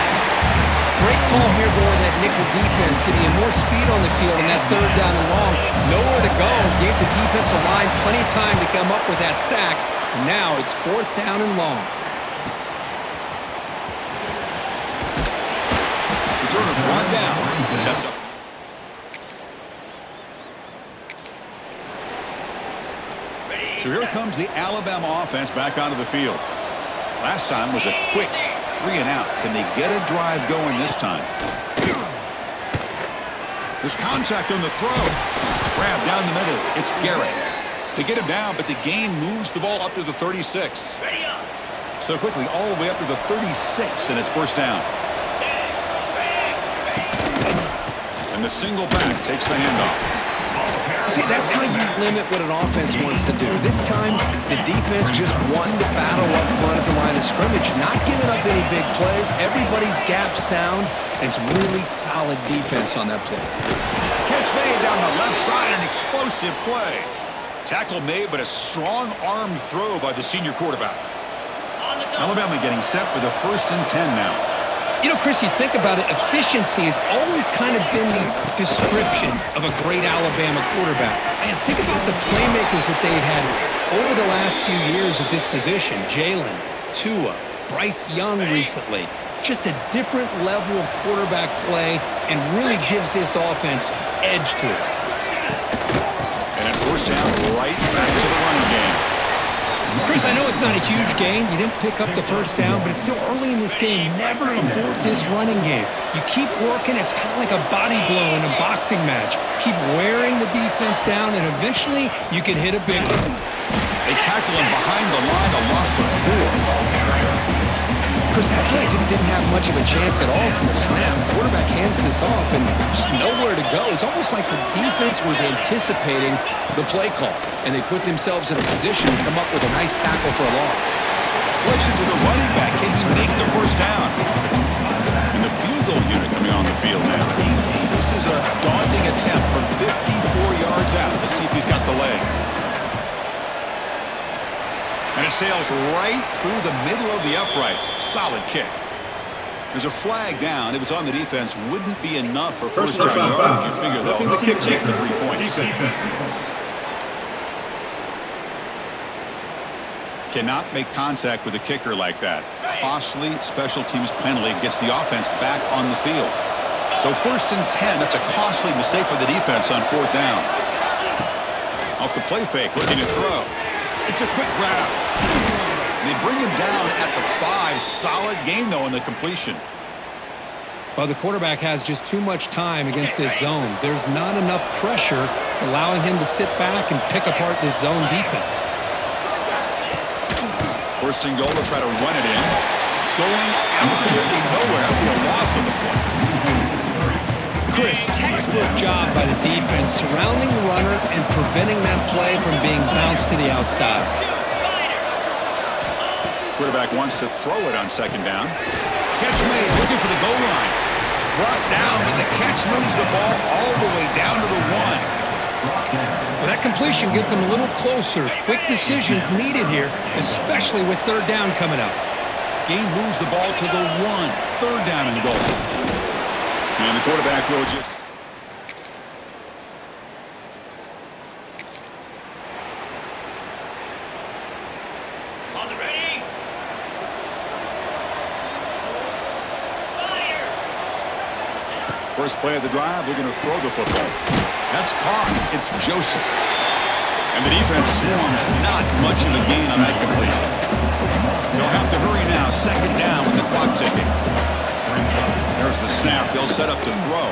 Great call here going that nickel defense, giving you more speed on the field in that 3rd down and long. Nowhere to go. Gave the defensive line plenty of time to come up with that sack. And now it's 4th down and long. Return of 1 down. Sets up. So here comes the Alabama offense back onto the field. Last time was a quick 3 and out. Can they get a drive going this time? There's contact on the throw. Grab down the middle. It's Garrett. They get him down, but the gain moves the ball up to the 36. So quickly all the way up to the 36, and it's 1st down. And the single back takes the handoff. See, that's how you limit what an offense wants to do. This time, the defense just won the battle up front at the line of scrimmage, not giving up any big plays. Everybody's gap sound, and it's really solid defense on that play. Catch made down the left side, an explosive play. Tackle made, but a strong arm throw by the senior quarterback. Alabama getting set for the 1st and 10 now. You know, Chris, you think about it, efficiency has always kind of been the description of a great Alabama quarterback. Man, think about the playmakers that they've had over the last few years at this position. Jalen, Tua, Bryce Young recently. Just a different level of quarterback play and really gives this offense edge to it. And at 1st down, right back to the running game. Chris, I know it's not a huge gain. You didn't pick up the 1st down, but it's still early in this game. Never abort this running game. You keep working. It's kind of like a body blow in a boxing match. Keep wearing the defense down, and eventually you can hit a big one. They tackle him behind the line, a loss of 4. Chris, that play just didn't have much of a chance at all from the snap. The quarterback hands this off, and there's nowhere to go. It's almost like the defense was anticipating the play call, and they put themselves in a position to come up with a nice tackle for a loss. Flips it to the running back. Can he make the 1st down? And the field goal unit coming on the field now. This is a daunting attempt from 54 yards out. Let's see if he's got the leg. And it sails right through the middle of the uprights. Solid kick. There's a flag down. If it's on the defense, wouldn't be enough for 1st down yardage. You figure they'll take the 3 points. Cannot make contact with a kicker like that. Costly special teams penalty gets the offense back on the field. So 1st and 10, that's a costly mistake for the defense on 4th down. Off the play fake, looking to throw. It's a quick grab. They bring him down at the 5. Solid gain, though, in the completion. Well, the quarterback has just too much time against this zone. There's not enough pressure to allowing him to sit back and pick apart this zone defense. 1st and goal, they'll try to run it in. Going absolutely nowhere. It'll be a loss of the play. Chris, textbook job by the defense, surrounding the runner and preventing that play from being bounced to the outside. Quarterback wants to throw it on second down. Catch made, looking for the goal line. Brought down, but the catch moves the ball all the way down to the 1. Well, that completion gets them a little closer. Quick decisions needed here, especially with third down coming up. Gain moves the ball to the 1. Third down and goal. And the quarterback will just... On the ready. Spire. First play of the drive, they're going to throw the football. That's caught. It's Joseph. And the defense swarms. Not much of a gain on that completion. They'll have to hurry now. Second down with the clock ticking. There's the snap. They'll set up to throw.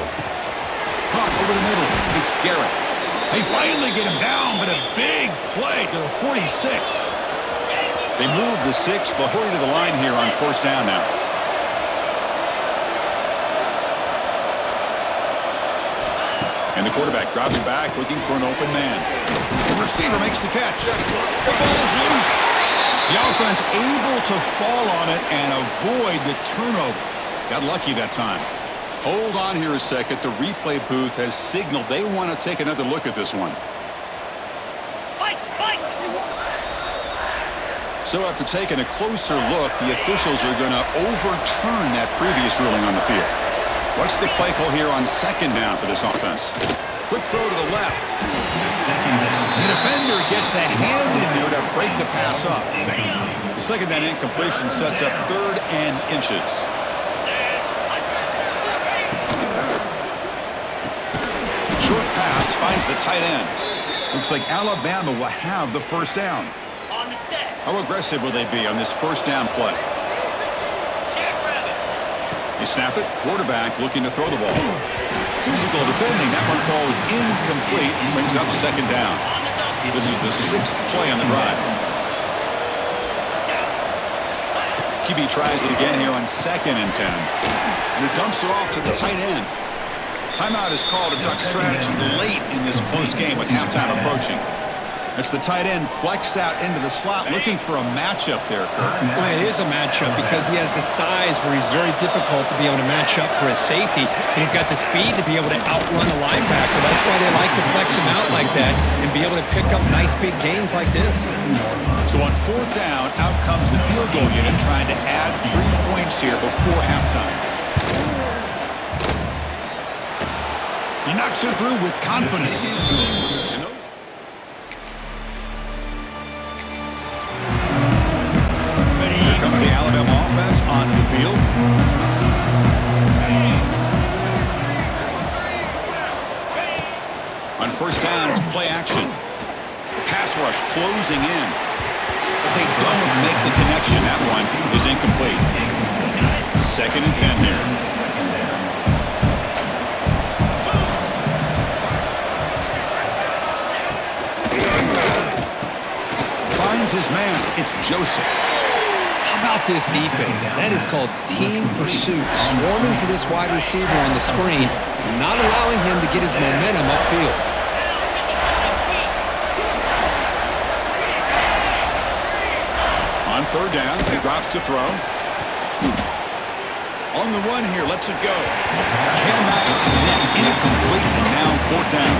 Caught over the middle. It's Garrett. They finally get him down, but a big play to the 46. They move the 6. They'll hurry to the line here on first down now. And the quarterback drops back, looking for an open man. The receiver makes the catch. The ball is loose. The offense able to fall on it and avoid the turnover. Got lucky that time. Hold on here a second. The replay booth has signaled they want to take another look at this one. Fight, fight. So after taking a closer look, the officials are going to overturn that previous ruling on the field. What's the play call here on second down for this offense? Quick throw to the left. The defender gets a hand in there to break the pass up. The second down incompletion sets up 3rd and inches. Short pass finds the tight end. Looks like Alabama will have the first down. On the set. How aggressive will they be on this first down play? They snap it. Quarterback looking to throw the ball. Physical defending. That one falls incomplete and brings up second down. This is the 6th play on the drive. QB tries it again here on 2nd and 10. And he dumps it off to the tight end. Timeout is called to talk strategy late in this close game with halftime approaching. It's the tight end flexed out into the slot, looking for a matchup there, Kurt. Well, it is a matchup because he has the size where he's very difficult to be able to match up for his safety, and he's got the speed to be able to outrun a linebacker. That's why they like to flex him out like that and be able to pick up nice big gains like this. So on 4th down, out comes the field goal unit trying to add 3 points here before halftime. He knocks it through with confidence. Comes the Alabama offense onto the field. On first down, it's play action. The pass rush closing in. But they don't make the connection. That one is incomplete. 2nd and 10 here. Finds his man. It's Joseph. How about this defense? That is called team pursuit. Swarming to this wide receiver on the screen, not allowing him to get his momentum upfield. On 3rd down, he drops to throw. On the run here, lets it go. Cannot connect, incomplete, and now 4th down.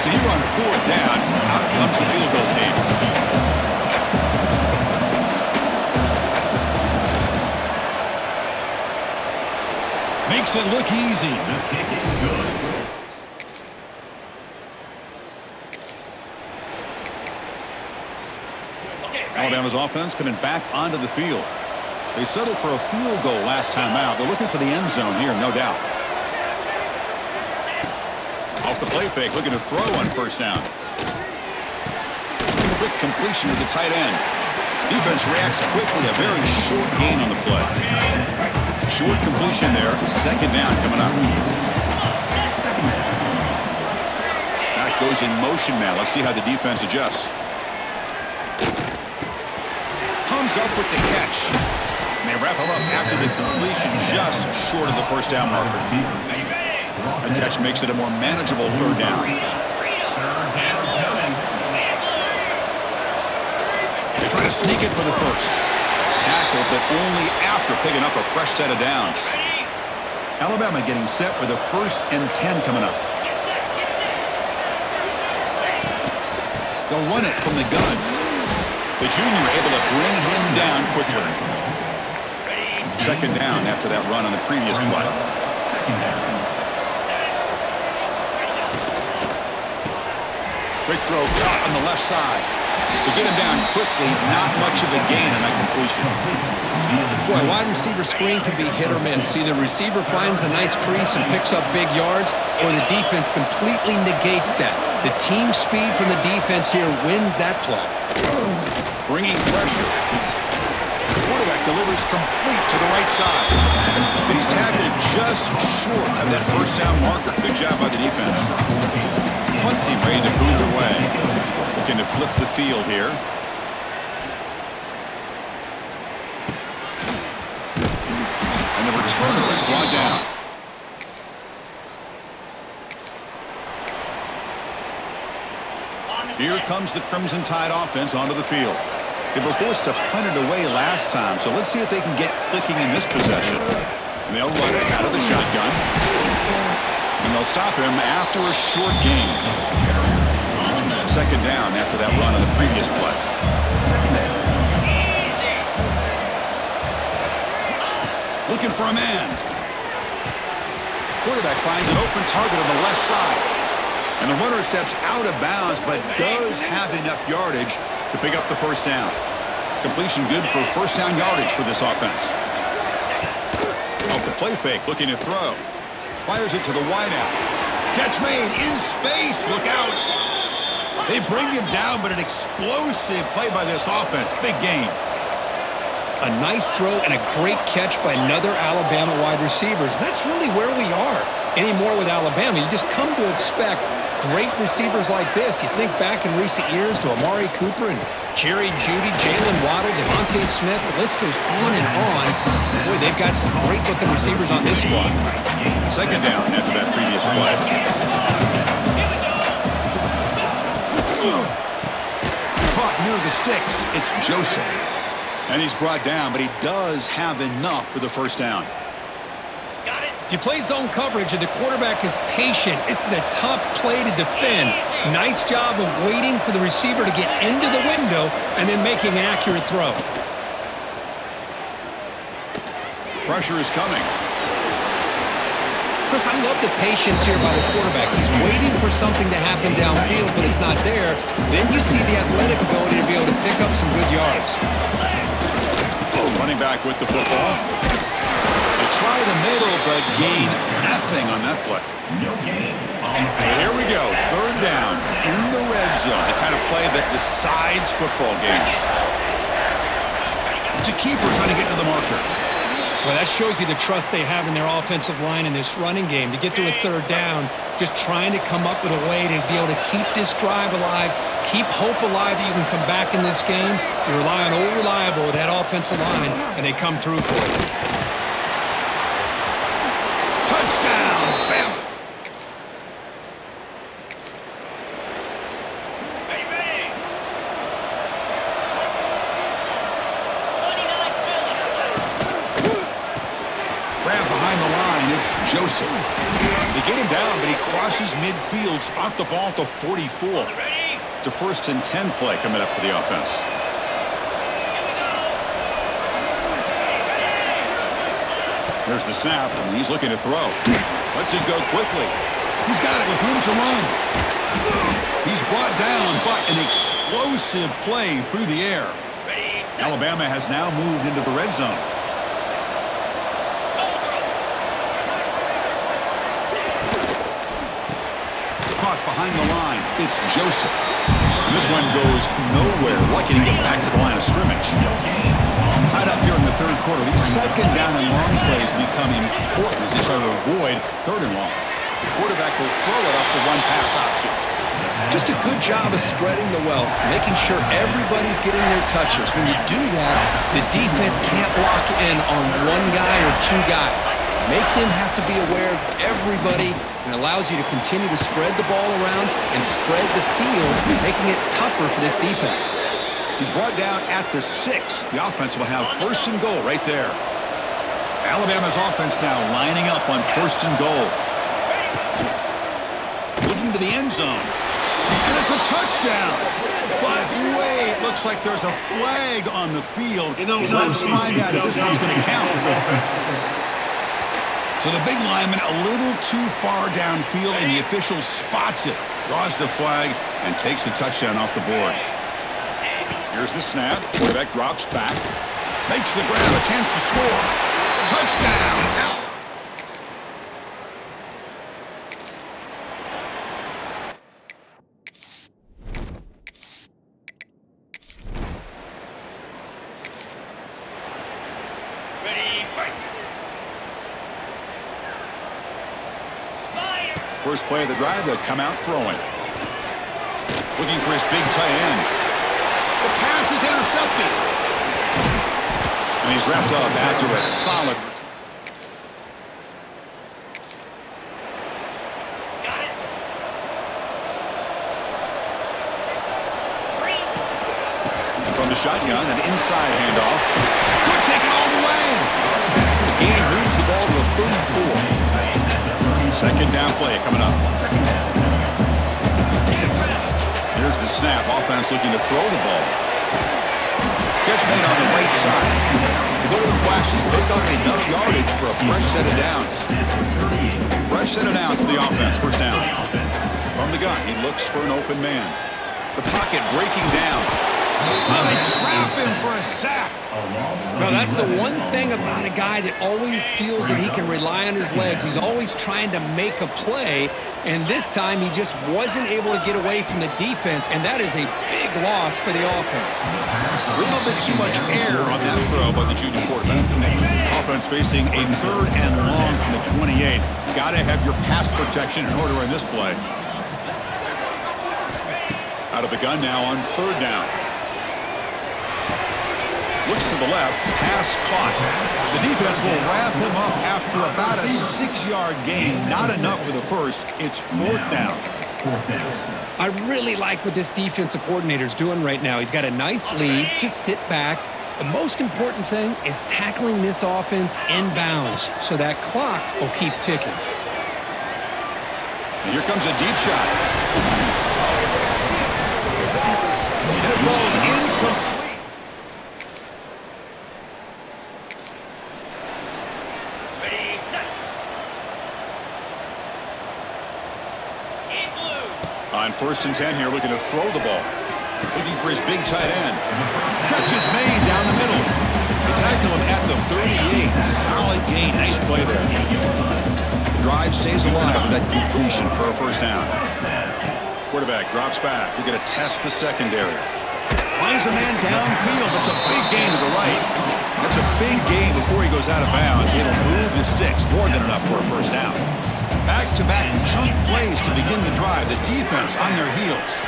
So here on 4th down, out comes the field goal team. Makes it look easy. The kick is good. Alabama's offense coming back onto the field. They settled for a field goal last time out. They're looking for the end zone here, no doubt. Off the play fake, looking to throw on first down. Quick completion to the tight end. Defense reacts quickly, a very short gain on the play. Short completion there, second down coming up. That goes in motion now. Let's see how the defense adjusts. Comes up with the catch. And they wrap him up after the completion just short of the first down marker. The catch makes it a more manageable third down. They try to sneak it for the first. tackle, but only after picking up a fresh set of downs. Alabama getting set with a 1st and 10 coming up. They'll run it from the gun. The junior able to bring him down quickly. 2nd down after that run on the previous play. Quick throw caught on the left side. To get him down quickly, not much of a gain on that completion. Boy, wide receiver screen can be hit or miss. Either receiver finds a nice crease and picks up big yards, or the defense completely negates that. The team speed from the defense here wins that play. Bringing pressure. The quarterback delivers complete to the right side. But he's tackled just short of that 1st down marker. Good job by the defense. Punt team ready to move away. Looking to flip the field here. And the returner is brought down. Here comes the Crimson Tide offense onto the field. They were forced to punt it away last time, so let's see if they can get clicking in this possession. And they'll run it out of the shotgun. And they'll stop him after a short gain. 2nd down after that run on the previous play. Looking for a man. Quarterback finds an open target on the left side. And the runner steps out of bounds, but does have enough yardage to pick up the 1st down. Completion good for 1st down yardage for this offense. Off the play fake, looking to throw. Fires it to the wideout. Catch made in space. Look out. They bring him down, but an explosive play by this offense. Big gain. A nice throw and a great catch by another Alabama wide receiver. That's really where we are. Anymore with Alabama, you just come to expect great receivers like this. You think back in recent years to Amari Cooper and Jerry Jeudy, Jalen Waddle, Devontae Smith. The list goes on and on. Boy, they've got some great-looking receivers on this squad. 2nd down after that previous play. Caught near the sticks. It's Joseph. And he's brought down, but he does have enough for the 1st down. If you play zone coverage and the quarterback is patient, this is a tough play to defend. Nice job of waiting for the receiver to get into the window and then making an accurate throw. Pressure is coming. Chris, I love the patience here by the quarterback. He's waiting for something to happen downfield, but it's not there. Then you see the athletic ability to be able to pick up some good yards. Running back with the football. They try the middle, but gain nothing on that play. So here we go. 3rd down in the red zone. The kind of play that decides football games. To keeper trying to get to the marker. Well, that shows you the trust they have in their offensive line in this running game. To get to a 3rd down, just trying to come up with a way to be able to keep this drive alive, keep hope alive that you can come back in this game. You rely on Old Reliable with that offensive line, and they come through for you. Touchdown! Bam! Grab behind the line. It's Joseph. They get him down, but he crosses midfield. Spot the ball to 44. It's a 1st and 10 play coming up for the offense. There's the snap, and he's looking to throw. Lets it go quickly. He's got it with room to run. He's brought down, but an explosive play through the air. Alabama has now moved into the red zone. Caught behind the line. It's Joseph. And this one goes nowhere. Lucky to get back to the line of scrimmage. Tied up here in the 3rd quarter. These 2nd down and long plays become important as they try to avoid 3rd and long. The quarterback will throw it off the one-pass option. Just a good job of spreading the wealth, making sure everybody's getting their touches. When you do that, the defense can't lock in on one guy or 2 guys. Make them have to be aware of everybody, and allows you to continue to spread the ball around and spread the field, making it tougher for this defense. He's brought down at the 6. The offense will have first and goal right there. Alabama's offense now lining up on first and goal. Looking to the end zone. And it's a touchdown. But wait, looks like there's a flag on the field. Let's find out if this one's going to count. So the big lineman a little too far downfield, and the official spots it, draws the flag, and takes the touchdown off the board. Here's the snap. Quarterback drops back. Makes the grab. A chance to score. Touchdown. First play of the drive, they'll come out throwing. Looking for his big tight end. The pass is intercepted. And he's wrapped up after a solid. Got it. From the shotgun, an inside handoff. Could take it all the way. The game moves the ball to a 34. Second down play coming up. Here's the snap. Offense looking to throw the ball. Catch made on the right side. The golden flashes pick up enough yardage for a fresh set of downs. Fresh set of downs for the offense. First down. From the gun, he looks for an open man. The pocket breaking down. Oh, they trap him for a sack. Well, that's the one thing about a guy that always feels that he can rely on his legs. He's always trying to make a play, and this time he just wasn't able to get away from the defense, and that is a big loss for the offense. A little bit too much air on that throw by the junior quarterback. Offense facing a 3rd and long from the 28. Got to have your pass protection in order in this play. Out of the gun now on 3rd down. Looks to the left, pass caught. The defense will wrap him up after about a 6-yard gain. Not enough for the first. It's 4th down. I really like what this defensive coordinator is doing right now. He's got a nice lead. Just sit back. The most important thing is tackling this offense inbounds so that clock will keep ticking. And here comes a deep shot. And it falls incomplete. On 1st and 10 here, looking to throw the ball. Looking for his big tight end. Catch is made down the middle. They tackle him at the 38. Solid gain. Nice play there. The drive stays alive with that completion for a first down. Quarterback drops back. We're going to test the secondary. Finds a man downfield. That's a big gain to the right. That's a big gain before he goes out of bounds. It'll move the sticks. More than enough for a first down. Back-to-back chunk plays to begin the drive. The defense on their heels.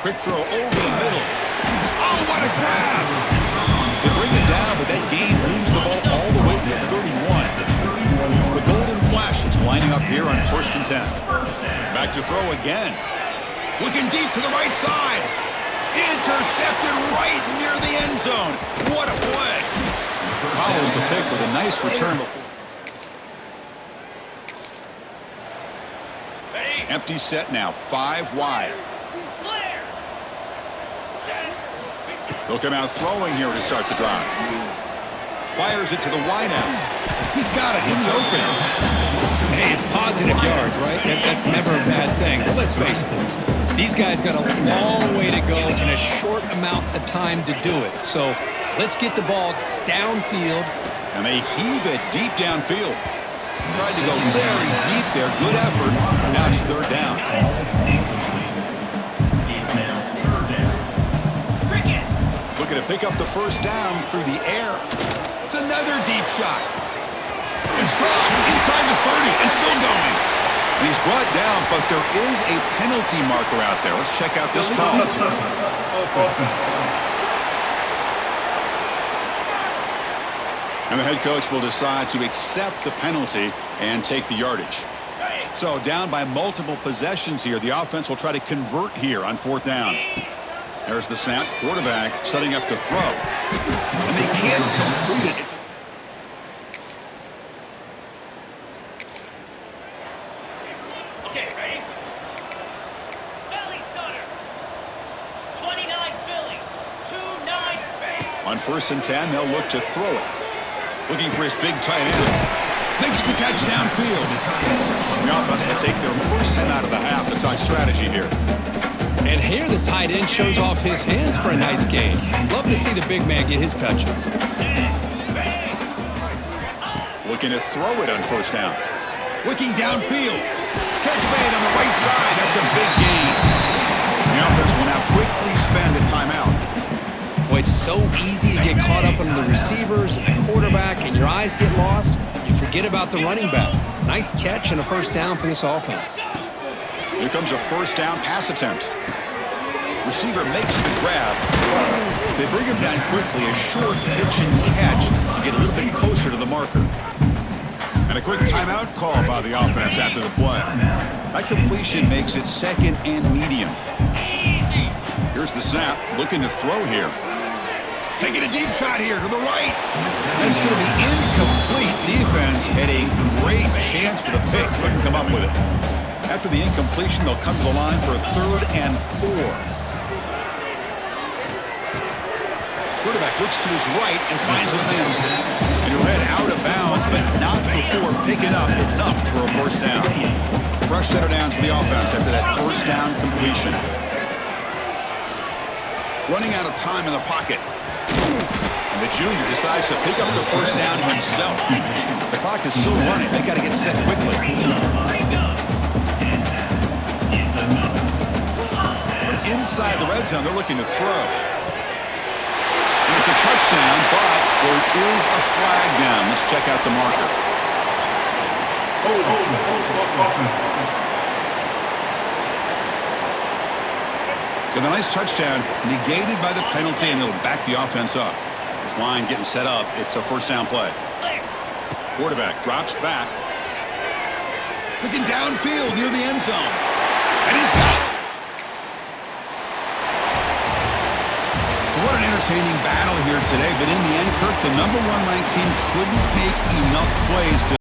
Quick throw over the middle. Oh, what a grab! They bring it down, but that gain moves the ball all the way to the 31. The golden flashes lining up here on 1st and 10. Back to throw again. Looking deep to the right side. Intercepted right near the end zone. What a play. Follows the pick with a nice return before. Empty set now, 5 wide. He'll come out throwing here to start the drive. Fires it to the wide out. He's got it in the open. Hey, it's positive yards, right? That's never a bad thing. But let's face it, these guys got a long way to go in a short amount of time to do it. So let's get the ball downfield. And they heave it deep downfield. Tried to go very deep there. Good effort. Now it's 3rd down. Looking to pick up the first down through the air. It's another deep shot. It's caught inside the 30 and still going. And he's brought down, but there is a penalty marker out there. Let's check out this call. And the head coach will decide to accept the penalty and take the yardage. So down by multiple possessions here. The offense will try to convert here on 4th down. There's the snap. Quarterback setting up to throw. And they can't complete it. Okay, ready? Belly stunner. 29 Philly. 2-9 ready. On 1st and 10, they'll look to throw it. Looking for his big tight end. Makes the catch downfield. The offense will take their first 10 out of the half. The tight strategy here. And here the tight end shows off his hands for a nice gain. Love to see the big man get his touches. Looking to throw it on 1st down. Looking downfield. Catch made on the right side. That's a big gain. The offense will now quickly spend a timeout. Boy, it's so easy to get caught up in the receivers and the quarterback, and your eyes get lost. You forget about the running back. Nice catch and a 1st down for this offense. Here comes a 1st down pass attempt. Receiver makes the grab. They bring him down quickly. A short pitch and catch to get a little bit closer to the marker. And a quick timeout call by the offense after the play. That completion makes it 2nd and medium. Here's the snap. Looking to throw here. Taking a deep shot here to the right. And it's going to be incomplete. Defense had a great chance for the pick. Couldn't come up with it. After the incompletion, they'll come to the line for a 3rd and 4. Quarterback looks to his right and finds his man. And he'll head out of bounds, but not before picking up enough for a 1st down. Fresh set of downs for the offense after that 1st down completion. Running out of time in the pocket. And the junior decides to pick up the 1st down himself. The clock is still running. They got to get set quickly. Inside the red zone, they're looking to throw. And it's a touchdown, but there is a flag down. Let's check out the marker. So the nice touchdown negated by the penalty, and it'll back the offense up. This line getting set up. It's a 1st down play. Quarterback drops back. Looking downfield near the end zone. And he's got it. So what an entertaining battle here today. But in the end, Kirk, the #1 ranked team couldn't make enough plays to